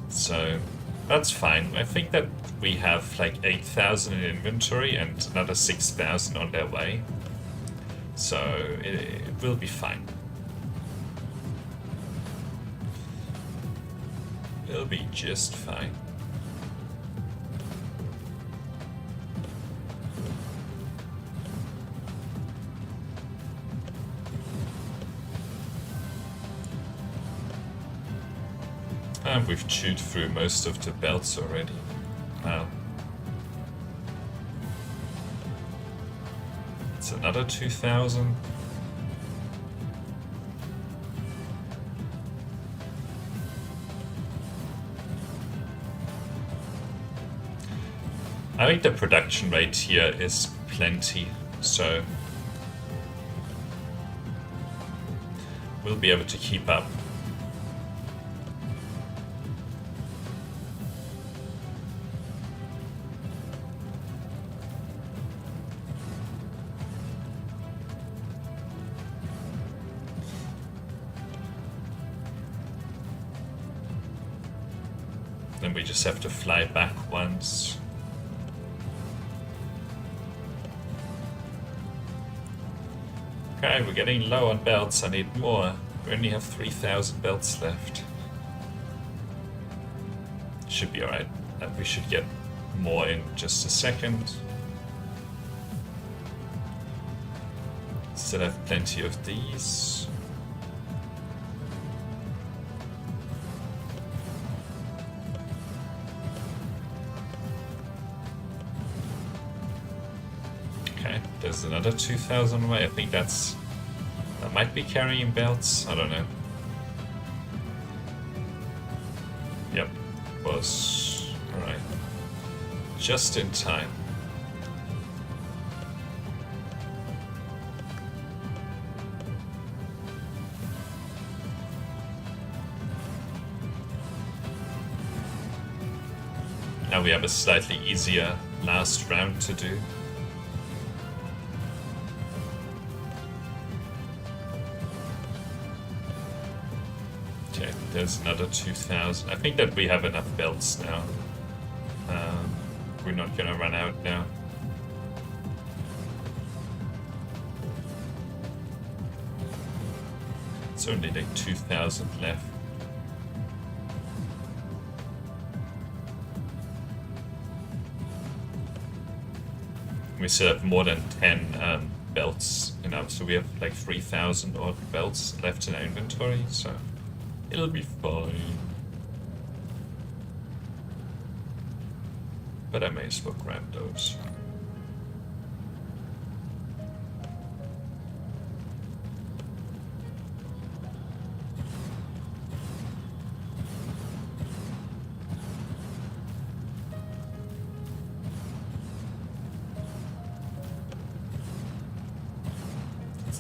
Speaker 1: so that's fine. I think that we have like 8,000 in inventory and another 6,000 on their way, so it will be fine. It'll be just fine. And we've chewed through most of the belts already. Wow. It's another 2,000. I think the production rate here is plenty, so we'll be able to keep up. Then we just have to fly back once. Okay, we're getting low on belts. I need more. We only have 3,000 belts left. Should be alright. We should get more in just a second. Still have plenty of these. There's another 2,000 away. I think that might be carrying belts. I don't know. Yep, was alright. Just in time. Now we have a slightly easier last round to do. There's another 2,000. I think that we have enough belts now. We're not gonna run out now. It's only like 2,000 left. We still have more than 10 belts, you know, so we have like 3,000 odd belts left in our inventory, so it'll be fine. But I may as well grab those.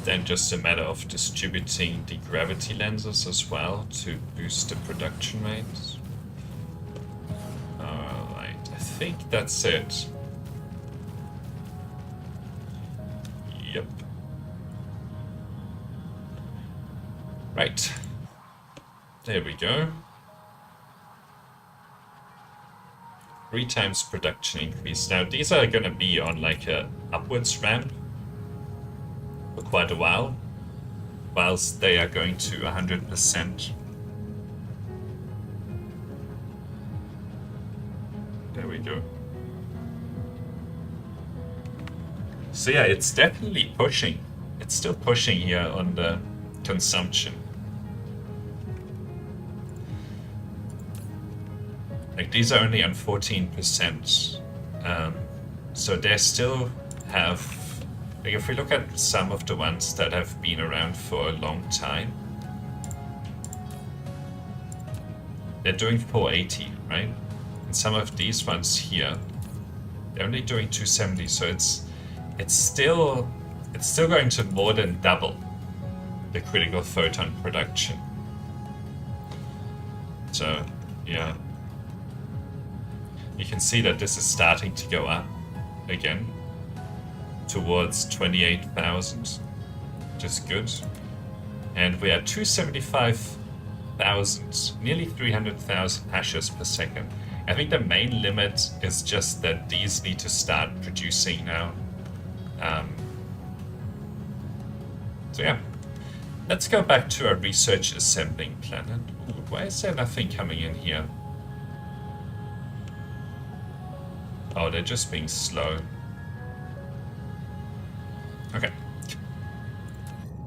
Speaker 1: then just a matter of distributing the gravity lenses as well to boost the production rates. Alright, I think that's it. Yep. Right. There we go. 3 times production increase. Now these are gonna be on like a upwards ramp for quite a while, whilst they are going to 100%. There we go. So yeah, it's definitely pushing. It's still pushing here on the consumption. Like these are only on 14%. So they still have, like if we look at some of the ones that have been around for a long time, they're doing 480, right? And some of these ones here, they're only doing 270. So it's still going to more than double the critical photon production. So yeah. You can see that this is starting to go up again towards 28,000, which is good. And we are 275,000, nearly 300,000 hashes per second. I think the main limit is just that these need to start producing now. So yeah, let's go back to our research assembling planet. Ooh, why is there nothing coming in here? Oh, they're just being slow. Okay.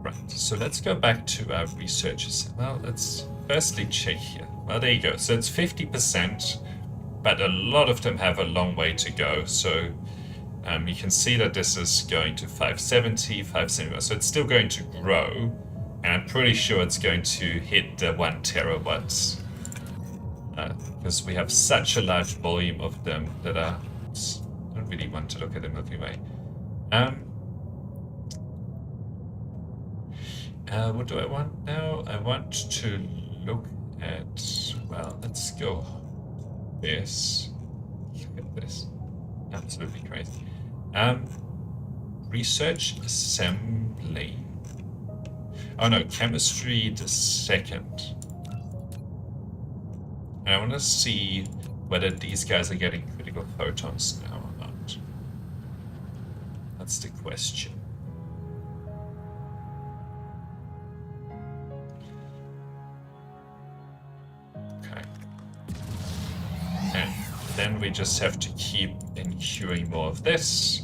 Speaker 1: Right, so let's go back to our researchers. Well, let's firstly check here. Well, there you go. So it's 50%, but a lot of them have a long way to go. So you can see that this is going to 570, 570. So it's still going to grow. And I'm pretty sure it's going to hit the 1 terawatts. Because we have such a large volume of them that are... I don't really want to look at the Milky Way. What do I want now? I want to look at... Well, let's go this. Look at this. Absolutely crazy. Research assembly. Oh no, chemistry the second. I want to see whether these guys are getting critical photons now or not. That's the question. Okay. And then we just have to keep enqueuing more of this.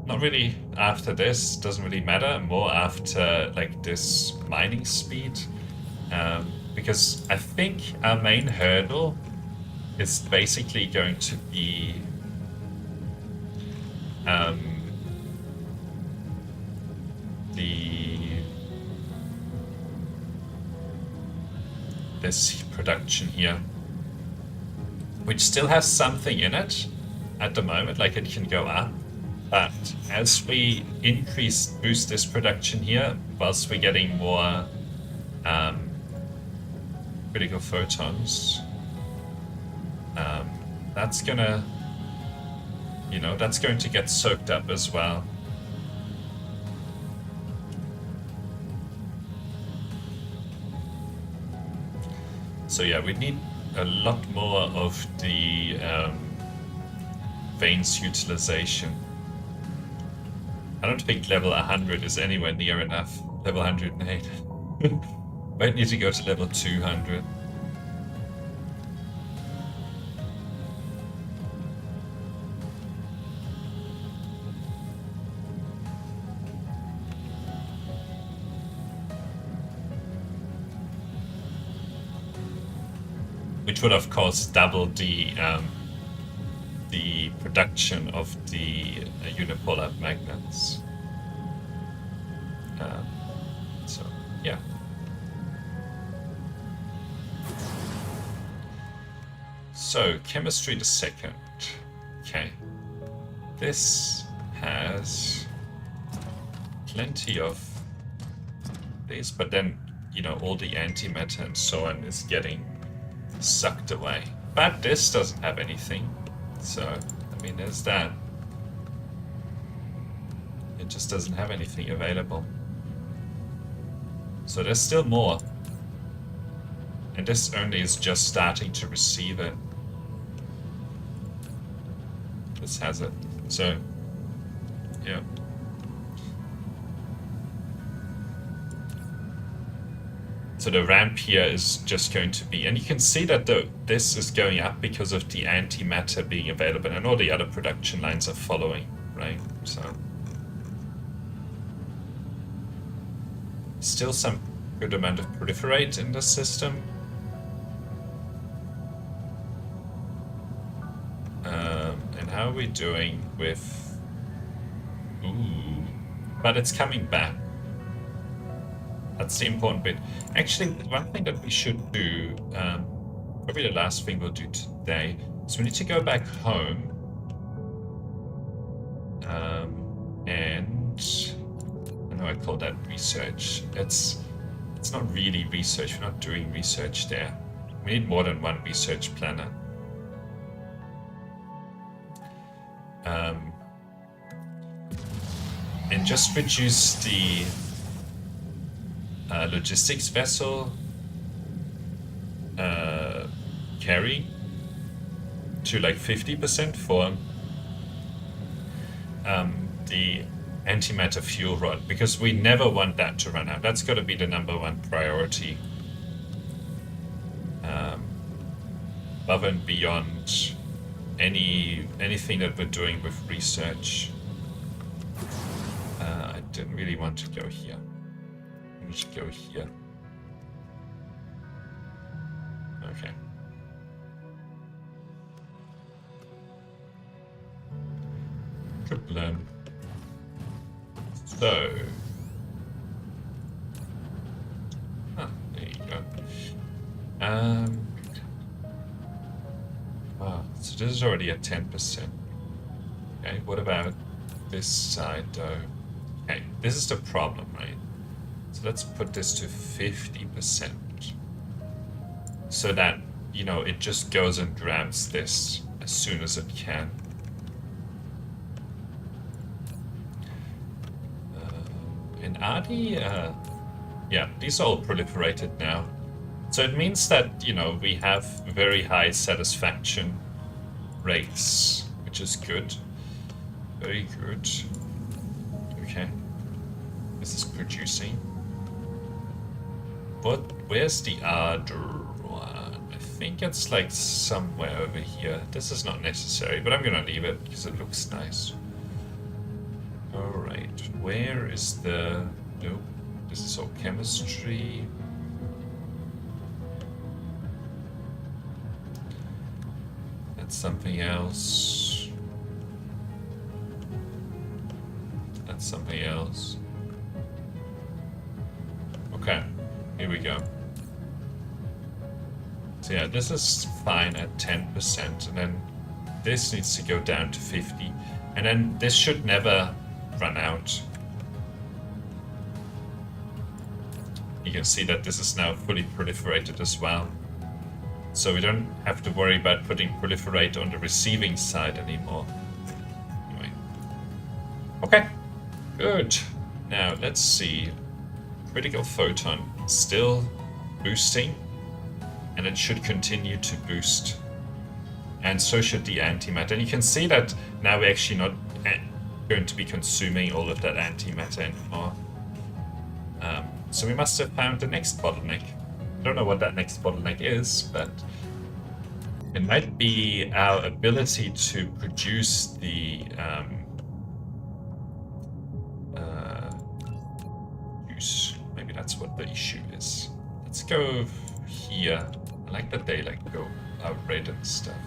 Speaker 1: Not really after this, doesn't really matter. More after like this mining speed. Because I think our main hurdle is basically going to be this production here, which still has something in it at the moment, like it can go up. But as we boost this production here, whilst we're getting more critical photons, that's gonna, that's going to get soaked up as well. So yeah, we need a lot more of the veins utilization. I don't think level 100 is anywhere near enough. Level 108. Might need to go to level 200. Which would of course double the production of the unipolar magnets. So yeah. So chemistry the second. Okay. This has plenty of this, but then, you know, all the antimatter and so on is getting sucked away. But this doesn't have anything, so, I mean, there's that. It just doesn't have anything available. So there's still more. And this only is just starting to receive it. This has it. So, yeah. So the ramp here is just going to be, and you can see that this is going up because of the antimatter being available, and all the other production lines are following, right? So still some good amount of proliferate in the system. And how are we doing with? Ooh, but it's coming back. That's the important bit. Actually, one thing that we should do, probably the last thing we'll do today, is we need to go back home. And I know I call that research. It's not really research. We're not doing research there. We need more than one research planner. And just reduce the logistics vessel carry to like 50% for the antimatter fuel rod, because we never want that to run out. That's got to be the #1 priority, above and beyond anything that we're doing with research. I didn't really want to go here. We should go here. Okay. Good plan. So, there you go. So this is already at 10%. Okay, what about this side though? Okay, this is the problem, right? So let's put this to 50%. So that, you know, it just goes and grabs this as soon as it can. And are yeah, these are all proliferated now. So it means that, you know, we have very high satisfaction rates, which is good. Very good. Okay. This is producing. But where's the other one? I think it's like somewhere over here. This is not necessary, but I'm gonna leave it because it looks nice. Alright, where is the... Nope, this is all chemistry. That's something else. That's something else. Okay, here we go. So yeah, this is fine at 10%, and then this needs to go down to 50. And then this should never run out. You can see that this is now fully proliferated as well. So we don't have to worry about putting proliferate on the receiving side anymore. Anyway. Okay, good. Now let's see. Critical photon still boosting, and it should continue to boost. And so should the antimatter. And you can see that now we're actually not going to be consuming all of that antimatter anymore. So we must have found the next bottleneck. I don't know what that next bottleneck is, but it might be our ability to produce the use. Maybe that's what the issue is. Let's go here. I like that they like go out red and stuff.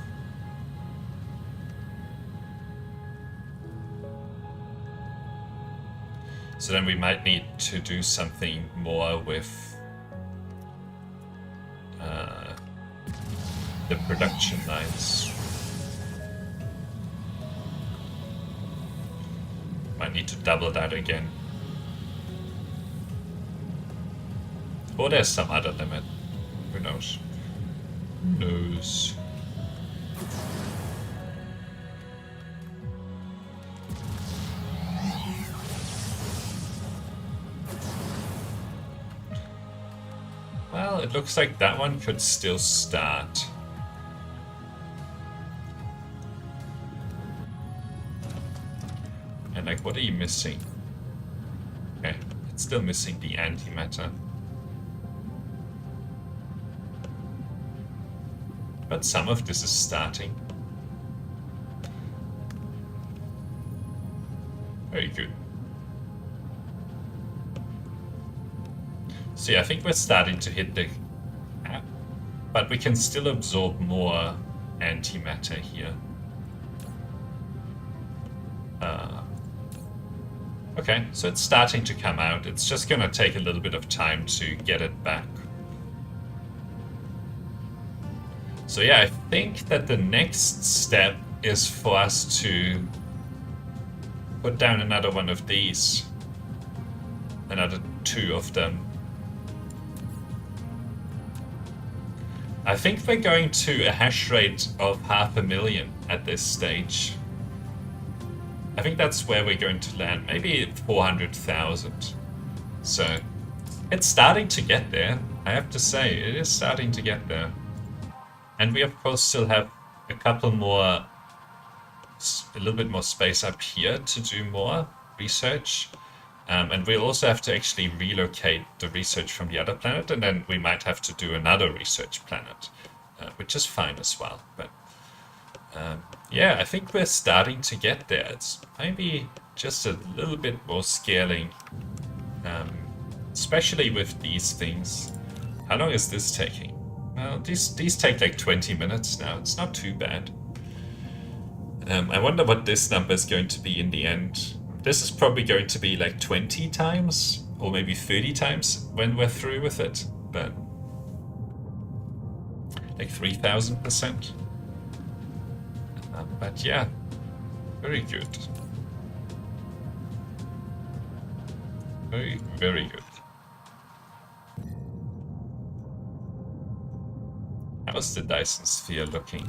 Speaker 1: So then we might need to do something more with the production lines. Might need to double that again. Or there's some other limit. Who knows? Who knows? Well, it looks like that one could still start. And like, what are you missing? Okay, it's still missing the antimatter. But some of this is starting. Very good. See, I think we're starting to hit the cap, but we can still absorb more antimatter here. Okay, so it's starting to come out. It's just going to take a little bit of time to get it back. So yeah, I think that the next step is for us to put down another one of these. Another 2 of them. I think we're going to a hash rate of 500,000 at this stage. I think that's where we're going to land, maybe 400,000. So it's starting to get there, I have to say, it is starting to get there. And we of course still have a couple more, a little bit more space up here to do more research. And we'll also have to actually relocate the research from the other planet, and then we might have to do another research planet, which is fine as well. But yeah, I think we're starting to get there. It's maybe just a little bit more scaling, especially with these things. How long is this taking? Well, these take like 20 minutes now. It's not too bad. I wonder what this number is going to be in the end. This is probably going to be like 20 times, or maybe 30 times when we're through with it. But like 3,000%. But yeah, very good. Very, very good. How's the Dyson Sphere looking?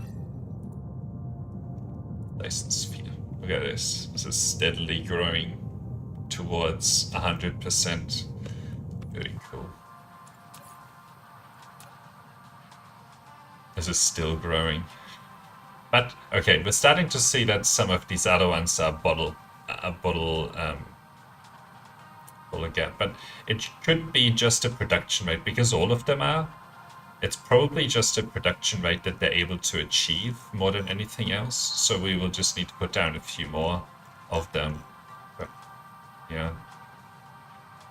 Speaker 1: Dyson Sphere. Look at this. This is steadily growing towards 100%. Very cool. This is still growing. But, okay, we're starting to see that some of these other ones are bottle gap. But it could be just a production rate, because all of them are. It's probably just a production rate that they're able to achieve more than anything else. So we will just need to put down a few more of them. But, yeah.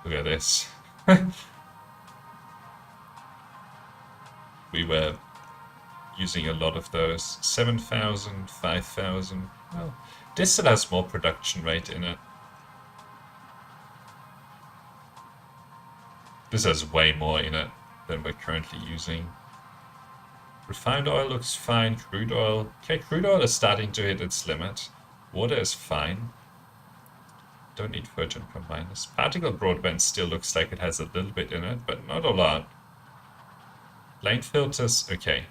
Speaker 1: Look at this. We were using a lot of those. 7,000, 5,000. Well, this still has more production rate in it. This has way more in it than we're currently using. Refined oil looks fine. Crude oil. Okay, crude oil is starting to hit its limit. Water is fine. Don't need photon combiners. Particle broadband still looks like it has a little bit in it, but not a lot. Lane filters, okay.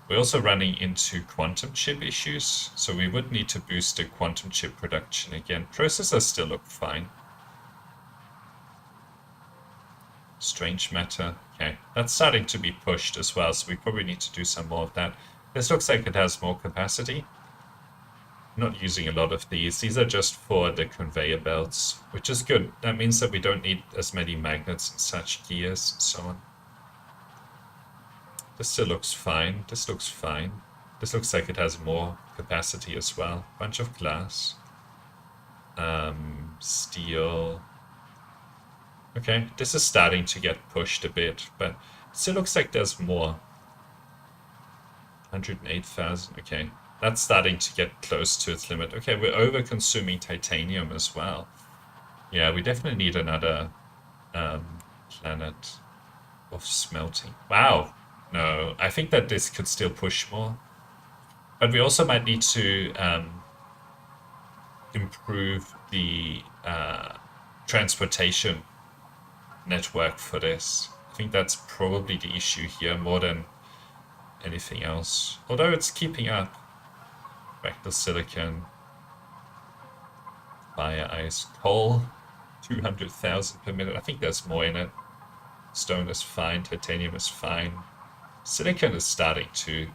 Speaker 1: We're also running into quantum chip issues, so we would need to boost the quantum chip production again. Processors still look fine. Strange matter. Okay, that's starting to be pushed as well, so we probably need to do some more of that. This looks like it has more capacity. Not using a lot of these. These are just for the conveyor belts, which is good. That means that we don't need as many magnets and such, gears and so on. This still looks fine. This looks fine. This looks like it has more capacity as well. Bunch of glass. Steel. Okay, this is starting to get pushed a bit, but it still looks like there's more. 108,000, okay. That's starting to get close to its limit. Okay, we're over-consuming titanium as well. Yeah, we definitely need another planet of smelting. Wow, no, I think that this could still push more. But we also might need to improve the transportation network for this. I think that's probably the issue here more than anything else. Although it's keeping up. Back to silicon, fire, ice, coal, 200,000 per minute. I think there's more in it. Stone is fine, titanium is fine. Silicon is starting to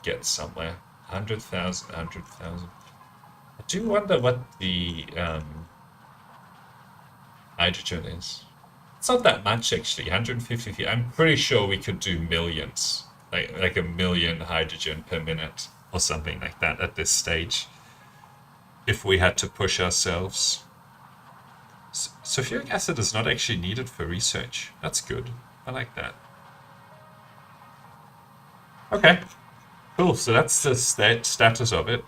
Speaker 1: get somewhere. 100,000, 100,000. I do wonder what the hydrogen is. It's not that much actually, 150. I'm pretty sure we could do millions, like a million hydrogen per minute or something like that at this stage, if we had to push ourselves. Sulfuric acid is not actually needed for research. That's good. I like that. Okay, cool. So that's the status of it.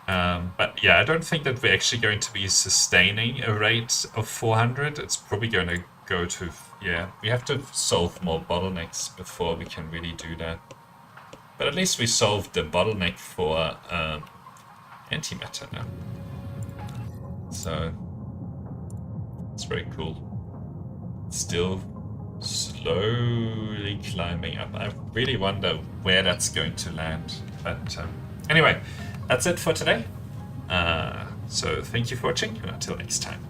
Speaker 1: But yeah, I don't think that we're actually going to be sustaining a rate of 400. It's probably going to go to, yeah, we have to solve more bottlenecks before we can really do that. But at least we solved the bottleneck for antimatter now. So it's very cool. Still slowly climbing up. I really wonder where that's going to land. But anyway, that's it for today. So thank you for watching, and until next time.